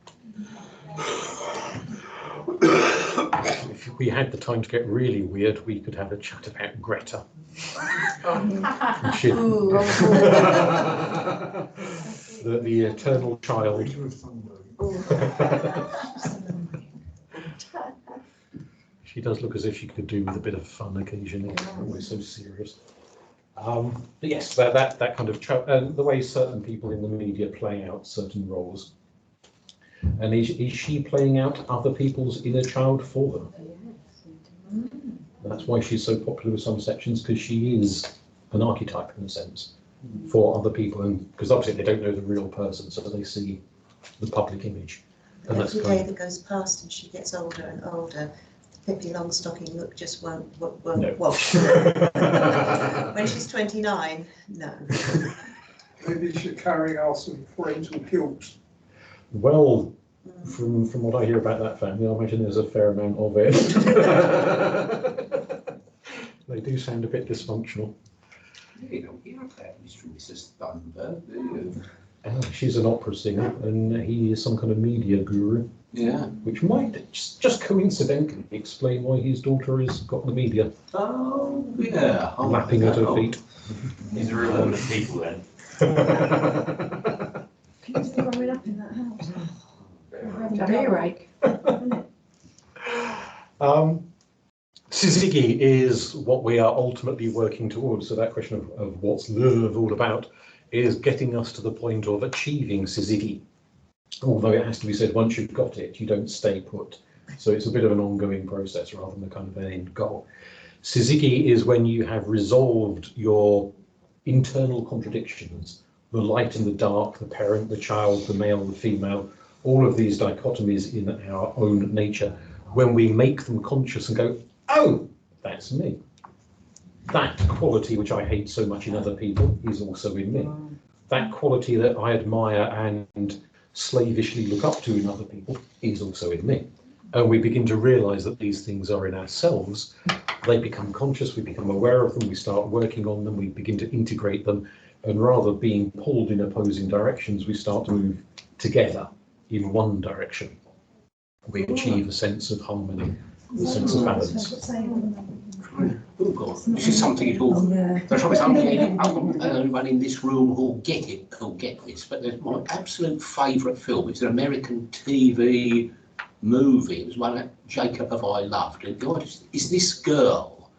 If we had the time to get really weird, we could have a chat about Greta. The eternal child. She does look as if she could do with a bit of fun occasionally. Always so serious. But yes, that kind of the way certain people in the media play out certain roles. And is she playing out other people's inner child for them? That's why she's so popular with some sections, because she is an archetype in a sense for other people, and because obviously they don't know the real person, so they see the public image. And that's every day that goes past and she gets older and older, the Pippi Longstocking look just won't No. wash. When she's 29, no. Maybe she's carrying out some parental guilt. Well, from what I hear about that family, I imagine there's a fair amount of it. They do sound a bit dysfunctional. You don't hear about Mrs. Thunberg, do you? She's an opera singer, and he is some kind of media guru. Yeah. Which might just coincidentally explain why his daughter has got the media. Oh, yeah. Lapping at her feet. He's a real one of people then. Can you still growing up in that house? Syzygy is what we are ultimately working towards. So that question of what's love all about is getting us to the point of achieving syzygy. Although it has to be said, once you've got it, you don't stay put. So it's a bit of an ongoing process rather than a kind of an end goal. Syzygy is when you have resolved your internal contradictions, the light and the dark, the parent, the child, the male, the female, all of these dichotomies in our own nature, when we make them conscious and go, oh, that's me. That quality which I hate so much in other people is also in me. That quality that I admire and slavishly look up to in other people is also in me. And we begin to realize that these things are in ourselves. They become conscious, we become aware of them, we start working on them, we begin to integrate them, and rather being pulled in opposing directions, we start to move together in one direction. We achieve a sense of harmony, a sense of balance. Oh God, this is something at all. There's always only anyone in this room who'll get it, who'll get this. But there's my absolute favourite film. It's an American TV movie. It was one that Jacob Have I Loved. And God, is this girl,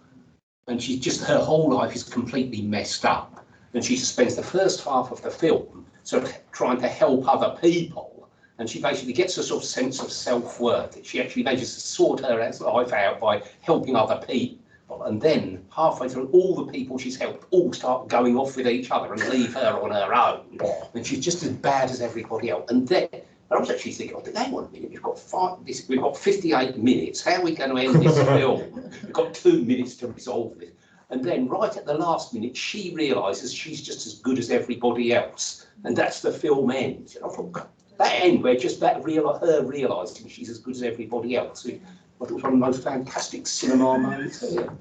and she's just, her whole life is completely messed up. And she spends the first half of the film sort of trying to help other people. And she basically gets a sort of sense of self-worth. She actually manages to sort her life out by helping other people. And then halfway through, all the people she's helped all start going off with each other and leave her on her own. And she's just as bad as everybody else. And then, I was actually thinking, oh, hang on a minute, we've got 58 minutes. How are we going to end this film? We've got 2 minutes to resolve this. And then right at the last minute, she realises she's just as good as everybody else. And that's the film ends. And I thought, that end where just that her realising she's as good as everybody else. I thought it was one of the most fantastic cinema moments here.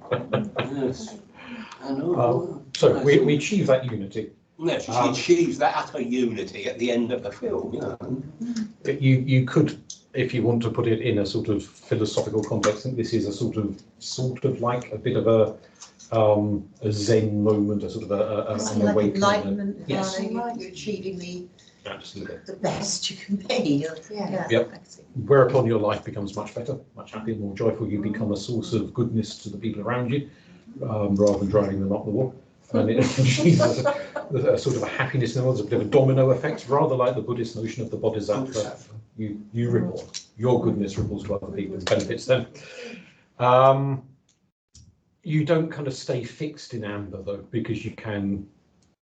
Yes. I know. So we achieve that unity. Yes, she achieves that utter unity at the end of the film. You could, if you want to put it in a sort of philosophical context, think this is a sort of like a bit of a Zen moment, a sort of an awakening. Enlightenment. Yes. You're achieving Absolutely. the best you can be. Yep. Whereupon your life becomes much better, much happier, more joyful. You become a source of goodness to the people around you, rather than driving them up the wall. And it achieves a sort of a happiness in the world, a bit of a domino effect, rather like the Buddhist notion of the bodhisattva. You ripple. Your goodness ripples to other people and benefits them. You don't kind of stay fixed in amber though, because you can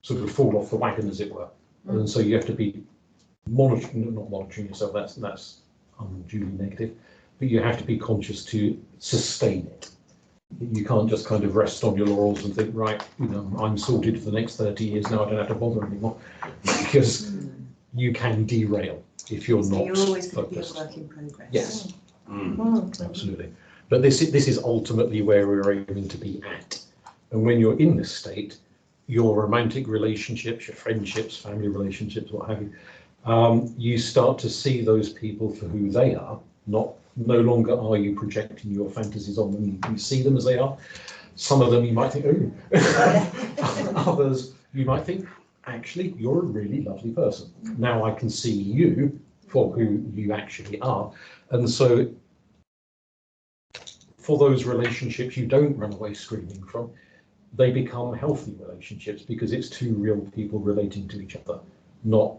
sort of fall off the wagon, as it were. And so you have to be not monitoring yourself, that's unduly negative, but you have to be conscious to sustain it. You can't just kind of rest on your laurels and think, right, I'm sorted for the next 30 years, now I don't have to bother anymore, because you can derail if you're not you're always going to be a focused. work in progress. Yes, absolutely. But this is ultimately where we're aiming to be at. And when you're in this state, your romantic relationships, your friendships, family relationships, what have you, you start to see those people for who they are. No longer are you projecting your fantasies on them. You see them as they are. Some of them you might think, oh. Others you might think, actually, you're a really lovely person. Now I can see you for who you actually are. And so for those relationships you don't run away screaming from, they become healthy relationships because it's two real people relating to each other, not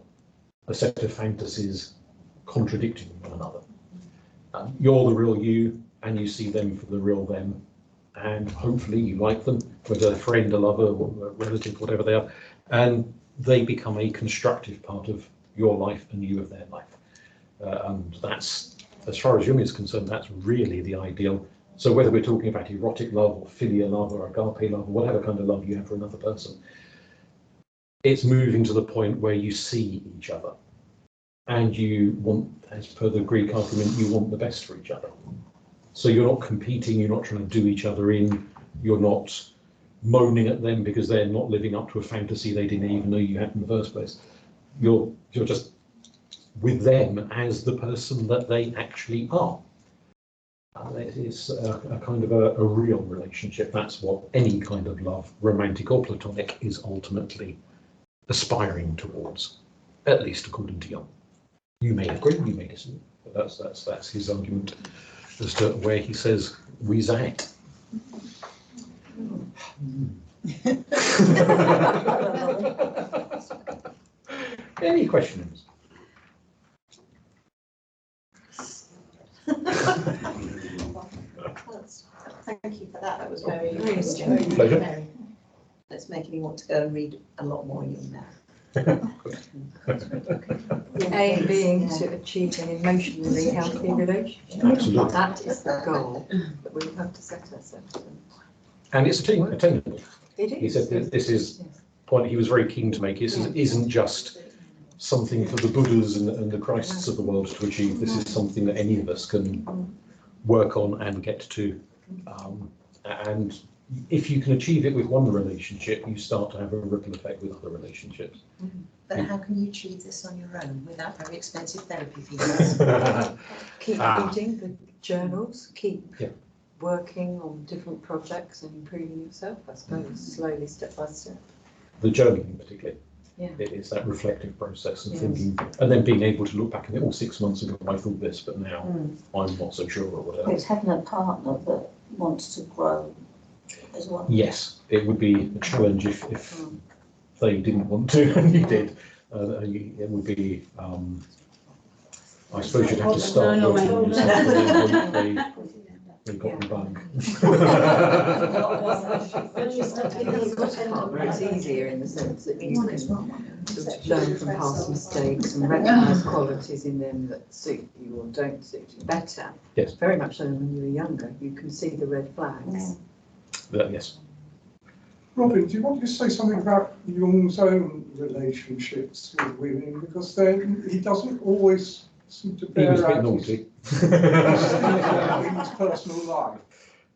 a set of fantasies contradicting one another. You're the real you, and you see them for the real them, and hopefully you like them, whether a friend, a lover, or a relative, whatever they are, and they become a constructive part of your life and you of their life. And that's, as far as Jung is concerned, that's really the ideal. So whether we're talking about erotic love or filial love or agape love, or whatever kind of love you have for another person, it's moving to the point where you see each other and you want, as per the Greek argument, you want the best for each other. So you're not competing, you're not trying to do each other in, you're not moaning at them because they're not living up to a fantasy they didn't even know you had in the first place. You're just with them as the person that they actually are. It is a kind of a real relationship. That's what any kind of love, romantic or platonic, is ultimately aspiring towards, at least according to Jung. You may agree, you may disagree, but that's his argument as to where he says we's at. Any questions? Thank you for that. That was very Very interesting. Pleasure. It's making me want to go and read a lot more Jung now. The aim being to achieve an emotionally healthy relationship. Absolutely. That is the goal that we have to set ourselves. And it's attainable. It He is. said that this is the point he was very keen to make. This isn't just something for the Buddhas and the Christs of the world to achieve. This is something that any of us can work on and get to. And if you can achieve it with one relationship, you start to have a ripple effect with other relationships. But how can you achieve this on your own without very expensive therapy fees? Keep reading the journals, keep working on different projects and improving yourself, I suppose, slowly, step by step. The journaling particularly. Yeah. It's that reflective process and Yes. thinking, and then being able to look back and think, oh, 6 months ago I thought this, but now I'm not so sure or whatever. It's having a partner that wants to grow as well. Yes, it would be a challenge if they didn't want to and you did. It would be, I suppose you'd have to start working on yourself and then hope they got the bug. It's easier in the sense that you can sort of learn from past mistakes and recognise qualities in them that suit you or don't suit you better. Yes. Very much so when you were younger, you can see the red flags. Yes. Robin, do you want to say something about Jung's own relationships with women? Because then he doesn't always seem to He bear was a bit out naughty. in his personal life.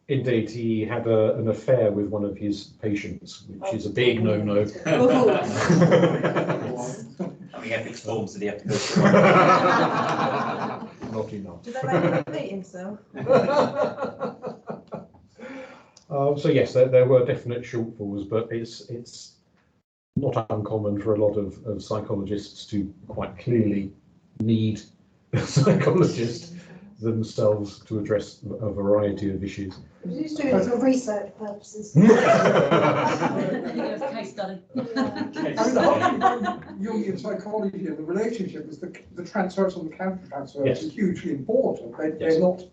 Indeed, he had an affair with one of his patients, which is a big no-no. How many ethics forms did he have to go through? Not enough. Did they make him repeat himself? So yes, there were definite shortfalls, but it's not uncommon for a lot of psychologists to quite clearly need a psychologist themselves to address a variety of issues. He's doing it for research purposes. Case study. Jungian psychology and the relationship is the transference and the counter transference Yes. is hugely important. They're Yes. not,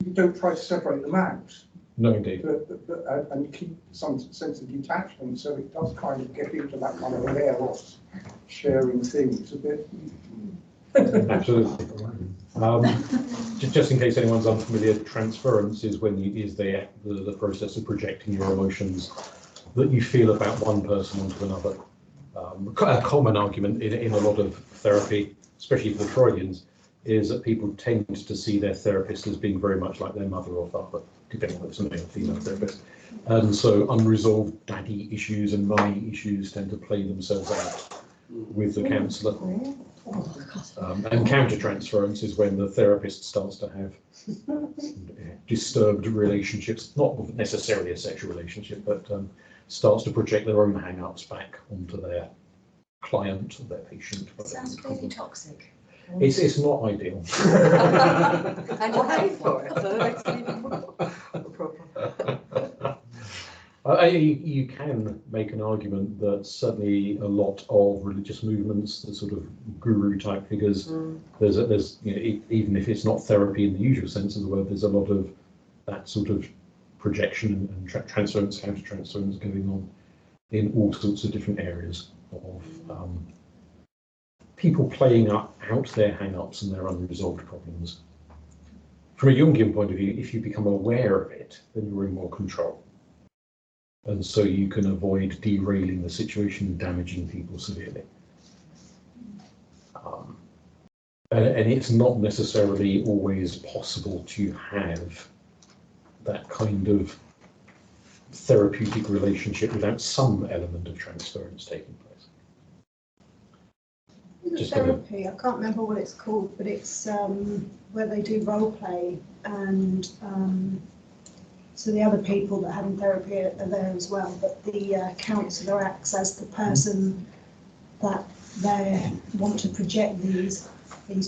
you don't try to separate them out. No, indeed. And keep some sense of detachment, so it does kind of get into that kind of eros sharing things a bit. Absolutely. Just in case anyone's unfamiliar, transference is when the process of projecting your emotions that you feel about one person onto another. A common argument in a lot of therapy, especially for the Freudians, is that people tend to see their therapist as being very much like their mother or father, depending on if it's a male or female therapist. And so unresolved daddy issues and mummy issues tend to play themselves out with the counsellor. And counter-transference is when the therapist starts to have disturbed relationships, not necessarily a sexual relationship, but starts to project their own hang-ups back onto their client, their patient. Sounds really toxic. It's not ideal. And you pay for it, so that's even more problem. You can make an argument that certainly a lot of religious movements, the sort of guru type figures, there's even if it's not therapy in the usual sense of the word, there's a lot of that sort of projection and transference, counter-transference going on in all sorts of different areas of people playing out their hang-ups and their unresolved problems. From a Jungian point of view, if you become aware of it, then you're in more control. And so you can avoid derailing the situation and damaging people severely. And it's not necessarily always possible to have that kind of therapeutic relationship without some element of transference taking place. Just Therapy, I can't remember what it's called, but it's where they do role play, and so the other people that have in therapy are there as well, but the counsellor acts as the person that they want to project these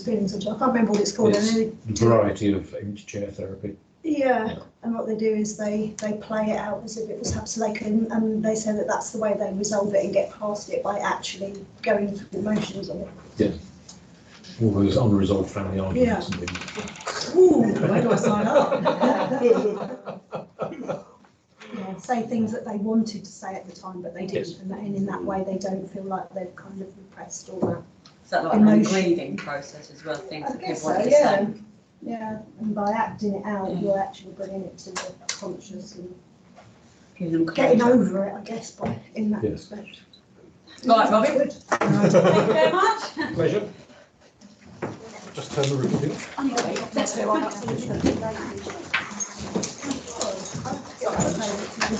feelings onto. I can't remember what it's called. It's a variety of empty chair therapy. Yeah, and what they do is they play it out as if it was happening, so they can, and they say that that's the way they resolve it and get past it, by actually going through the motions of it. Yes. All those unresolved family arguments and things. Ooh, where do I sign up? Yeah, say things that they wanted to say at the time, but they didn't, Yes. and in that way they don't feel like they've kind of repressed all that. Is that like a Emotion. grieving process as well? Things I that guess people want so, to yeah. say. Yeah, and by acting it out, you're actually bringing it to the conscious and Giving them getting closure. over it, I guess, by in that Yes. respect. Right, Robin. Good. Thank you very much. Pleasure. Just turn the recording off. That's where I absolutely.